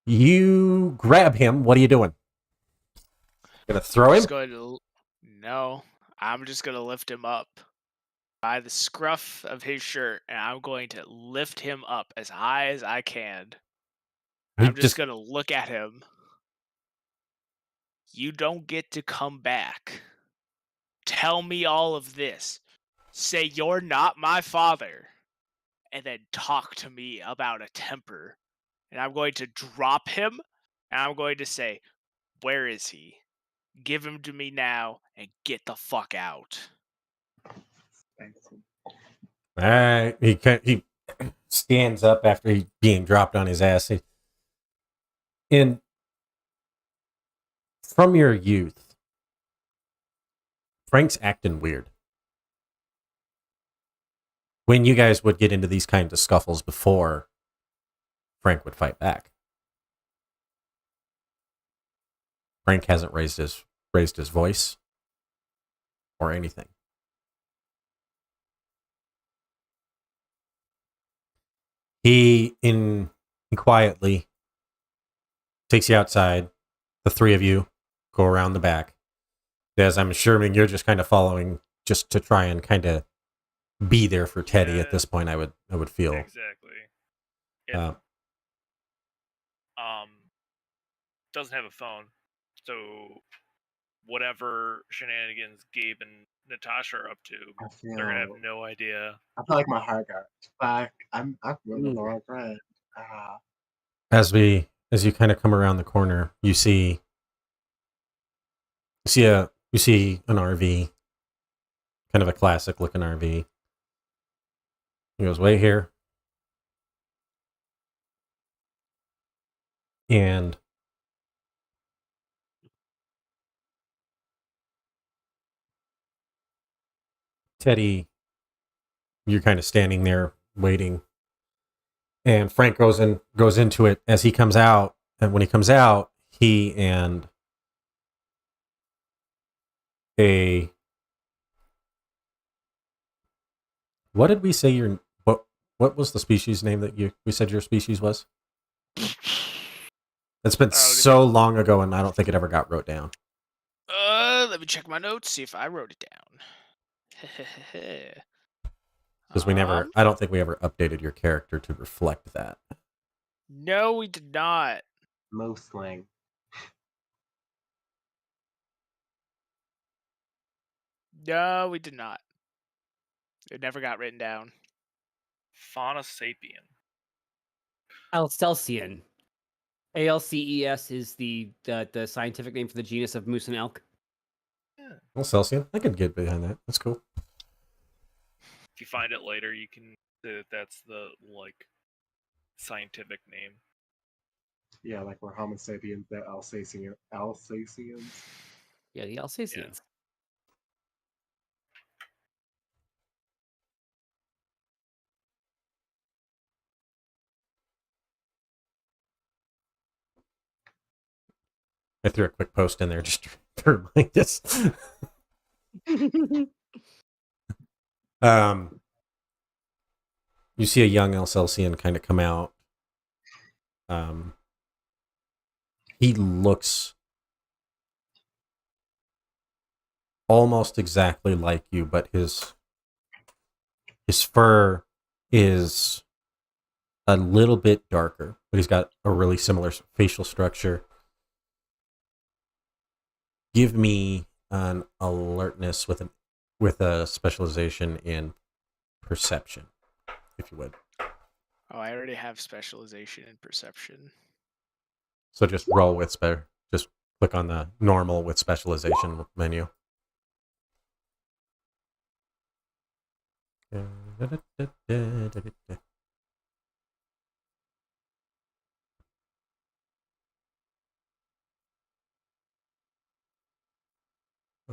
S1: You grab him. What are you doing? Gonna throw him?
S6: No, I'm just going to lift him up by the scruff of his shirt, and I'm going to lift him up as high as I can. I'm just going to look at him. You don't get to come back. Tell me all of this. Say you're not my father. And then talk to me about a temper. And I'm going to drop him And I'm going to say, where is he? Give him to me now and get the fuck out.
S1: All right. He stands up after he being dropped on his ass. And from your youth, Frank's acting weird. When you guys would get into these kinds of scuffles before, Frank would fight back. Frank hasn't raised his voice or anything. He quietly takes you outside. The three of you go around the back. As I'm assuming you're just kind of following just to try and kind of be there for Teddy at this point, I would feel.
S3: Exactly. It, doesn't have a phone, so whatever shenanigans Gabe and Natasha are up to, they're gonna have no idea.
S4: I feel like my heart got back. I'm with the wrong friend.
S1: As you kind of come around the corner, you see an RV, kind of a classic looking RV. He goes, wait here. And Teddy, you're kind of standing there waiting. And Frank goes into it as he comes out. And when he comes out, he and what did we say what was the species name that we said your species was? It's been so long ago, and I don't think it ever got wrote down.
S6: Let me check my notes, see if I wrote it down.
S1: Because I don't think we ever updated your character to reflect that.
S6: No, we did not.
S4: Most slang.
S6: No, we did not. It never got written down.
S3: Fauna sapien.
S5: Alcelsian. ALCES is the scientific name for the genus of moose and elk.
S3: Yeah.
S1: Alcelsian. I could get behind that. That's cool.
S3: If you find it later, you can say that that's the scientific name.
S4: Yeah, like we're Homo sapiens, the Alsatians.
S5: Yeah, the Alsatians.
S1: I threw a quick post in there just to remind us. You see a young Alcelsian kind of come out. He looks almost exactly like you, but his fur is a little bit darker, but he's got a really similar facial structure. Give me an alertness with a specialization in perception, if you would.
S6: Oh, I already have specialization in perception.
S1: So just roll with just click on the normal with specialization menu. I'll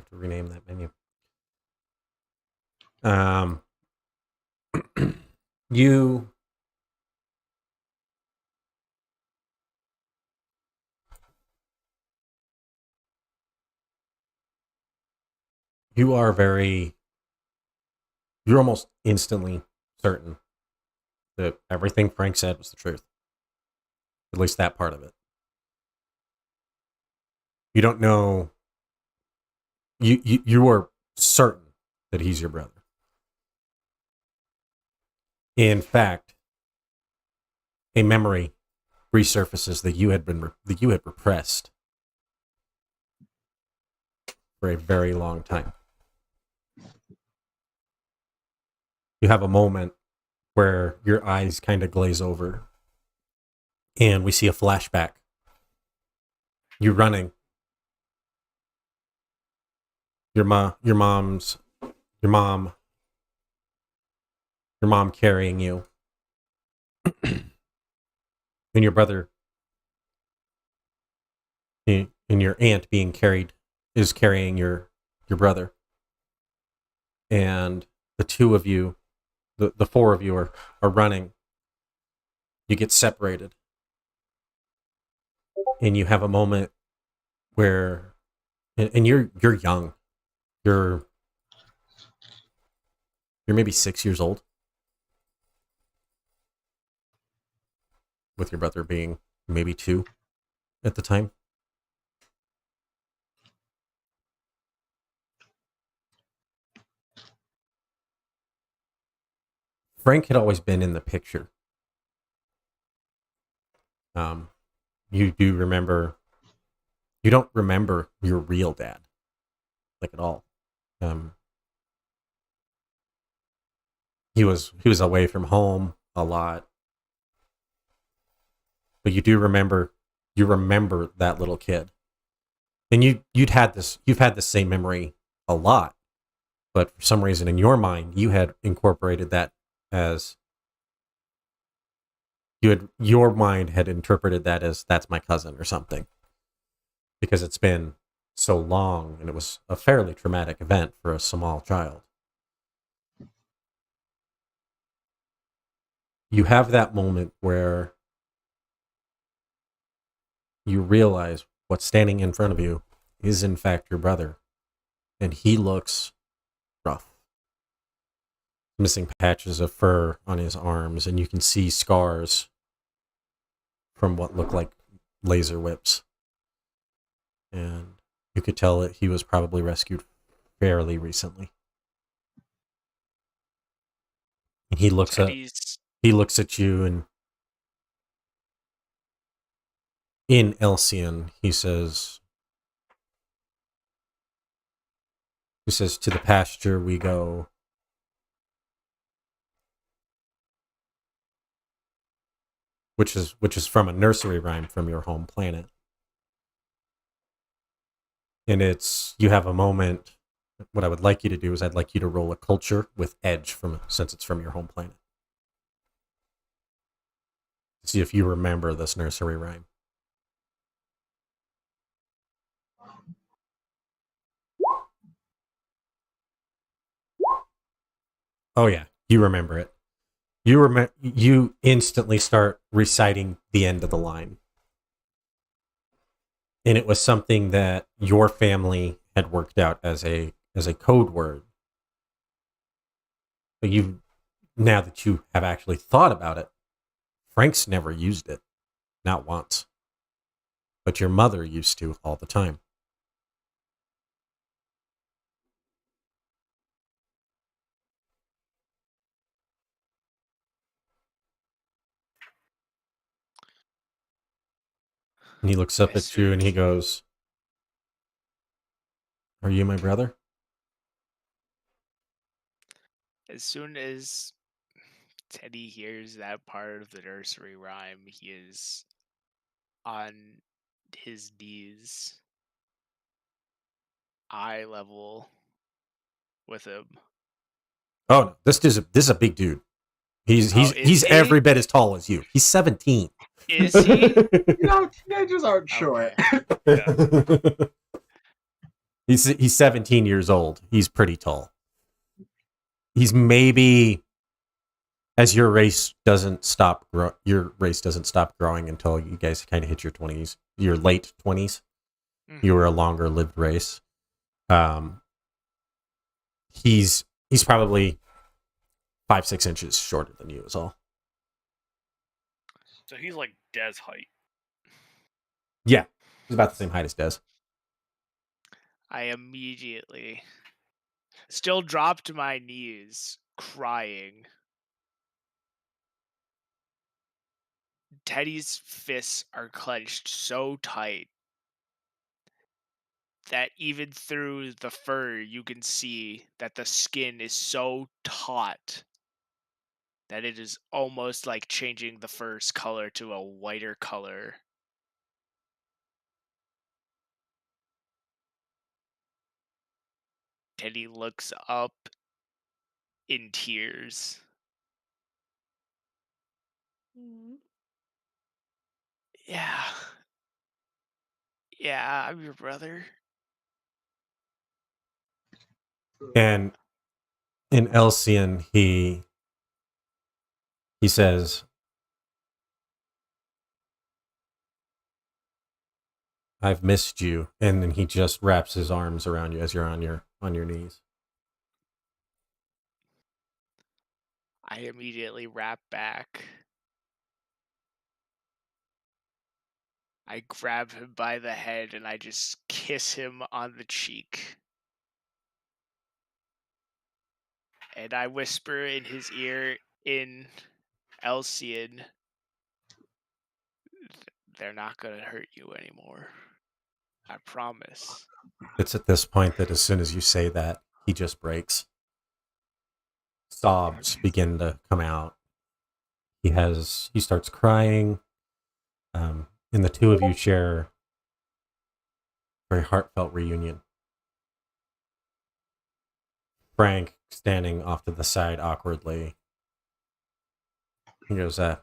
S1: have to rename that menu. You're almost instantly certain that everything Frank said was the truth. At least that part of it. You don't know. You are certain that he's your brother. In fact, a memory resurfaces that you had repressed for a very long time. You have a moment where your eyes kind of glaze over, and we see a flashback you running. Your mom carrying you, and your brother and your aunt is carrying your brother, and the two of you, the four of you are running. You get separated, and you have a moment where, and you're young, you're maybe 6 years old, with your brother being maybe 2 at the time. Frank had always been in the picture. You do remember. You don't remember your real dad, like at all. He was away from home a lot, but you do remember. You remember that little kid, and you've had the same memory a lot, but for some reason in your mind you had incorporated that as your mind had interpreted that as that's my cousin or something, because it's been so long and it was a fairly traumatic event for a small child. You have that moment where you realize what's standing in front of you is in fact your brother, and he looks rough. Missing patches of fur on his arms, and you can see scars from what look like laser whips. And you could tell that he was probably rescued fairly recently. And he looks at you, and in Elsian he says, to the pasture we go. Which is from a nursery rhyme from your home planet. And you have a moment. What I would like you to do is I'd like you to roll a culture with edge since it's from your home planet. See if you remember this nursery rhyme. Oh yeah, you remember it. You instantly start reciting the end of the line. And it was something that your family had worked out as a code word. But now that you have actually thought about it, Frank's never used it. Not once. But your mother used to all the time. And he looks up at you and he goes, "Are you my brother?"
S6: As soon as Teddy hears that part of the nursery rhyme, he is on his knees, eye level with him.
S1: Oh no, this is a big dude. He's every bit as tall as you. He's 17.
S6: Is he?
S4: Teenagers aren't short.
S6: Okay.
S1: He's 17 years old. He's pretty tall. He's maybe, as your race doesn't stop growing until you guys kind of hit your 20s, your late 20s.
S6: Mm-hmm.
S1: You were a longer lived race. He's probably 5-6 inches shorter than you is all.
S3: So he's like Des height.
S1: Yeah, he's about the same height as Des.
S6: I immediately still dropped to my knees, crying. Teddy's fists are clenched so tight that even through the fur, you can see that the skin is so taut that it is almost like changing the fur's color to a whiter color. Teddy looks up in tears. Yeah. Yeah, I'm your brother.
S1: And in Elsian, he says, "I've missed you," and then he just wraps his arms around you as you're on your knees.
S6: I immediately rap back. I grab him by the head and I just kiss him on the cheek. And I whisper in his ear in Elsian, they're not going to hurt you anymore. I promise.
S1: It's at this point that as soon as you say that, he just breaks. Sobs begin to come out. He starts crying. And the two of you share a very heartfelt reunion. Frank standing off to the side awkwardly. He goes, well,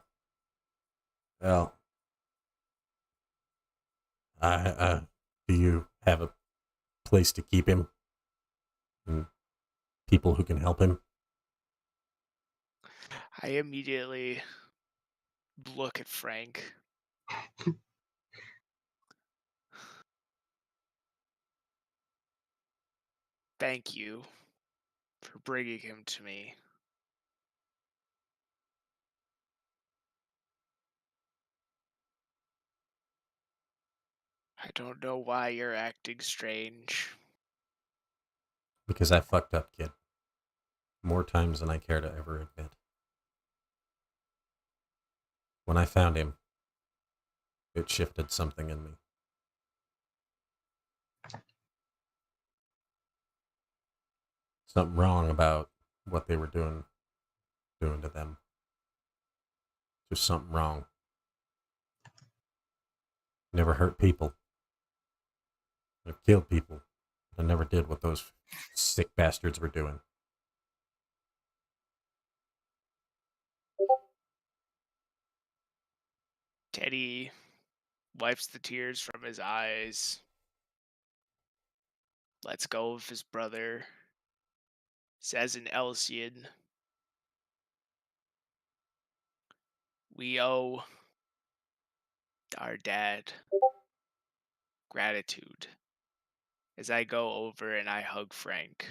S1: do you have a place to keep him? And people who can help him?
S6: I immediately look at Frank. Thank you for bringing him to me. I don't know why you're acting strange.
S1: Because I fucked up, kid. More times than I care to ever admit. When I found him, it shifted something in me. Something wrong about what they were doing to them. Just something wrong. Never hurt people. I've killed people. I never did what those sick bastards were doing.
S6: Teddy wipes the tears from his eyes, lets go of his brother, says in Elsian, we owe our dad gratitude. As I go over and I hug Frank.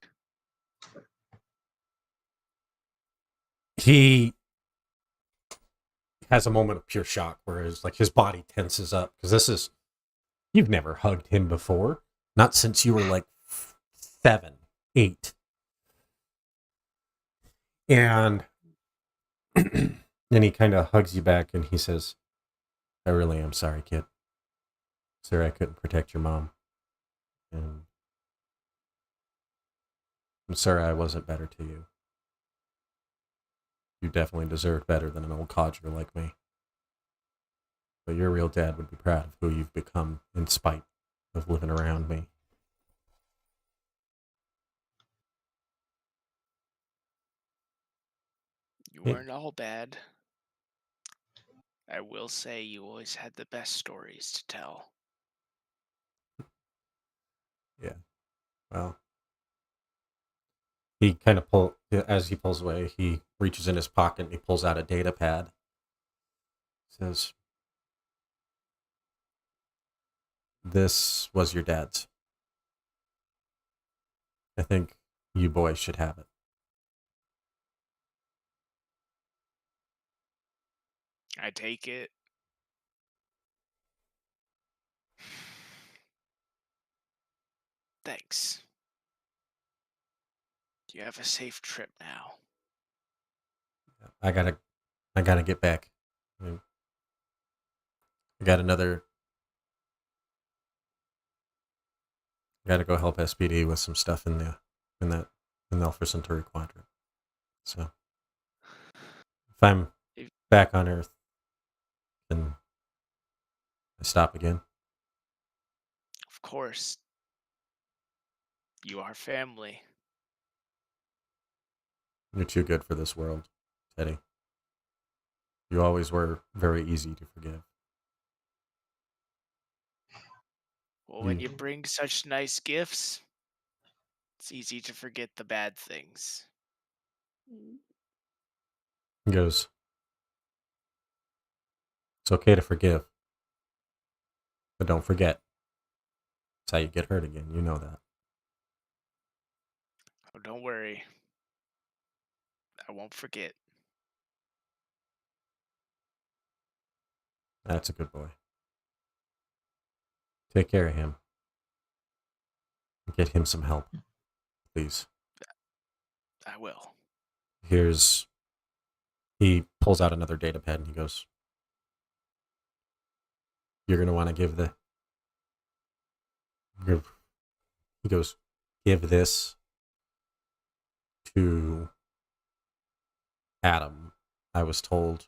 S1: He has a moment of pure shock where his body tenses up because you've never hugged him before, not since you were like 7, 8, and then he kind of hugs you back and he says, "I really am sorry, kid. Sorry I couldn't protect your mom, and I'm sorry I wasn't better to you. You definitely deserved better than an old codger like me. But your real dad would be proud of who you've become in spite of living around me."
S6: You weren't all bad. I will say you always had the best stories to tell.
S1: Yeah. Well, he as he pulls away, he reaches in his pocket and he pulls out a data pad. Says, "This was your dad's. I think you boys should have it."
S6: I take it. Thanks. You have a safe trip now.
S1: I gotta get back. I got another. I gotta go help SPD with some stuff in the Alpha Centauri quadrant. So if I'm back on Earth, then I stop again.
S6: Of course. You are family.
S1: You're too good for this world, Teddy. You always were very easy to forgive.
S6: Well, when you bring such nice gifts, it's easy to forget the bad things.
S1: He goes, it's okay to forgive, but don't forget. That's how you get hurt again. You know that.
S6: Oh, don't worry. I won't forget.
S1: That's a good boy. Take care of him. Get him some help, please.
S6: I will.
S1: He pulls out another data pad and he goes, you're going to want to give this to Adam. I was told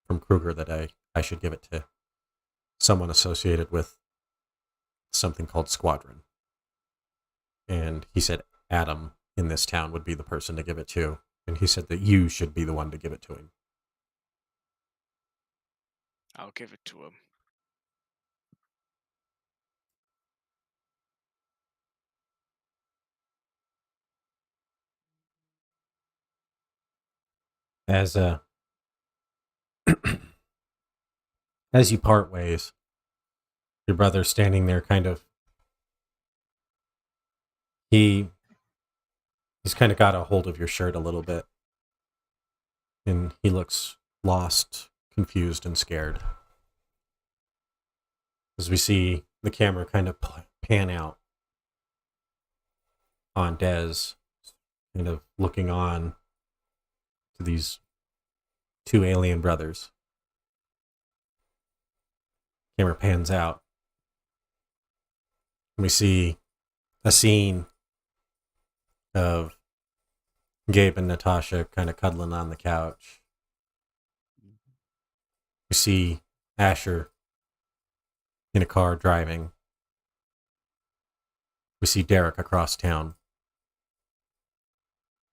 S1: from Kruger that I should give it to someone associated with something called Squadron. And he said Adam in this town would be the person to give it to. And he said that you should be the one to give it to him.
S6: I'll give it to him.
S1: As as you part ways, your brother's standing there he's kind of got a hold of your shirt a little bit. And he looks lost, confused, and scared. As we see the camera kind of pan out on Dez, kind of looking on to these two alien brothers. Camera pans out. And we see a scene of Gabe and Natasha kind of cuddling on the couch. We see Asher in a car driving. We see Derek across town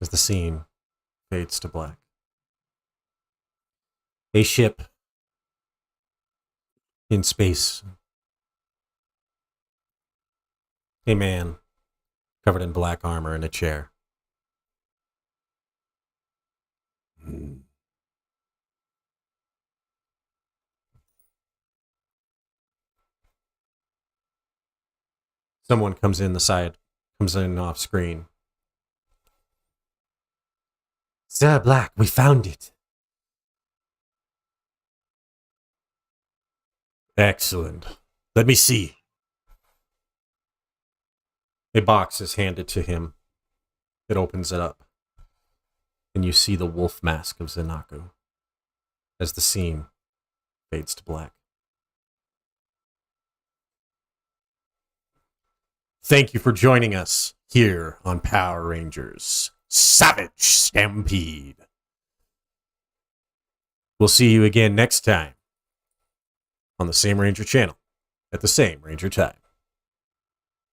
S1: as the scene fades to black. A ship in space. A man covered in black armor in a chair. Someone comes in off screen. Sir Black, we found it. Excellent. Let me see. A box is handed to him. It opens it up. And you see the wolf mask of Zenaku as the scene fades to black. Thank you for joining us here on Power Rangers Savage Stampede. We'll see you again next time on the same Ranger channel at the same Ranger time.